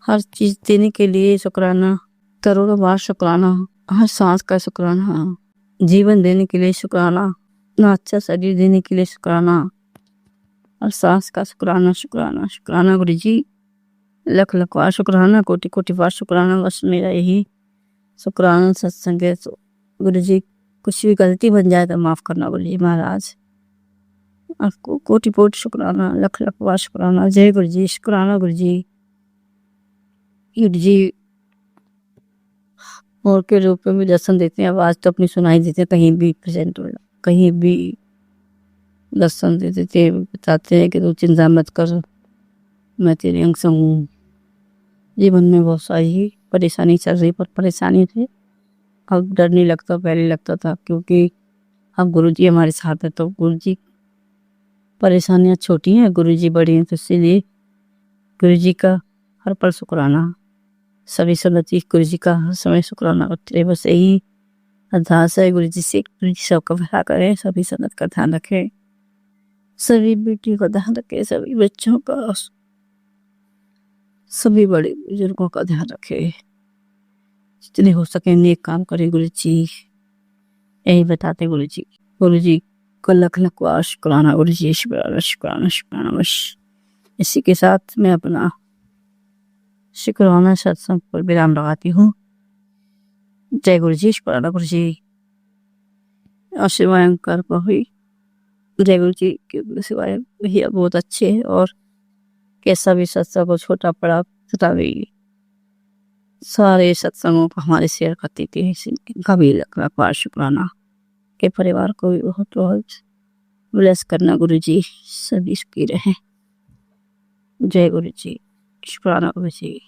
C: हर चीज देने के लिए शुक्राना, करोड़ों बार शुक्राना, हर सांस का शुक्राना, जीवन देने के लिए शुक्राना, ना अच्छा शरीर देने के लिए शुक्राना, हर सांस का शुक्राना शुक्राना शुक्राना गुरु जी। लख लख बार शुक्राना, कोटि कोटि बार शुक्राना। बस मेरा यही शुक्राना सत्संग है। तो गुरु जी कुछ भी गलती बन जाए तो माफ करना गुरु जी महाराज, आपको कोटि कोटि शुक्राना, लख लख बार शुक्राना। जय गुरु जी, शुक्राना गुरु जी। गुरु जी और के रूप में भी दर्शन देते हैं, आवाज तो अपनी सुनाई देते हैं, कहीं भी प्रेजेंट हो, कहीं भी दर्शन दे देते हैं, बताते हैं कि तू चिंता मत कर, मैं तेरे अंग संग हूँ। जीवन में बहुत सारी परेशानी चल रही, पर परेशानी थे अब डर नहीं लगता, पहले लगता था, क्योंकि अब गुरु जी हमारे साथ है। तो गुरु जी परेशानियाँ छोटी हैं, गुरु जी बड़ी हैं, तो इसीलिए गुरु जी का हर पल शुक्राना, सभी संगति गुरु जी का हर समय शुक्राना करते रहे। बस यही अरदास है गुरु जी से, गुरु जी सबका भला करें, सभी संगत का ध्यान रखें, सभी बेटियों का ध्यान रखें, सभी बच्चों का, सभी बड़े बुजुर्गों का ध्यान रखें, जितने हो सके नेक काम करें गुरु जी, यही बताते गुरु जी। गुरु जी को लख लख बार शुक्राना गुरु जी, शुक्राना शुक्राना शुक्राना। बस इसी के साथ मैं अपना शुक्राना सत्संग पर विराम लगाती हूँ। जय गुरु जी, शुक्राना गुरु जी। और शिवाय अंकर को भी जय गुरु जी के शिवाय भैया बहुत अच्छे हैं और कैसा भी सत्संग हो छोटा बड़ा छोटा भी सारे सत्संगों को हमारे शेयर करती थी इनका भी लाख बार शुक्राना के परिवार को भी बहुत बहुत ब्लेस करना गुरु जी सभी सुखी रहे। जय गुरु जी शुक्राना गुरु जी।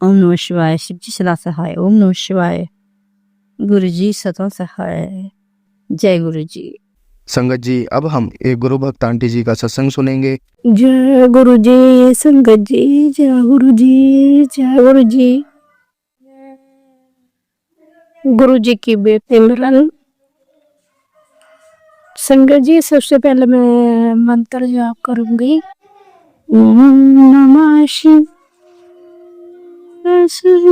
C: ओम नमः शिवाय। शिव जी सदा सहाय। ओम नमः शिवाय। गुरु जी सदा सहाय। जय गुरु जी।
A: संगत जी अब हम एक गुरु भक्त आंटी जी का सत्संग सुनेंगे।
D: जय गुरु जी संगत जी, जय गुरु जी, जय गुरु जी। गुरु जी की बेसिमरन। संगत जी सबसे पहले मैं मंत्र जाप करूंगी। ओम नमः शिवाय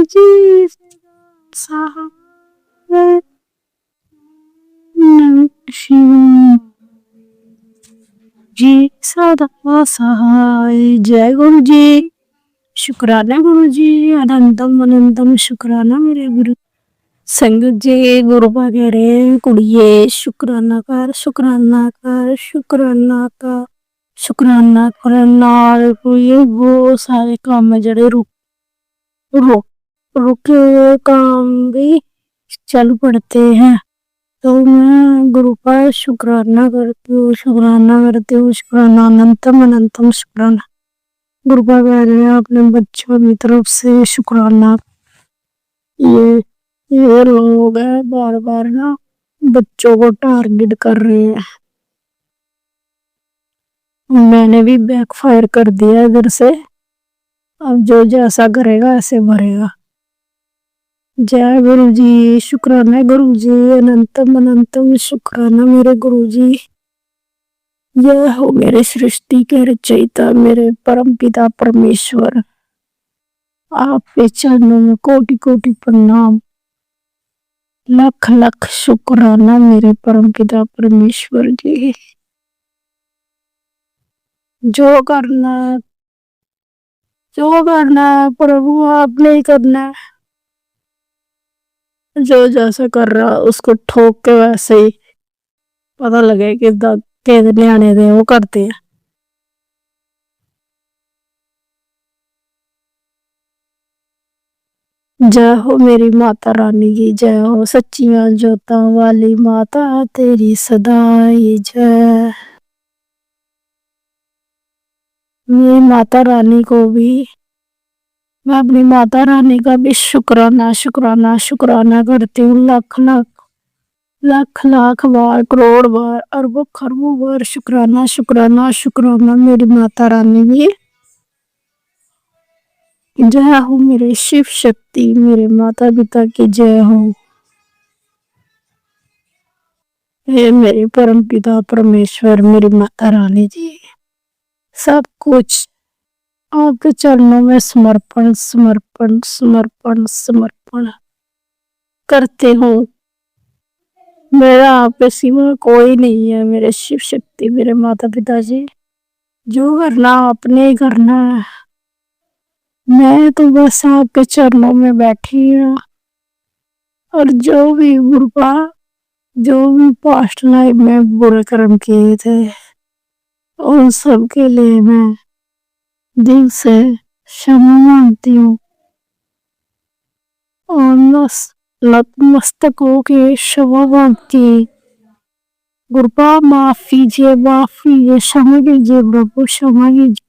D: जी सहाय। नमः शिवाय जी सदा सहाय। जय गुरु जी। शुक्राना गुरु जी, अनंतम अनंतम शुक्राना मेरे गुरु। संगत जी गुरु वगैरह कुड़िए शुक्राना कर शुक्राना कर शुक्राना कर शुक्राना करन नाल कोई वो सारे काम जड़े रुक रुके काम भी चल पड़ते हैं। तो मैं गुरु का शुक्राना करती हूँ, शुक्राना करती हूँ, शुक्राना अनंतम अनंतम शुक्राना। गुरु का कह रहे हैं अपने बच्चों की तरफ से शुक्राना। ये लोग है बार बार ना बच्चों को टारगेट कर रहे हैं। मैंने भी बैकफायर कर दिया इधर से। अब जो जैसा करेगा ऐसे भरेगा। जय गुरु जी। शुक्राना गुरु जी, अनंतम अनंतम शुक्राना मेरे गुरु जी। यह हो मेरे सृष्टि के रचयिता मेरे परम पिता परमेश्वर। आपके चरणों में कोटि कोटि प्रणाम, लख लख शुक्राना मेरे परम पिता परमेश्वर जी। जो करना प्रभु आपने ही करना है। जो जैसा कर रहा उसको ठोक के वैसे ही पता लगे कि कितने आने दे वो करते हैं। जय हो मेरी माता रानी की जय हो। सच्चियां जोता वाली माता तेरी सदाई जय। मेरी माता रानी को भी मैं अपनी माता रानी का भी शुक्राना शुक्राना शुक्राना करती हूँ। लाख लाख लाख लाख बार, करोड़ बार, अरबों खरबों बार शुक्राना शुक्राना शुक्राना मेरी माता रानी भी। जय हो मेरे शिव शक्ति, मेरे माता पिता की जय हो। हे मेरे परम पिता परमेश्वर, मेरी माता रानी जी, सब कुछ आपके चरणों में समर्पण समर्पण समर्पण समर्पण करते हो। मेरा आपके सिवा कोई नहीं है। मेरे शिव शक्ति, मेरे माता पिता जी, जो करना आपने ही करना है। मैं तो बस आपके चरणों में बैठी हूँ। और जो भी बुरा, जो भी पास्ट लाइफ में बुरे कर्म किए थे, उन सब के लिए मैं दिल से क्षमा मांगती हूँ और नतमस्तक होके क्षमा मांगती। गुरुपा माफ कीजिए, माफ कीजिए, क्षमा कीजिए प्रभु, क्षमा कीजिए।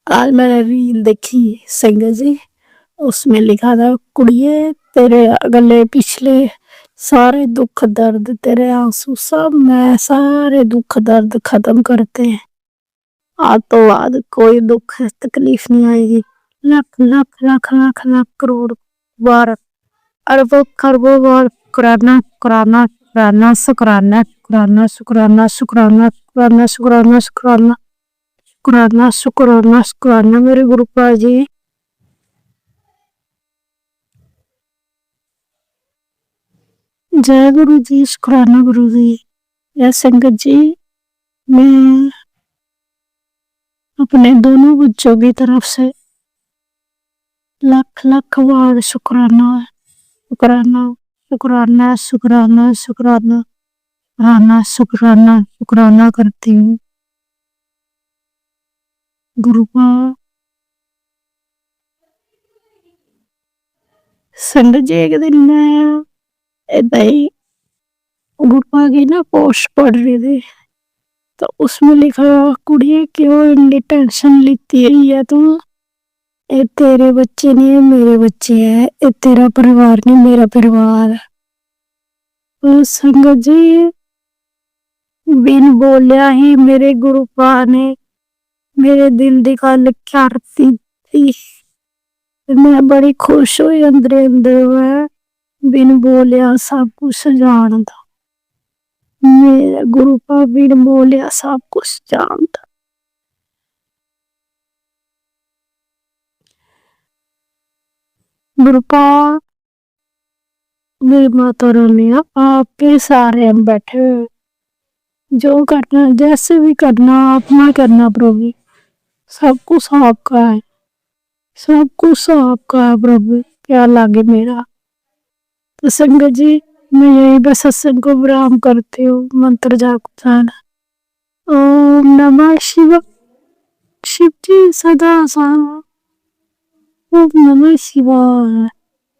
D: आज मैंने रील देखी संगत जी, उसमें लिखा था कुड़िए तेरे गले पिछले सारे दुख दर्द, तेरे आंसू सब मैं सारे दुख दर्द खत्म करते हैं। आज तो बाद कोई दुख तकलीफ नहीं आएगी। लाख लाख लाख लाख लाख करोड़ बार, अरबों खरबों बार शुक्राना शुक्राना शुक्राना शुक्राना शुक्राना शुक्राना शुक्राना शुक्राना शुक्राना शुक्राना शुक्राना शुक्राना शुक्राना मेरे गुरुपा जी। जय गुरु जी। शुक्राना गुरु जी। या संगत जी, मैं अपने दोनों बच्चों की तरफ से
F: लख लख बार शुक्राना शुक्राना शुक्राना शुक्राना शुक्राना शुक्राना शुक्राना शुक्राना करती हूँ। गुरुपा संगत जी एक दिन मैं ਏਦਾਂ ਹੀ गुरुपा की ना पोस्ट पढ़ रही थी, तो उसमें लिखा कुड़िए क्यों इतनी टेंशन लेती है तू, ये तेरे बच्चे नहीं है मेरे बच्चे है, ये तेरा परिवार नहीं मेरा परिवार। तो संगत जी बिन बोलिया ही मेरे गुरुपा ने मेरे दिल दी गल करती थी। मैं बड़ी खुश हुई अंदर अंदर, मैं बिन बोलिया सब कुछ जानता, मेरा गुरुपा बिन बोलिया सब कुछ जानता। गुरुपा मेरी माता रानी आपके सारे हम बैठे हुए, जो करना जैसे भी करना अपना करना प्रभु, सब कुछ आपका है, सब कुछ आपका है प्रभु, क्या लागे मेरा। तो संगत जी मैं यही बस सत्संग को विराम करती हूँ, मंत्र जाप जाना। ओम नमः शिवाय, शिव जी सदा सारा, ओम नमः शिवाय,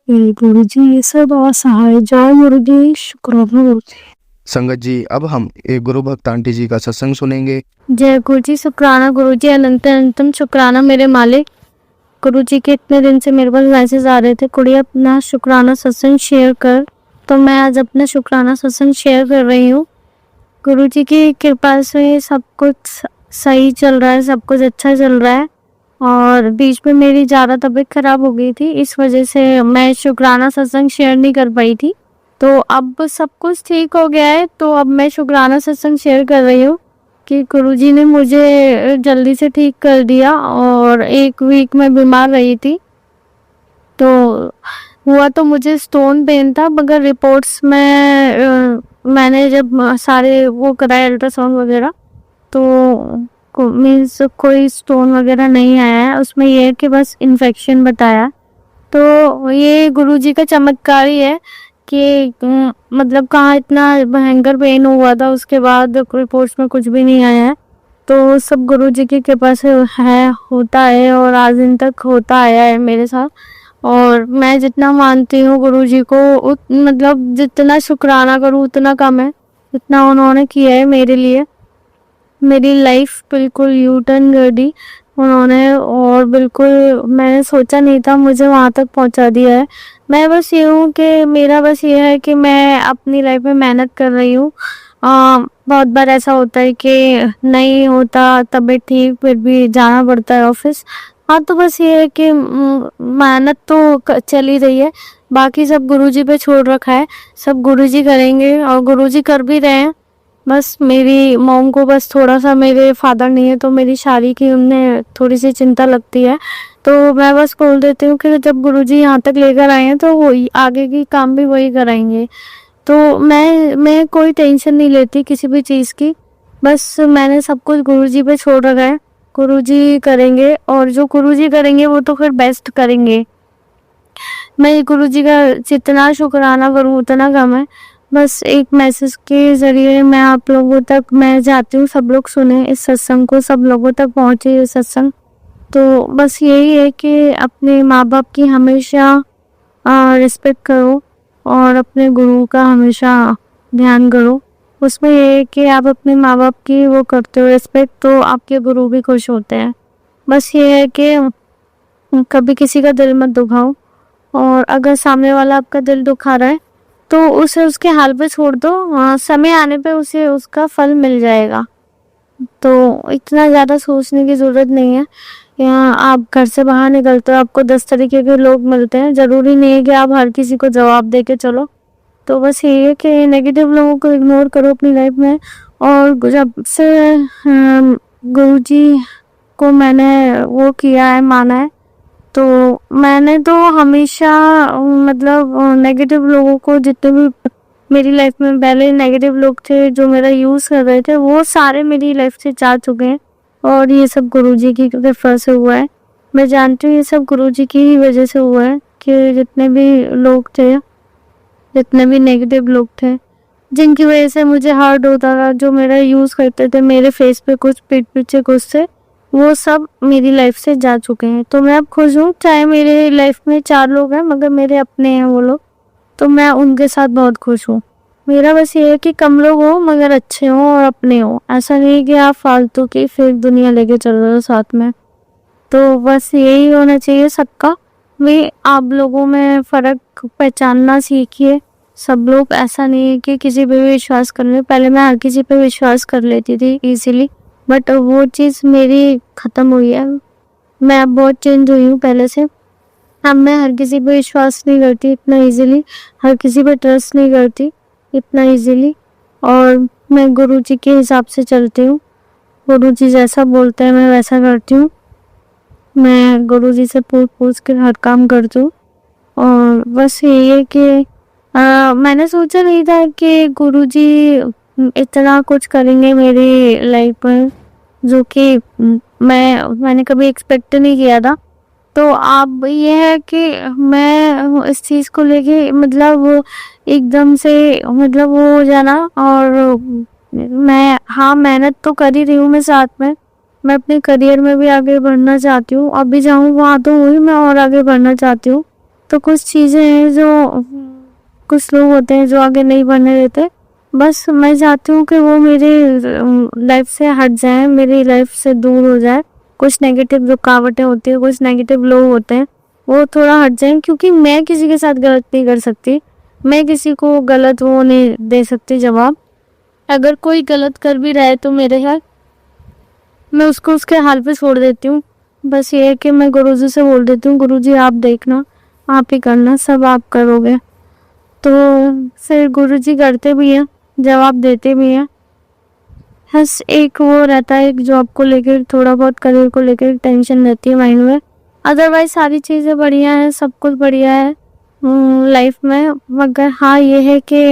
F: मेरे गुरु जी सदा सहाय, जय गुरु जी, शुक्राना गुरु जी।
A: संगत जी अब हम एक गुरु भक्त आंटी जी का सत्संग सुनेंगे।
D: जय गुरु जी, शुक्राना गुरु जी, अनंत अनंतम शुक्राना मेरे मालिक। गुरु जी के इतने दिन से मेरे पास मैसेज आ रहे थे कुड़ी अपना शुक्राना सत्संग शेयर कर, तो मैं आज अपना शुक्राना सत्संग शेयर कर रही हूँ। गुरु जी की कृपा से सब कुछ सही चल रहा है, सब कुछ अच्छा चल रहा है, और बीच में मेरी ज़्यादा तबीयत खराब हो गई थी, इस वजह से मैं शुक्राना सत्संग शेयर नहीं कर पाई थी। तो अब सब कुछ ठीक हो गया है, तो अब मैं शुक्राना सत्संग शेयर कर रही हूँ कि गुरुजी ने मुझे जल्दी से ठीक कर दिया। और 1 वीक में बीमार रही थी, तो हुआ तो मुझे स्टोन पेन था, मगर रिपोर्ट्स में मैंने जब सारे वो कराए अल्ट्रासाउंड वगैरह, तो मीन्स कोई स्टोन वगैरह नहीं आया है, उसमें ये है कि बस इन्फेक्शन बताया। तो ये गुरुजी का चमत्कार ही है कि मतलब कहाँ इतना भयंकर पेन हुआ था, उसके बाद रिपोर्ट्स में कुछ भी नहीं आया है। तो सब गुरुजी की कृपा से है, होता है, और आज दिन तक होता आया है मेरे साथ। और मैं जितना मानती हूँ गुरुजी को, मतलब जितना शुक्राना करूँ उतना कम है, जितना उन्होंने किया है मेरे लिए। मेरी लाइफ बिल्कुल यू टर्न कर दी उन्होंने, और बिल्कुल मैंने सोचा नहीं था मुझे वहाँ तक पहुँचा दिया है। मैं बस ये हूँ कि मेरा बस ये है कि मैं अपनी लाइफ में मेहनत कर रही हूँ। बहुत बार ऐसा होता है कि नहीं होता तबीयत ठीक, फिर भी जाना पड़ता है ऑफिस। हाँ, तो बस ये है कि मेहनत तो चल ही रही है, बाकी सब गुरुजी पे छोड़ रखा है, सब गुरुजी करेंगे और गुरुजी कर भी रहे हैं। बस मेरी मॉम को बस थोड़ा सा, मेरे फादर नहीं है तो मेरी शादी की उन्हें थोड़ी सी चिंता लगती है, तो मैं बस बोल देती हूँ कि जब गुरुजी यहाँ तक लेकर आए हैं तो वही आगे की काम भी वही कराएंगे। तो मैं कोई टेंशन नहीं लेती किसी भी चीज़ की, बस मैंने सब कुछ गुरुजी पे छोड़ रखा है, गुरुजी करेंगे, और जो गुरुजी करेंगे वो तो फिर बेस्ट करेंगे। मैं गुरुजी का जितना शुक्राना करूँ उतना कम है। बस एक मैसेज के ज़रिए मैं आप लोगों तक मैं चाहती हूँ सब लोग सुने इस सत्संग को, सब लोगों तक पहुँचे ये सत्संग। तो बस यही है कि अपने माँ बाप की हमेशा रिस्पेक्ट करो और अपने गुरु का हमेशा ध्यान करो। उसमें ये है कि आप अपने माँ बाप की वो करते हो रिस्पेक्ट, तो आपके गुरु भी खुश होते हैं। बस ये है कि कभी किसी का दिल मत दुखाओ, और अगर सामने वाला आपका दिल दुखा रहा है तो उसे उसके हाल पे छोड़ दो, समय आने पे उसे उसका फल मिल जाएगा। तो इतना ज़्यादा सोचने की ज़रूरत नहीं है। यहाँ आप घर से बाहर निकलते हो, आपको 10 तरीके के लोग मिलते हैं, ज़रूरी नहीं है कि आप हर किसी को जवाब दे के चलो। तो बस ये है कि नेगेटिव लोगों को इग्नोर करो अपनी लाइफ में। और जब से गुरुजी को मैंने वो किया है, माना है, तो मैंने तो हमेशा मतलब नेगेटिव लोगों को, जितने भी मेरी लाइफ में पहले नेगेटिव लोग थे जो मेरा यूज़ कर रहे थे, वो सारे मेरी लाइफ से जा चुके हैं, और ये सब गुरुजी की कृपा से हुआ है। मैं जानती हूँ ये सब गुरुजी की ही वजह से हुआ है कि जितने भी लोग थे, जितने भी नेगेटिव लोग थे, जिनकी वजह से मुझे हार्ड होता था, जो मेरा यूज़ करते थे, मेरे फेस पे कुछ, पीठ पीछे कुछ थे, वो सब मेरी लाइफ से जा चुके हैं। तो मैं अब खुश हूँ, चाहे मेरे लाइफ में 4 लोग हैं मगर मेरे अपने हैं वो लोग, तो मैं उनके साथ बहुत खुश हूँ। मेरा बस ये है कि कम लोग हो मगर अच्छे हों और अपने हों। ऐसा नहीं कि आप फालतू की फेक दुनिया लेके चल रहे हो साथ में। तो बस यही होना चाहिए सबका। भी आप लोगों में फ़र्क पहचानना सीखिए। सब लोग ऐसा नहीं है कि किसी पे भी विश्वास कर ले। पहले मैं हर किसी पे विश्वास कर लेती थी ईज़िली, बट वो चीज़ मेरी ख़त्म हुई है। मैं अब बहुत चेंज हुई हूँ पहले से। अब मैं हर किसी पे विश्वास नहीं करती इतना ईज़िली, हर किसी पे ट्रस्ट नहीं करती इतना ईज़िली, और मैं गुरुजी के हिसाब से चलती हूँ। गुरुजी जैसा बोलते हैं मैं वैसा करती हूँ। मैं गुरुजी से पूछ के हर काम करती हूँ। और बस यही है कि मैंने सोचा नहीं था कि गुरुजी इतना कुछ करेंगे मेरी लाइफ में, जो कि मैंने कभी एक्सपेक्ट नहीं किया था। तो अब ये है कि मैं इस चीज़ को लेके मतलब एकदम से मतलब वो हो जाना, और मैं मेहनत तो कर ही रही हूँ मैं साथ में। मैं अपने करियर में भी आगे बढ़ना चाहती हूँ। अभी जाऊँ वहाँ तो हुई, मैं और आगे बढ़ना चाहती हूँ। तो कुछ चीज़ें हैं जो कुछ लोग होते हैं जो आगे नहीं बढ़ने देते। बस मैं चाहती हूँ कि वो मेरी लाइफ से हट जाए, मेरी लाइफ से दूर हो जाए। कुछ नेगेटिव रुकावटें होती है, कुछ नेगेटिव लोग होते हैं, वो थोड़ा हट जाएं, क्योंकि मैं किसी के साथ गलत नहीं कर सकती। मैं किसी को गलत वो नहीं दे सकती जवाब। अगर कोई गलत कर भी रहा है तो मेरे साथ, मैं उसको उसके हाल पे छोड़ देती हूँ। बस ये है कि मैं गुरुजी से बोल देती हूँ, गुरुजी आप देखना, आप ही करना, सब आप करोगे। तो फिर गुरुजी करते भी हैं, जवाब देते भी हैं। बस एक वो रहता है, एक जॉब को लेकर थोड़ा बहुत, करियर को लेकर टेंशन रहती है माइंड में। अदरवाइज सारी चीज़ें बढ़िया हैं, सब कुछ बढ़िया है लाइफ में। मगर हाँ ये है कि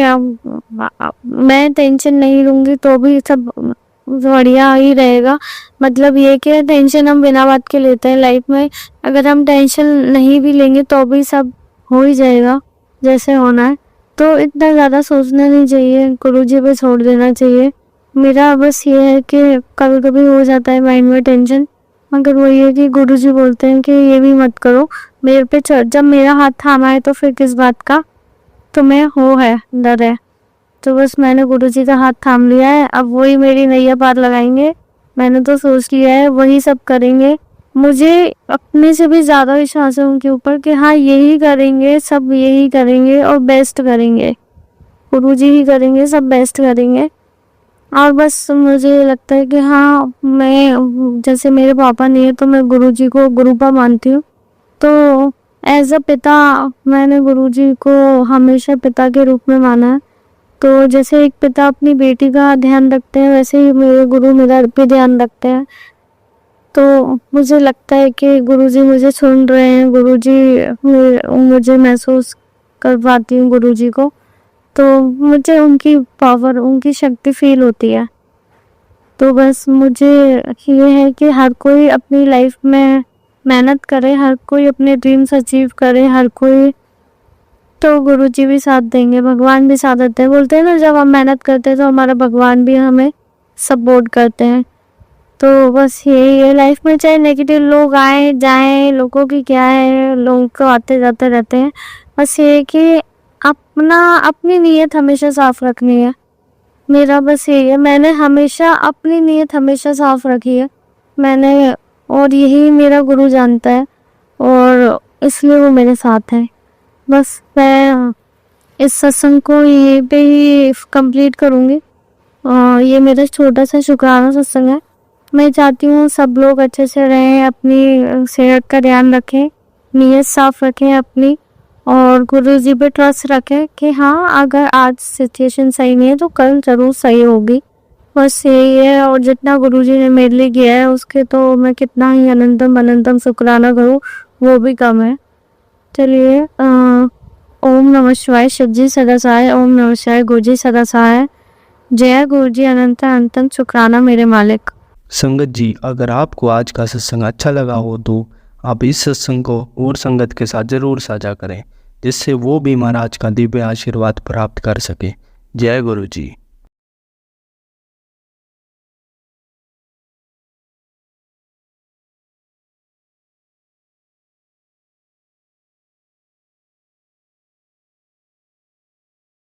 D: मैं टेंशन नहीं लूँगी तो भी सब बढ़िया ही रहेगा। मतलब ये कि टेंशन हम बिना बात के लेते हैं लाइफ में। अगर हम टेंशन नहीं भी लेंगे तो भी सब हो ही जाएगा जैसे होना है। तो इतना ज़्यादा सोचना नहीं चाहिए, गुरुजी पे छोड़ देना चाहिए। मेरा बस ये है कि कभी कभी हो जाता है माइंड में टेंशन, मगर वही है कि गुरुजी बोलते हैं कि ये भी मत करो, मेरे पे जब मेरा हाथ थामा है तो फिर किस बात का तुम्हें हो है डर है। तो बस मैंने गुरुजी का हाथ थाम लिया है, अब वही मेरी नैया पार लगाएंगे। मैंने तो सोच लिया है वही सब करेंगे। मुझे अपने से भी ज़्यादा विश्वास है उनके ऊपर कि हाँ यही करेंगे, सब यही करेंगे और बेस्ट करेंगे। गुरुजी ही करेंगे, सब बेस्ट करेंगे। और बस मुझे लगता है कि हाँ मैं, जैसे मेरे पापा नहीं है तो मैं गुरुजी को गुरुपा मानती हूँ। तो एज अ पिता मैंने गुरुजी को हमेशा पिता के रूप में माना है। तो जैसे एक पिता अपनी बेटी का ध्यान रखते हैं, वैसे ही मेरे गुरु मेरा भी ध्यान रखते हैं। तो मुझे लगता है कि गुरुजी मुझे सुन रहे हैं, गुरुजी मुझे महसूस कर पाती हूँ गुरुजी को। तो मुझे उनकी पावर, उनकी शक्ति फील होती है। तो बस मुझे ये है कि हर कोई अपनी लाइफ में मेहनत करे, हर कोई अपने ड्रीम्स अचीव करे, हर कोई, तो गुरुजी भी साथ देंगे, भगवान भी साथ देते हैं। बोलते हैं ना जब हम मेहनत करते हैं तो हमारा भगवान भी हमें सपोर्ट करते हैं। तो बस यही है लाइफ में, चाहे नेगेटिव लोग आए जाएं, लोगों की क्या है, लोग तो आते जाते रहते हैं। बस ये है कि अपनी नीयत हमेशा साफ रखनी है। मेरा बस यही है, मैंने हमेशा अपनी नीयत हमेशा साफ रखी है मैंने, और यही मेरा गुरु जानता है और इसलिए वो मेरे साथ है। बस मैं इस सत्संग को यहीं पे ही कंप्लीट करूँगी। ये मेरा छोटा सा शुक्राना सत्संग है। मैं चाहती हूँ सब लोग अच्छे से रहें, अपनी सेहत का ध्यान रखें, नीयत साफ रखें अपनी, और गुरुजी पे ट्रस्ट रखें कि हाँ अगर आज सिचुएशन सही नहीं है तो कल ज़रूर सही होगी। बस यही है। और जितना गुरुजी ने मेरे लिए किया है उसके तो मैं कितना ही अनंतम अनंतम शुक्राना करूँ, वो भी कम है। चलिए, ओम नमः शिवाय, शिव जी सदा सहाय, ओम नमः शिवाय, गुरु जी सदा सहाय। जय गुरु जी, अनंत अनंतम शुक्राना मेरे मालिक।
A: संगत जी, अगर आपको आज का सत्संग अच्छा लगा हो तो आप इस सत्संग को और संगत के साथ ज़रूर साझा करें, जिससे वो भी महाराज का दिव्य आशीर्वाद प्राप्त कर सके। जय गुरु जी।